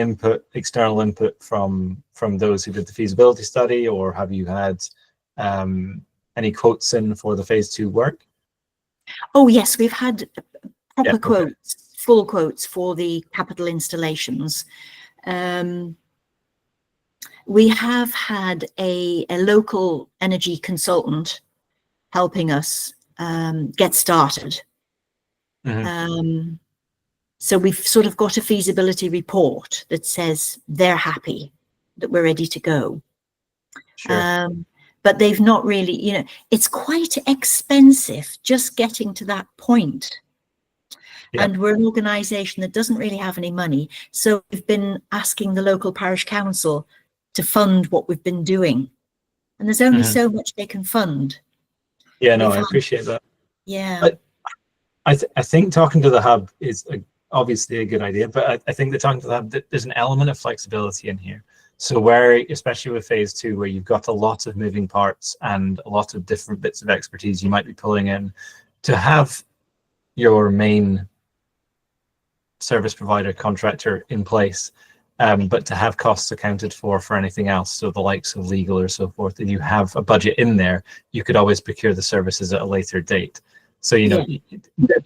external input from those who did the feasibility study, or have you had any quotes in for the phase 2 work? Oh yes, we've had proper quotes, full quotes for the capital installations. We have had a local energy consultant helping us get started. So we've sort of got a feasibility report that says they're happy that we're ready to go. Sure. But they've not really, it's quite expensive just getting to that point. Yeah. And we're an organisation that doesn't really have any money. So we've been asking the local parish council to fund what we've been doing. And there's only so much they can fund. Yeah, no, I appreciate that. Yeah. I think talking to the hub is obviously a good idea, but I think that talking to the hub, there's an element of flexibility in here. So where, especially with phase 2, where you've got a lot of moving parts and a lot of different bits of expertise you might be pulling in, to have your main service provider contractor in place, but to have costs accounted for anything else, so the likes of legal or so forth, and you have a budget in there, you could always procure the services at a later date. So,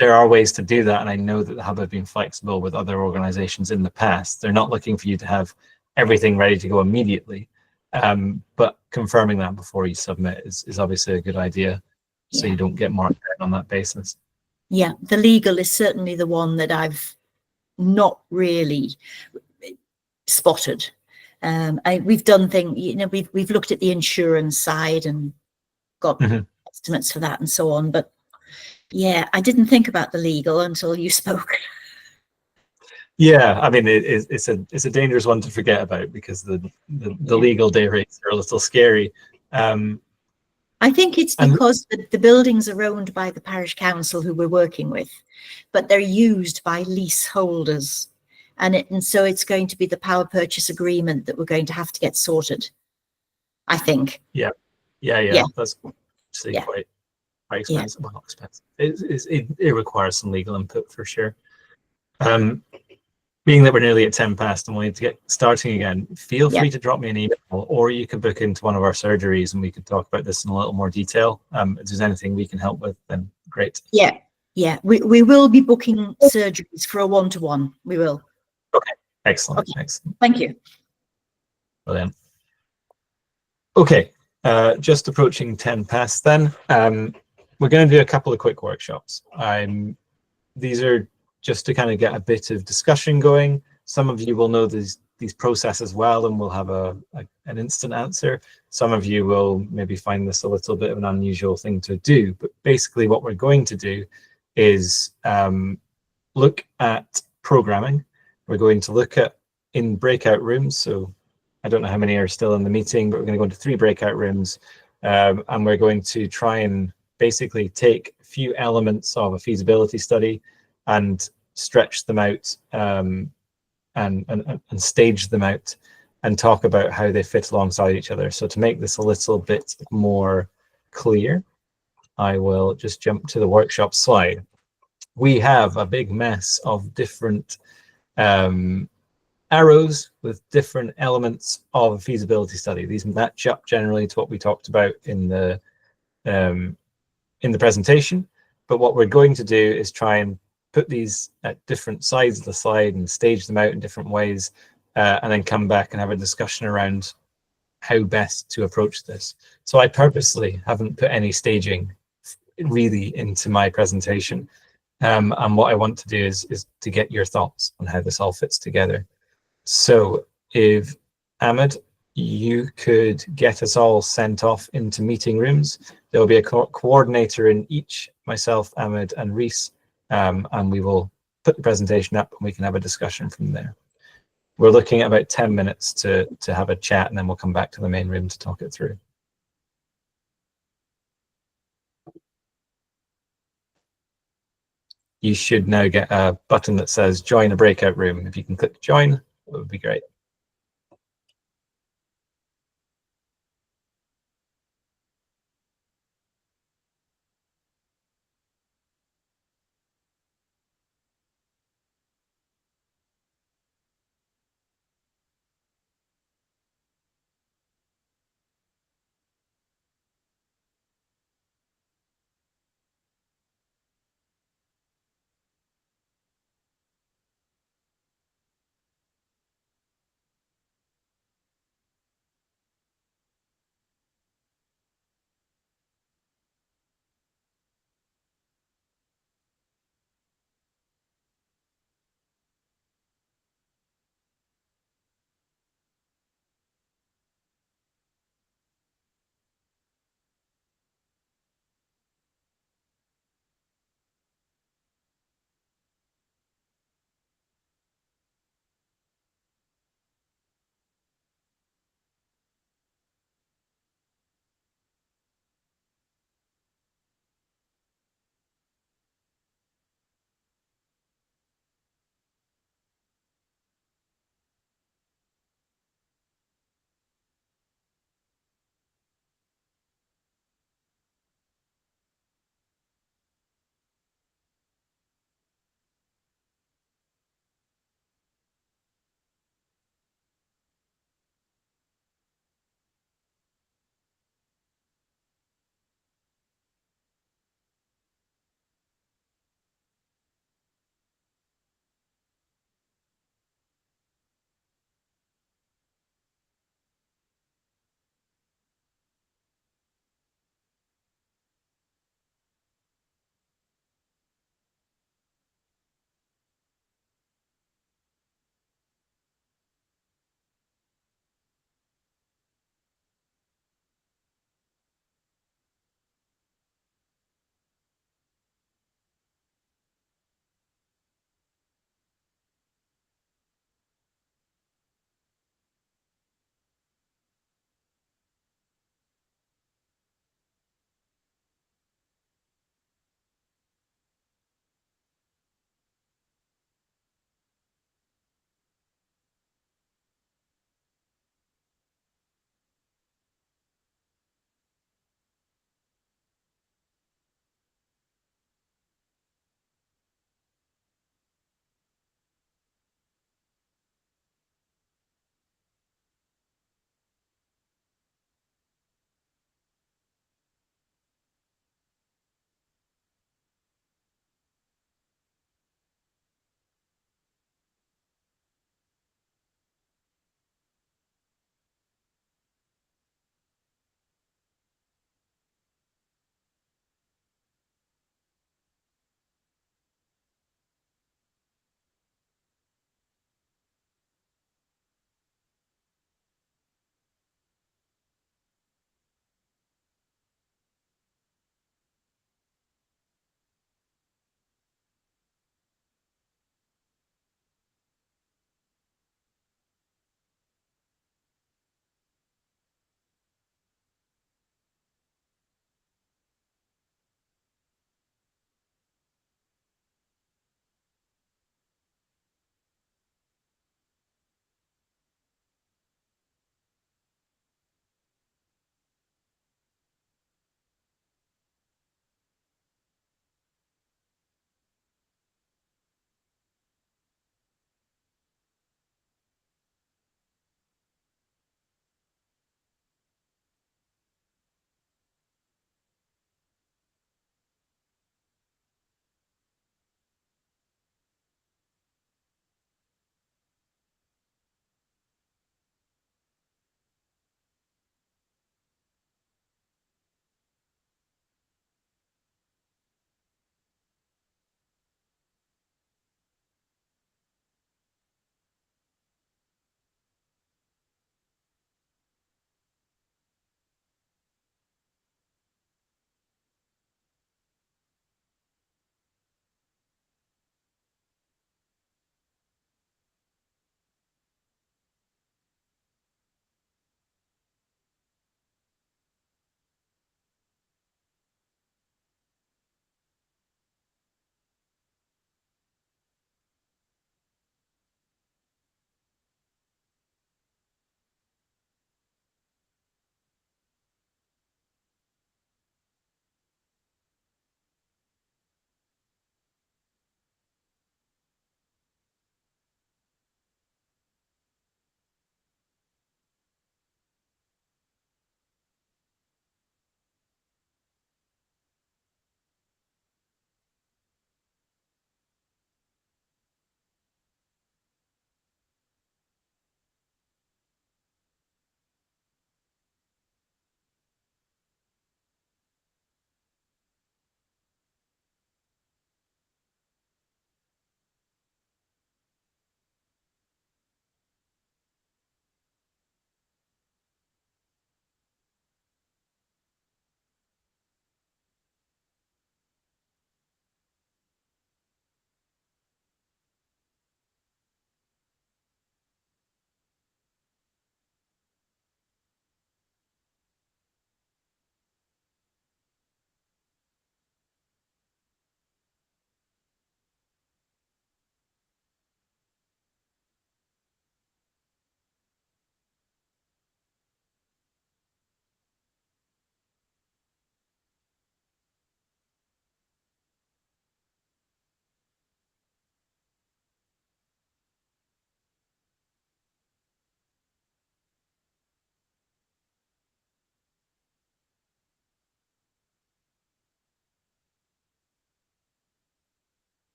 there are ways to do that. And I know that the hub have been flexible with other organizations in the past. They're not looking for you to have everything ready to go immediately. But confirming that before you submit is obviously a good idea. So you don't get marked down on that basis. Yeah, the legal is certainly the one that I've not really spotted. We've done things, you know, we've looked at the insurance side and got estimates for that and so on. But yeah, I didn't think about the legal until you spoke. Yeah, I mean, it's a dangerous one to forget about because the legal day rates are a little scary. I think it's And- because the buildings are owned by the parish council who we're working with, but they're used by leaseholders. And so it's going to be the power purchase agreement that we're going to have to get sorted, I think. Yeah. That's actually quite expensive. Well, not expensive. It requires some legal input for sure. Being that we're nearly at 10 past and we need to get starting again, feel free to drop me an email, or you could book into one of our surgeries and we could talk about this in a little more detail. If there's anything we can help with, then great. Yeah. We will be booking surgeries for a one-to-one. We will. Okay, excellent. Excellent. Thank you. Brilliant. Okay, just approaching 10 past then. We're going to do a couple of quick workshops. These are just to kind of get a bit of discussion going. Some of you will know these processes well and will have an instant answer. Some of you will maybe find this a little bit of an unusual thing to do, but basically what we're going to do is look at programming. We're going to look at in breakout rooms. So I don't know how many are still in the meeting, but we're going to go into 3 breakout rooms, and we're going to try and basically take a few elements of a feasibility study and stretch them out and stage them out and talk about how they fit alongside each other. So to make this a little bit more clear, I will just jump to the workshop slide. We have a big mess of different arrows with different elements of a feasibility study. These match up generally to what we talked about in the presentation, but what we're going to do is try and put these at different sides of the slide and stage them out in different ways, and then come back and have a discussion around how best to approach this. So I purposely haven't put any staging really into my presentation, and what I want to do is to get your thoughts on how this all fits together. So if Ahmed, you could get us all sent off into meeting rooms. There will be a coordinator in each, myself, Ahmed, and Reese, and we will put the presentation up and we can have a discussion from there. We're looking at about 10 minutes to have a chat, and then we'll come back to the main room to talk it through. You should now get a button that says join a breakout room. If you can click join, it would be great.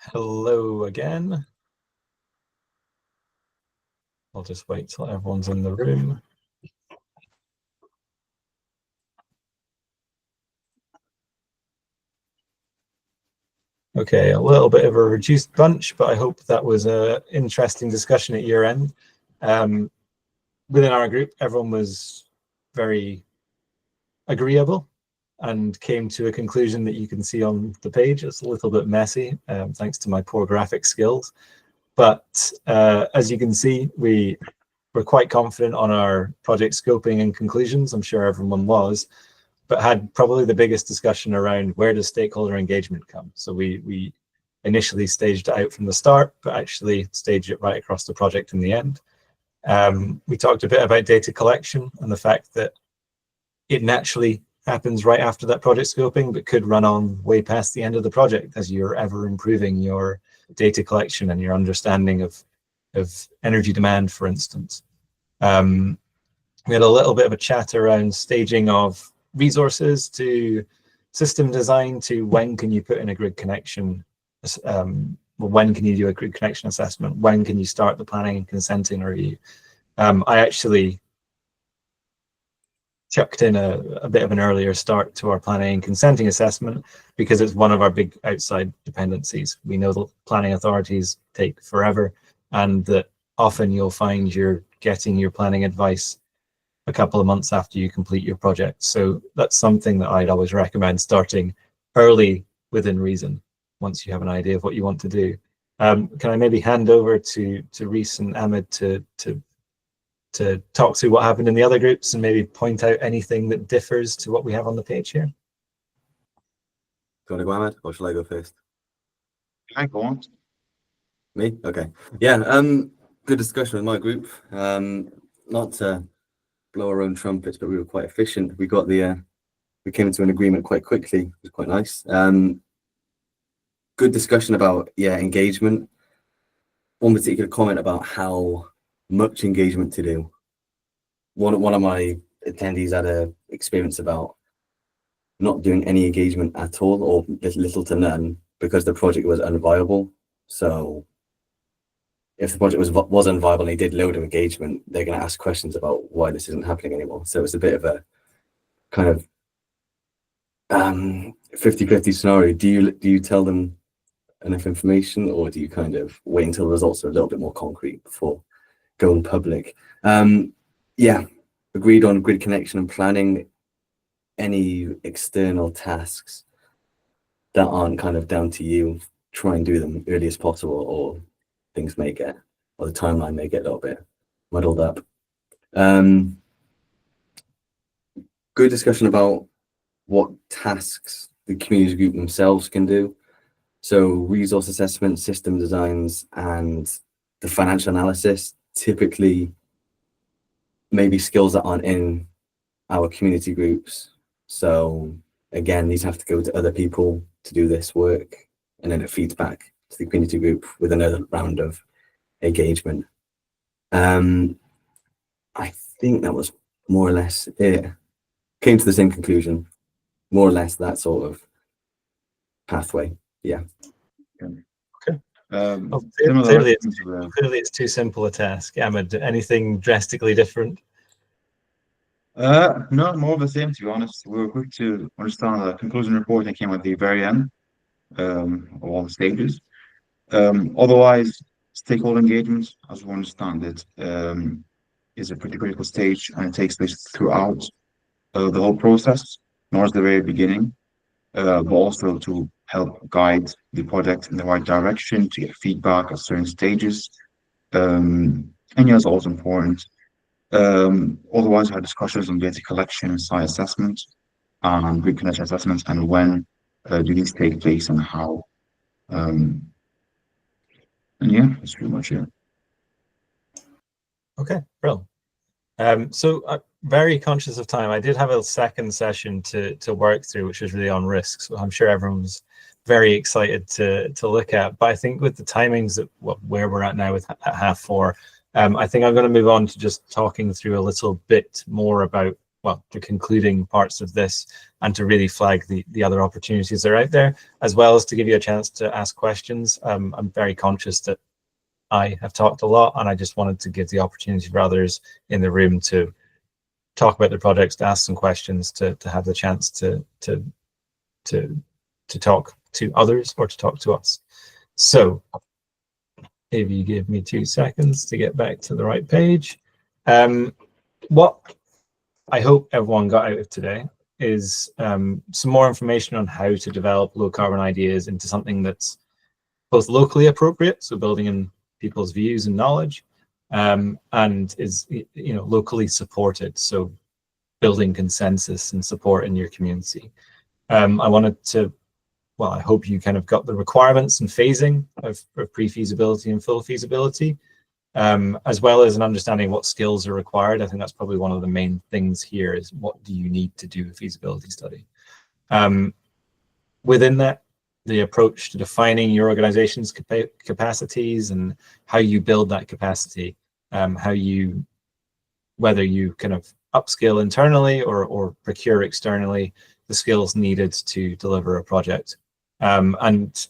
Hello again. I'll just wait till everyone's in the room. Okay, a little bit of a reduced bunch, but I hope that was an interesting discussion at year end. Within our group, everyone was very agreeable and came to a conclusion that you can see on the page. It's a little bit messy, thanks to my poor graphic skills. But as you can see, we're quite confident on our project scoping and conclusions. I'm sure everyone was, but had probably the biggest discussion around where does stakeholder engagement come. So we initially staged it out from the start, but actually staged it right across the project in the end. We talked a bit about data collection and the fact that it naturally happens right after that project scoping, but could run on way past the end of the project as you're ever improving your data collection and your understanding of energy demand, for instance. We had a little bit of a chat around staging of resources to system design to when can you put in a grid connection, when can you do a grid connection assessment, when can you start the planning and consenting review. I actually chucked in a bit of an earlier start to our planning and consenting assessment because it's one of our big outside dependencies. We know that planning authorities take forever and that often you'll find you're getting your planning advice a couple of months after you complete your project. So that's something that I'd always recommend starting early within reason once you have an idea of what you want to do. Can I maybe hand over to Reese and Ahmed to talk through what happened in the other groups and maybe point out anything that differs to what we have on the page here? Do you want to go, Ahmed, or shall I go first? I go on. Me? Okay. Yeah, good discussion with my group. Not to blow our own trumpets, but we were quite efficient. We got we came to an agreement quite quickly. It was quite nice. Good discussion about, engagement. One particular comment about how much engagement to do. One of my attendees had a experience about not doing any engagement at all or little to none because the project was unviable. So if the project was unviable and they did load of engagement, they're going to ask questions about why this isn't happening anymore. So it's a bit of a kind of 50-50 scenario. Do you tell them enough information, or do you kind of wait until the results are a little bit more concrete before going public? Agreed on grid connection and planning. Any external tasks that aren't kind of down to you, try and do them early as possible, or things may get, or the timeline may get a little bit muddled up. Good discussion about what tasks the community group themselves can do. So resource assessment, system designs, and the financial analysis, typically maybe skills that aren't in our community groups. So again, these have to go to other people to do this work, and then it feeds back to the community group with another round of engagement. I think that was more or less it. Came to the same conclusion, more or less that sort of pathway. Yeah. Okay. Clearly it's too simple a task. Ahmed, anything drastically different? No, more of the same, to be honest. We were quick to understand the conclusion report that came at the very end of all the stages. Otherwise, stakeholder engagement, as we understand it, is a pretty critical stage, and it takes place throughout the whole process, not at the very beginning, but also to help guide the project in the right direction, to get feedback at certain stages. And it's also important. Otherwise, we had discussions on data collection and site assessment and grid connection assessments, and when do these take place and how. And that's pretty much it. Okay, brilliant. So I'm very conscious of time. I did have a second session to work through, which was really on risks. So I'm sure everyone's very excited to look at. But I think with the timings of where we're at now with at 4:30, I think I'm going to move on to just talking through a little bit more about well, the concluding parts of this, and to really flag the other opportunities that are out there, as well as to give you a chance to ask questions. I'm very conscious that I have talked a lot, and I just wanted to give the opportunity for others in the room to talk about their projects, to ask some questions, to have the chance to talk to others or to talk to us. So if you give me 2 seconds to get back to the right page. What I hope everyone got out of today is some more information on how to develop low carbon ideas into something that's both locally appropriate, so building in people's views and knowledge, and is, you know, locally supported, so building consensus and support in your community. I wanted to, well, I hope you kind of got the requirements and phasing of pre-feasibility and full feasibility, as well as an understanding what skills are required. I think that's probably one of the main things here, is what do you need to do a feasibility study? Within that, the approach to defining your organization's capacities and how you build that capacity, whether you kind of upskill internally or procure externally the skills needed to deliver a project. And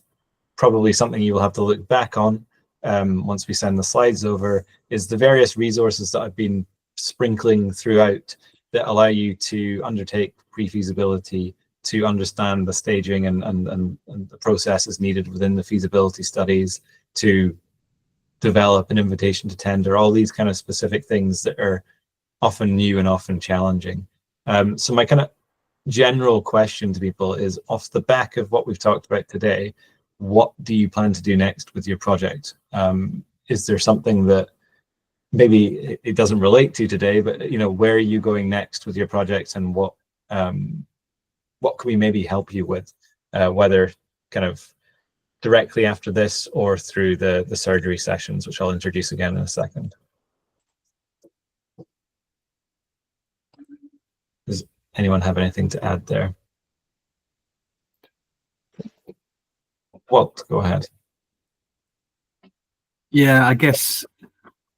probably something you will have to look back on once we send the slides over is the various resources that I've been sprinkling throughout that allow you to undertake pre-feasibility, to understand the staging and the processes needed within the feasibility studies, to develop an invitation to tender, all these kind of specific things that are often new and often challenging. So my kind of general question to people is, off the back of what we've talked about today, what do you plan to do next with your project? Is there something that maybe it doesn't relate to today, but, you know, where are you going next with your project, and what can we maybe help you with, whether kind of directly after this or through the surgery sessions, which I'll introduce again in a second. Does anyone have anything to add there? Walt, go ahead. Yeah, I guess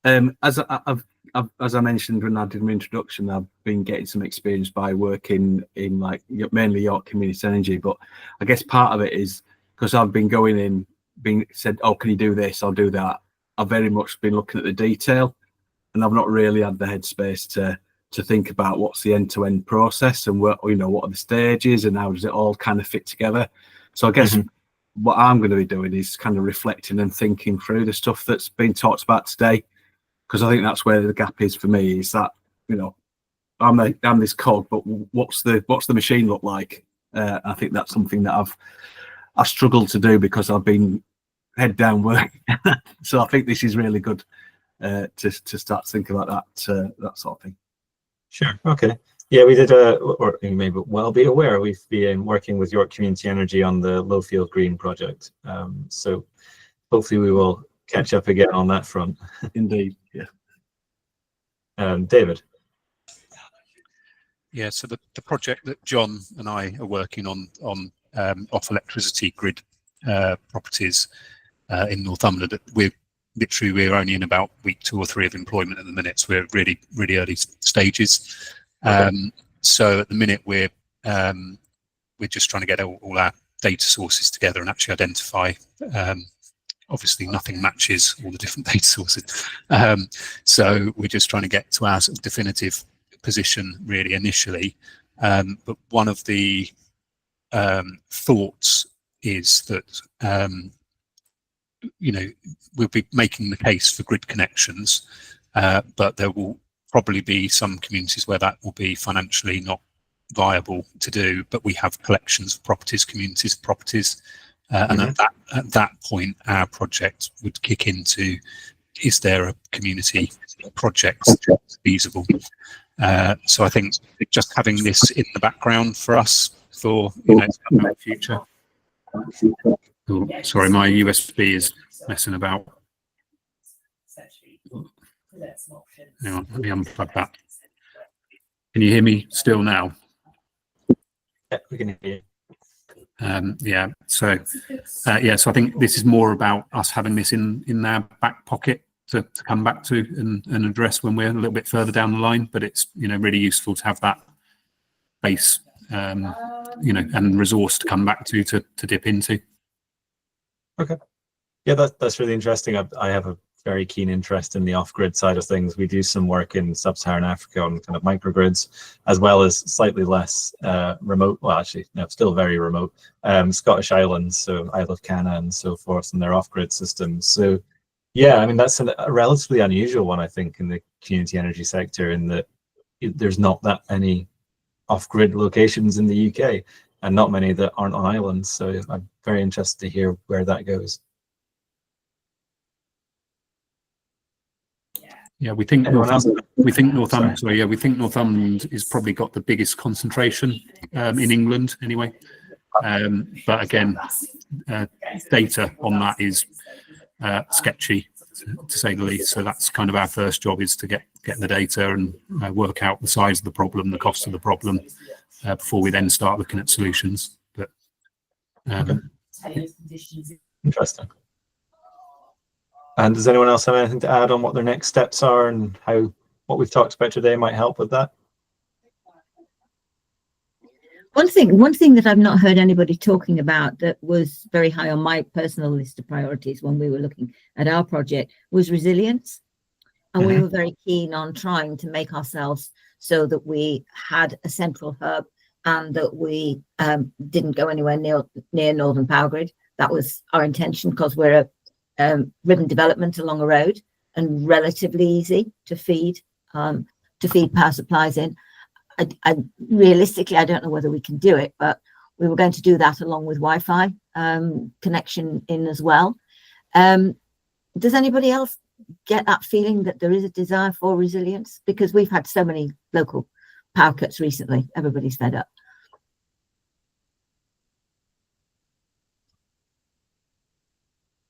as I mentioned when I did my introduction, I've been getting some experience by working in like mainly York Community Energy, but I guess part of it is because I've been going in, being said, oh, can you do this? I'll do that. I've very much been looking at the detail, and I've not really had the headspace to think about what's the end-to-end process and what, you know, what are the stages and how does it all kind of fit together. So I guess what I'm going to be doing is kind of reflecting and thinking through the stuff that's been talked about today, because I think that's where the gap is for me, is that, you know, I'm this cog, but what's the machine look like? I think that's something that I've struggled to do because I've been head down work. So I think this is really good to start thinking about that sort of thing. Sure. Okay. Yeah, we did or you may well be aware, we've been working with York Community Energy on the Lowfield Green project. So hopefully we will catch up again on that front. Indeed. Yeah. David. Yeah. So the project that John and I are working on off electricity grid properties in Northumberland, we're only in about week 2 or 3 of employment at the minute, so we're really early stages. So at the minute we're just trying to get all our data sources together and actually identify. Obviously, nothing matches all the different data sources, so we're just trying to get to our sort of definitive position really initially. But one of the thoughts is that you know, we'll be making the case for grid connections, but there will probably be some communities where that will be financially not viable to do, but we have collections of properties, communities of properties, and at that point our project would kick into, is there a community project feasible? So I think just having this in the background for us for, you know, the future. Oh, sorry, my USB is messing about. Hang on, let me unplug that. Can you hear me still now? Yeah, we can hear you. Yeah, so I think this is more about us having this in our back pocket to come back to and address when we're a little bit further down the line. But it's, you know, really useful to have that base, you know, and resource to come back to dip into. Okay. Yeah, that's really interesting. I have a very keen interest in the off-grid side of things. We do some work in sub-Saharan Africa on kind of microgrids, as well as slightly less remote, well, actually, no, still very remote, Scottish Islands, so Isle of Canna and so forth, and their off-grid systems. So, yeah, I mean, that's a relatively unusual one, I think, in the community energy sector, in that there's not that many off-grid locations in the UK, and not many that aren't on islands. So I'm very interested to hear where that goes. Yeah, we think Northumberland is probably got the biggest concentration in England anyway. But again, data on that is sketchy, to say the least. So that's kind of our first job, is to get the data and work out the size of the problem, the cost of the problem, before we then start looking at solutions. But interesting. And does anyone else have anything to add on what their next steps are and how what we've talked about today might help with that? One thing that I've not heard anybody talking about that was very high on my personal list of priorities when we were looking at our project was resilience. And we were very keen on trying to make ourselves so that we had a central hub and that we didn't go anywhere near Northern Power Grid. That was our intention, because we're a ribbon development along a road and relatively easy to feed power supplies in. I realistically, I don't know whether we can do it, but we were going to do that along with Wi-Fi connection in as well. Does anybody else get that feeling that there is a desire for resilience? Because we've had so many local power cuts recently, everybody's fed up.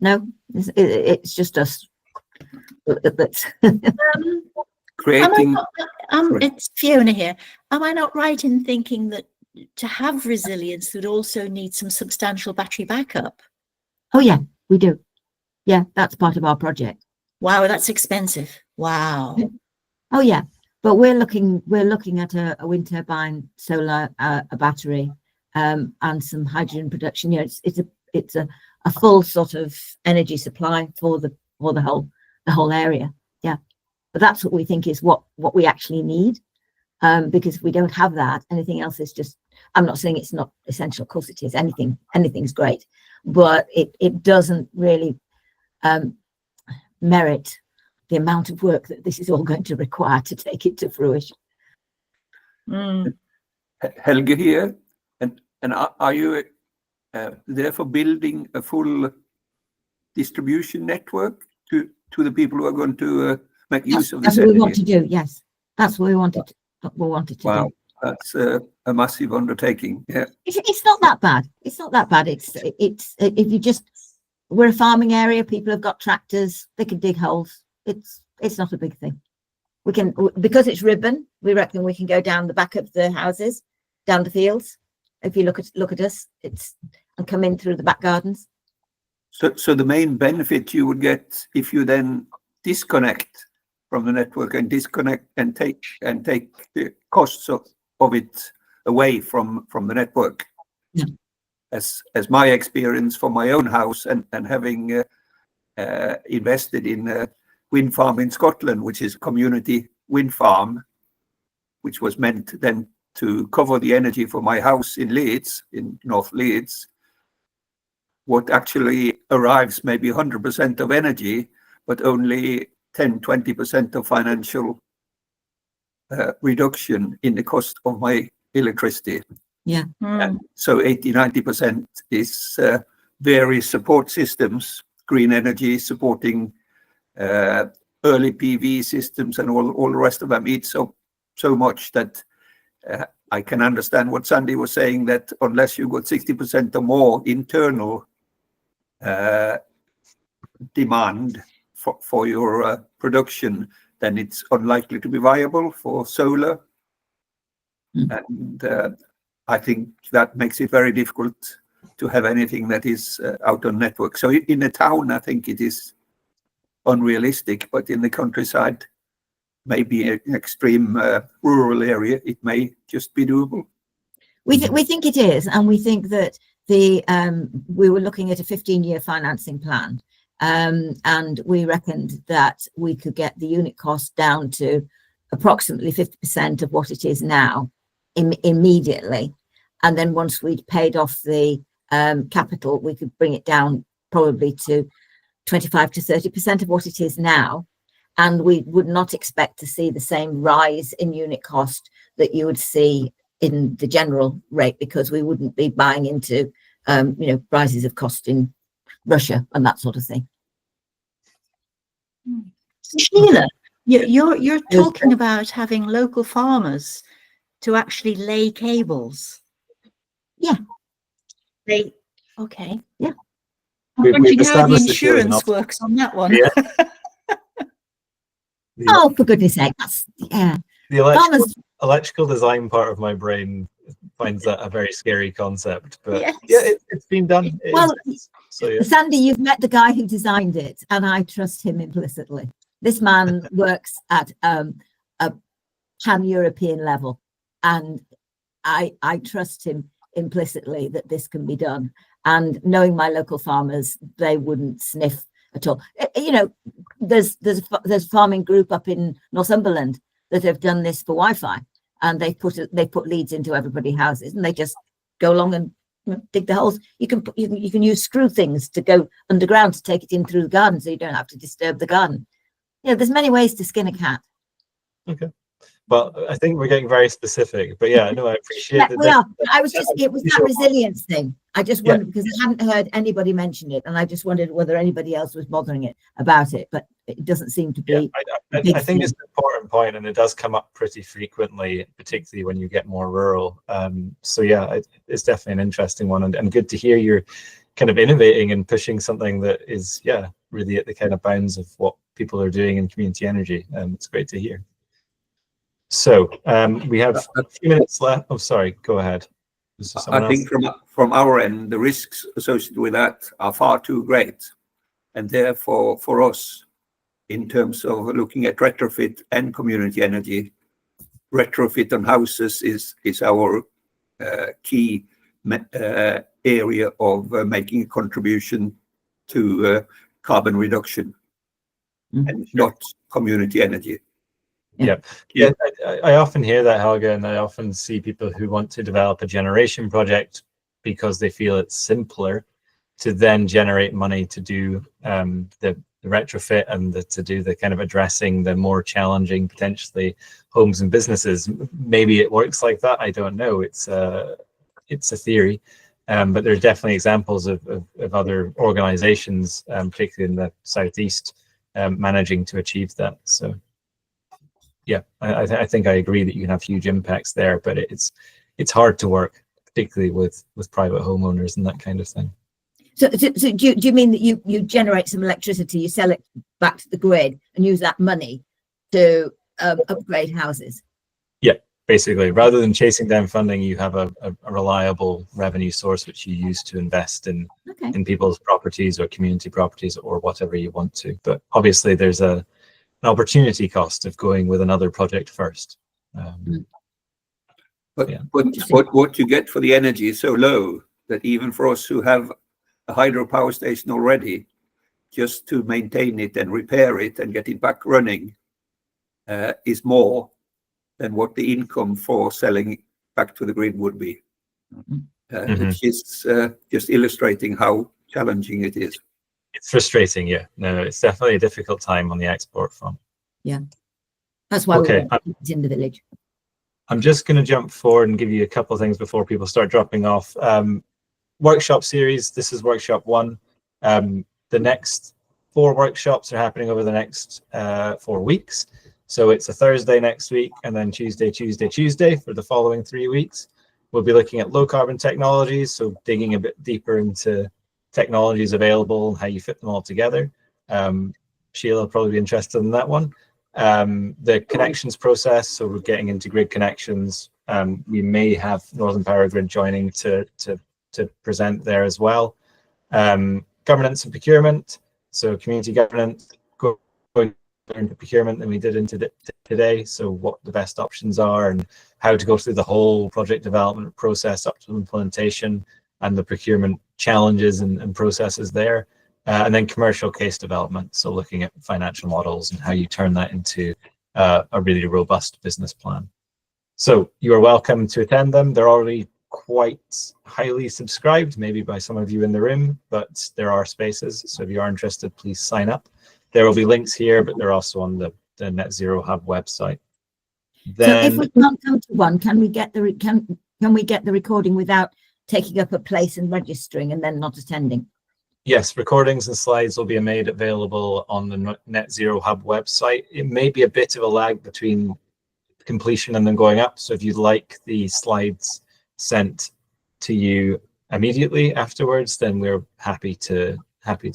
No, it's just us. Creating. It's Fiona here. Am I not right in thinking that to have resilience would also need some substantial battery backup? Oh yeah, we do. Yeah, that's part of our project. Wow, that's expensive. Wow. Oh yeah, but we're looking at a wind turbine, solar, a battery, and some hydrogen production. Yeah, it's a full sort of energy supply for the whole area. Yeah, but that's what we think is what we actually need, because if we don't have that, anything else is just. I'm not saying it's not essential. Of course it is. Anything's great, but it doesn't really merit the amount of work that this is all going to require to take it to fruition. Helge here, and are you therefore building a full distribution network to the people who are going to make use of this That's what energy? we want to do. Yes, that's what we wanted to do. Wow, that's a massive undertaking. Yeah, it's not that bad. It's not that bad. It's if you just, we're a farming area. People have got tractors. They can dig holes. It's not a big thing. We can, because it's ribbon. We reckon we can go down the back of the houses, down the fields. If you look at us, and come in through the back gardens. So the main benefit you would get if you then disconnect from the network and disconnect and take the costs of it away from the network. Yeah. As my experience for my own house and having invested in a wind farm in Scotland, which is a community wind farm, which was meant then to cover the energy for my house in Leeds, in North Leeds. What actually arrives maybe 100% of energy, but only 10-20% of financial reduction in the cost of my electricity. Yeah. So 80-90% is various support systems, green energy supporting early PV systems, and all the rest of them eat so much that I can understand what Sandy was saying, that unless you got 60% or more internal demand for your production, then it's unlikely to be viable for solar. And I think that makes it very difficult to have anything that is out on network. So in a town, I think it is unrealistic, but in the countryside, maybe an extreme rural area, it may just be doable. We think it is, and we think that we were looking at a 15-year financing plan, and we reckoned that we could get the unit cost down to approximately 50% of what it is now immediately, and then once we'd paid off the capital, we could bring it down probably to 25 to 30% of what it is now, and we would not expect to see the same rise in unit cost that you would see in the general rate, because we wouldn't be buying into rises of cost in Russia and that sort of thing. Sheila, you're talking about having local farmers to actually lay cables. Yeah. Okay. Yeah. I'm wondering how the insurance works on that one. Yeah. Oh, for goodness sake, the electrical design part of my brain finds that a very scary concept, but yes. Yeah, it's been done. Well, So, yeah. Sandy, you've met the guy who designed it, and I trust him implicitly. This man works at a pan-European level, and I trust him implicitly that this can be done. And knowing my local farmers, they wouldn't sniff at all. There's a farming group up in Northumberland that have done this for Wi-Fi, and they put leads into everybody's houses, and they just go along and dig the holes. You can use screw things to go underground to take it in through the garden, so you don't have to disturb the garden. There's many ways to skin a cat. Okay. Well, I think we're getting very specific, but yeah, no, I appreciate Yeah, that. we are. It was that resilience thing. I just wondered, because I hadn't heard anybody mention it, and I just wondered whether anybody else was bothering it about it, but it doesn't seem to be. I think it's an important point, and it does come up pretty frequently, particularly when you get more rural. So yeah, it's definitely an interesting one, and good to hear you're kind of innovating and pushing something that is, really at the kind of bounds of what people are doing in community energy. It's great to hear. So we have a few minutes left. Oh, sorry, go ahead. I think from our end, the risks associated with that are far too great. And therefore, for us, in terms of looking at retrofit and community energy, retrofit on houses is our key area of making a contribution to carbon reduction, and not community energy. Yeah. I often hear that, Helga, and I often see people who want to develop a generation project because they feel it's simpler to then generate money to do the retrofit and to do the kind of addressing the more challenging, potentially, homes and businesses. Maybe it works like that. I don't know. It's a theory, but there's definitely examples of other organizations, particularly in the Southeast, managing to achieve that. So. Yeah, I think I agree that you can have huge impacts there, but it's hard to work, particularly with private homeowners and that kind of thing. So do you mean that you generate some electricity, you sell it back to the grid, and use that money to upgrade houses? Yeah, basically, rather than chasing down funding, you have a reliable revenue source which you use to invest in people's properties or community properties or whatever you want to. But obviously, there's an opportunity cost of going with another project first. But what you get for the energy is so low that even for us who have a hydropower station already, just to maintain it and repair it and get it back running is more than what the income for selling it back to the grid would be. Which is just illustrating how challenging it is. It's frustrating, yeah. No, it's definitely a difficult time on the export front. Yeah, that's why we're in the village. I'm just going to jump forward and give you a couple of things before people start dropping off. Workshop series, this is workshop 1. The next 4 workshops are happening over the next 4 weeks. So it's a Thursday next week, and then Tuesday for the following 3 weeks. We'll be looking at low carbon technologies, so digging a bit deeper into technologies available, how you fit them all together. Sheila will probably be interested in that one. The connections process, so we're getting into grid connections. We may have Northern Power Grid joining to present there as well. Governance and procurement, so community governance, going into procurement than we did into today. So what the best options are and how to go through the whole project development process up to implementation and the procurement challenges and processes there. And then commercial case development. So looking at financial models and how you turn that into a really robust business plan. So you are welcome to attend them. They're already quite highly subscribed, maybe by some of you in the room, but there are spaces. So if you are interested, please sign up. There will be links here, but they're also on the Net Zero Hub website. Then, so if we can't come to one, can we get the can we get the recording without taking up a place and registering and then not attending? yes, recordings and slides will be made available on the Net Zero Hub website. It may be a bit of a lag between completion and then going up. So if you'd like the slides sent to you immediately afterwards, then we're happy to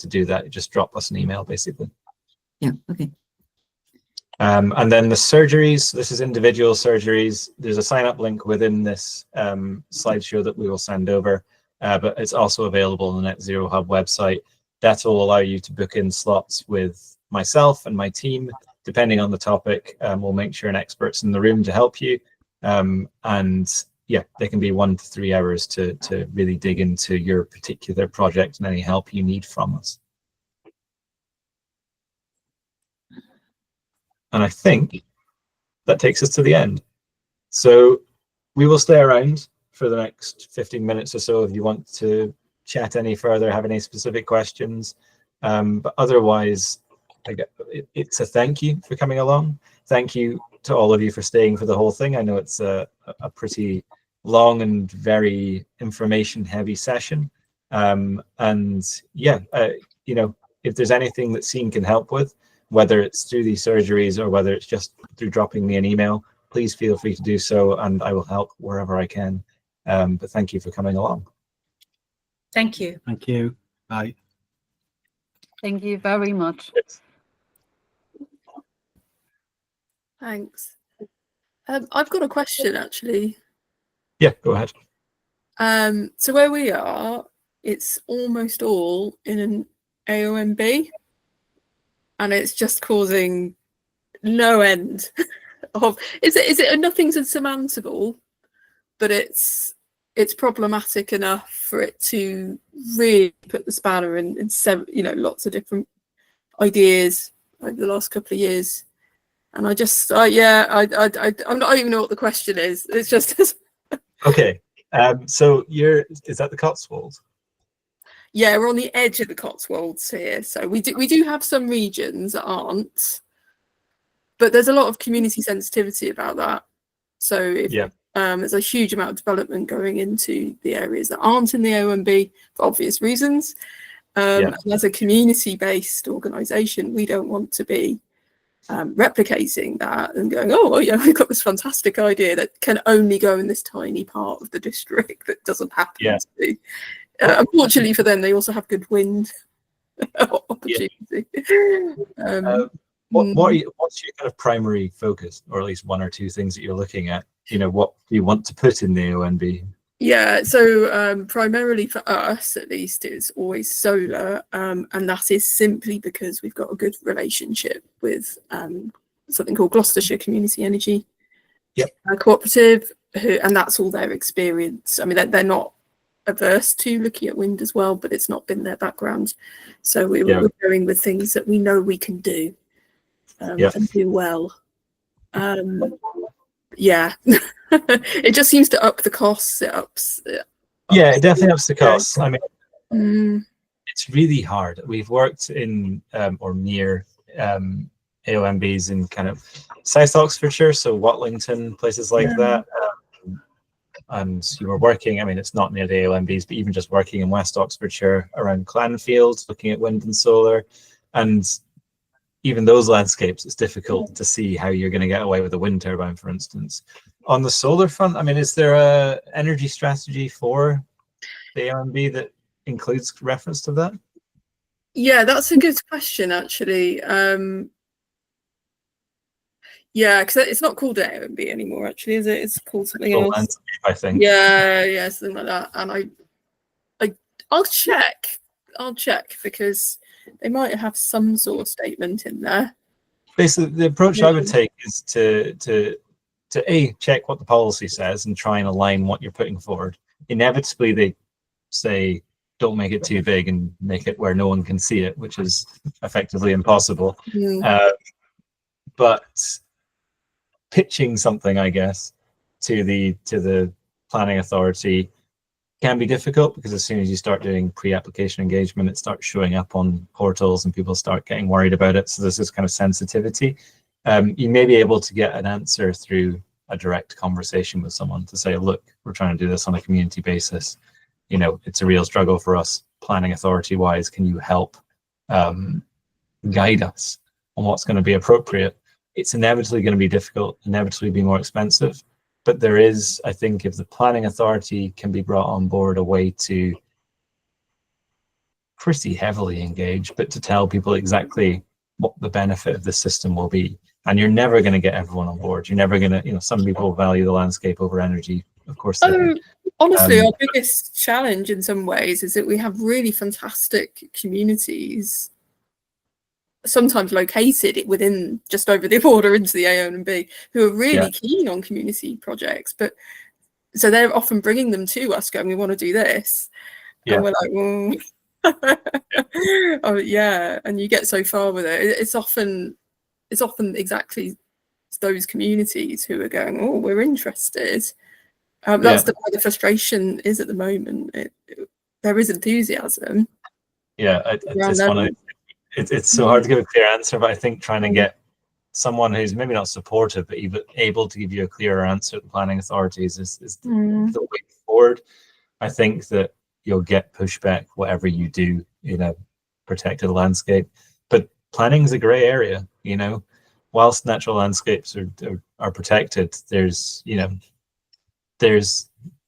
do that. Just drop us an email, basically. Yeah. Okay. And then the surgeries, this is individual surgeries. There's a sign up link within this slideshow that we will send over, but it's also available on the Net Zero Hub website. That will allow you to book in slots with myself and my team, depending on the topic. We'll make sure an expert's in the room to help you. And yeah, they can be 1 to 3 hours to really dig into your particular project and any help you need from us. And I think that takes us to the end. So we will stay around for the next 15 minutes or so if you want to chat any further, have any specific questions. But otherwise, it's a thank you for coming along. Thank you to all of you for staying for the whole thing. I know it's a pretty long and very information heavy session. And yeah, you know, if there's anything that Scene can help with, whether it's through these surgeries or whether it's just through dropping me an email, please feel free to do so and I will help wherever I can. But thank you for coming along. Thank you. Thank you. Bye. Thank you very much. Thanks. I've got a question actually. Yeah, go ahead. So where we are, it's almost all in an AOMB, and it's just causing no end of. Is it nothing's insurmountable, but it's problematic enough for it to really put the spanner in lots of different ideas over the last couple of years. And I just, I'm not even know what the question is. It's just. Okay. So is that the Cotswolds? Yeah, we're on the edge of the Cotswolds here. So we do have some regions that aren't, but there's a lot of community sensitivity about that. So if there's a huge amount of development going into the areas that aren't in the OMB for obvious reasons. And as a community-based organisation, we don't want to be replicating that and going, oh yeah, we've got this fantastic idea that can only go in this tiny part of the district that doesn't happen to. Unfortunately for them, they also have good wind opportunity. What's your kind of primary focus, or at least 1 or 2 things that you're looking at? You know, what do you want to put in the ONB? Yeah, so primarily for us, at least, it's always solar, and that is simply because we've got a good relationship with something called Gloucestershire Community Energy Cooperative, and that's all their experience. I mean, they're not averse to looking at wind as well, but it's not been their background. So we're going with things that we know we can do and do well. Yeah, it just seems to up the costs. It definitely ups the costs. I mean, it's really hard. We've worked in or near AOMBs in kind of South Oxfordshire, so Watlington, places like that. And you were working, I mean, it's not near the AOMBs, but even just working in West Oxfordshire around Clanfield, looking at wind and solar. And even those landscapes, it's difficult to see how you're going to get away with a wind turbine, for instance. On the solar front, I mean, is there a energy strategy for the AOMB that includes reference to that? Yeah, that's a good question, actually. Yeah, because it's not called AOMB anymore, actually, is it? It's called something else. Landscape, I think. Yeah, something like that. And I'll check because they might have some sort of statement in there. basically the approach I would take is to A, check what the policy says and try and align what you're putting forward. Inevitably, they say don't make it too big and make it where no one can see it, which is effectively impossible. But pitching something, I guess, to the planning authority can be difficult, because as soon as you start doing pre-application engagement, it starts showing up on portals and people start getting worried about it. So there's this kind of sensitivity. You may be able to get an answer through a direct conversation with someone to say, look, we're trying to do this on a community basis. You know, it's a real struggle for us planning authority wise. Can you help guide us on what's going to be appropriate? It's inevitably going to be difficult, inevitably be more expensive. But there is, I think, if the planning authority can be brought on board, a way to pretty heavily engage, but to tell people exactly what the benefit of the system will be. And you're never going to get everyone on board. You're never going to, you know, some people value the landscape over energy. Of course they do. Honestly, our biggest challenge in some ways is that we have really fantastic communities, sometimes located within just over the border into the A1&B, who are really keen on community projects. But so they're often bringing them to us going, we want to do this. And we're like, oh yeah. And you get so far with it. It's often exactly those communities who are going, oh, we're interested. That's where the frustration is at the moment. There is enthusiasm. It's so hard to give a clear answer, but I think trying to get someone who's maybe not supportive, but even able to give you a clearer answer at the planning authorities is the way forward. I think that you'll get pushback whatever you do in a protected landscape, but planning is a grey area. You know, whilst natural landscapes are protected, there's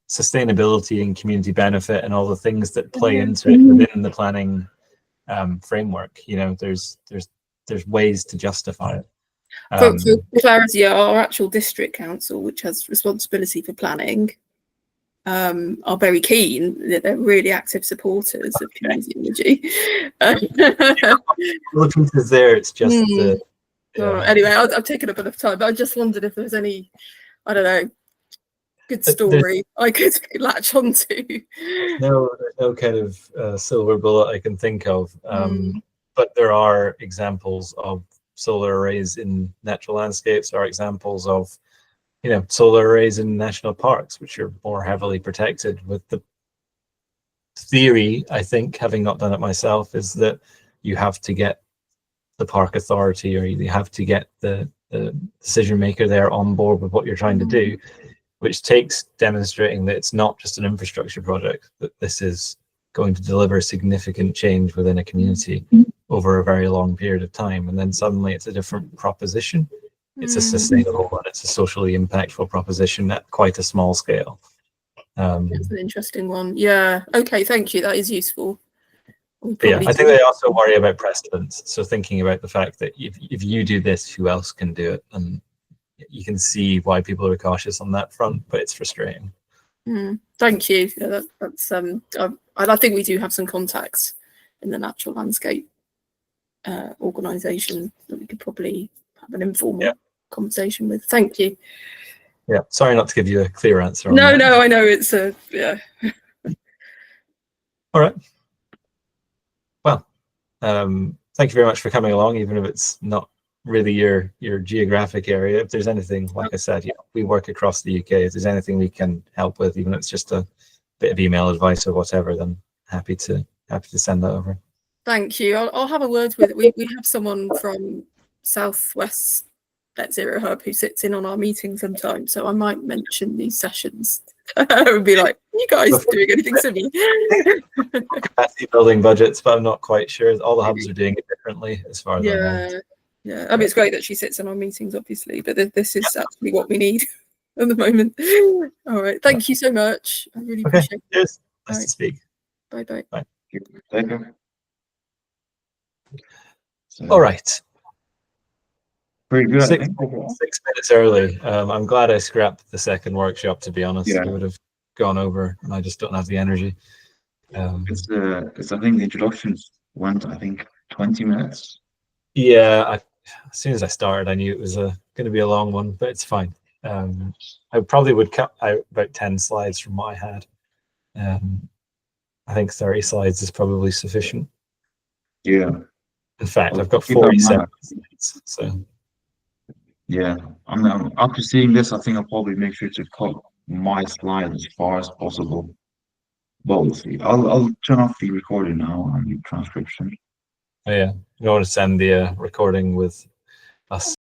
sustainability and community benefit and all the things that play into it within the planning framework. You know, there's ways to justify it. For clarity, our actual district council, which has responsibility for planning, are very keen. They're really active supporters of community energy. The truth is there. It's just anyway, I've taken up enough time, but I just wondered if there's any, I don't know, good story I could latch onto. No kind of silver bullet I can think of, but there are examples of solar arrays in natural landscapes. There are examples of, you know, solar arrays in national parks, which are more heavily protected. With the theory, I think, having not done it myself, is that you have to get the park authority, or you have to get the decision maker there on board with what you're trying to do, which takes demonstrating that it's not just an infrastructure project, that this is going to deliver significant change within a community over a very long period of time. And then suddenly it's a different proposition. It's a sustainable one. It's a socially impactful proposition at quite a small scale. That's an interesting one. Yeah. Okay. Thank you. That is useful. Yeah, I think they also worry about precedence. So thinking about the fact that if you do this, who else can do it? And you can see why people are cautious on that front, but it's frustrating. Thank you. Yeah, that's I think we do have some contacts in the natural landscape organisation that we could probably have an informal conversation with. Thank you. Yeah, sorry not to give you a clear answer on No, that. I know it's All right. Well, thank you very much for coming along, even if it's not really your geographic area. If there's anything, like I said, we work across the UK. If there's anything we can help with, even if it's just a bit of email advice or whatever, then happy to send that over. Thank you. I'll have a word with we have someone from Southwest Net Zero Hub who sits in on our meeting sometimes, so I might mention these sessions. I would be like, you guys doing anything similar? Capacity building budgets, but I'm not quite sure. All the hubs are doing it differently, as far as I know. Yeah. I mean, it's great that she sits in our meetings, obviously, but this is actually what we need at the moment. All right. Thank you so much. I really appreciate it. Cheers. Nice to speak. Bye. Bye. Thank you. All right. Pretty good. 6 minutes early. I'm glad I scrapped the second workshop, to be honest. Yeah. I would have gone over, and I just don't have the energy. It's I think the introductions went, I think, 20 minutes. Yeah, as soon as I started, I knew it was going to be a long one, but it's fine. I probably would cut out about 10 slides from what I had. I think 30 slides is probably sufficient. Yeah. In fact, I'll I've got keep that in 47 mind. slides, so. Yeah, after seeing this, I think I'll probably make sure to cut my slides as far as possible. But we'll see. I'll turn off the recording now and the transcription. Oh, yeah, you want to send the recording with us.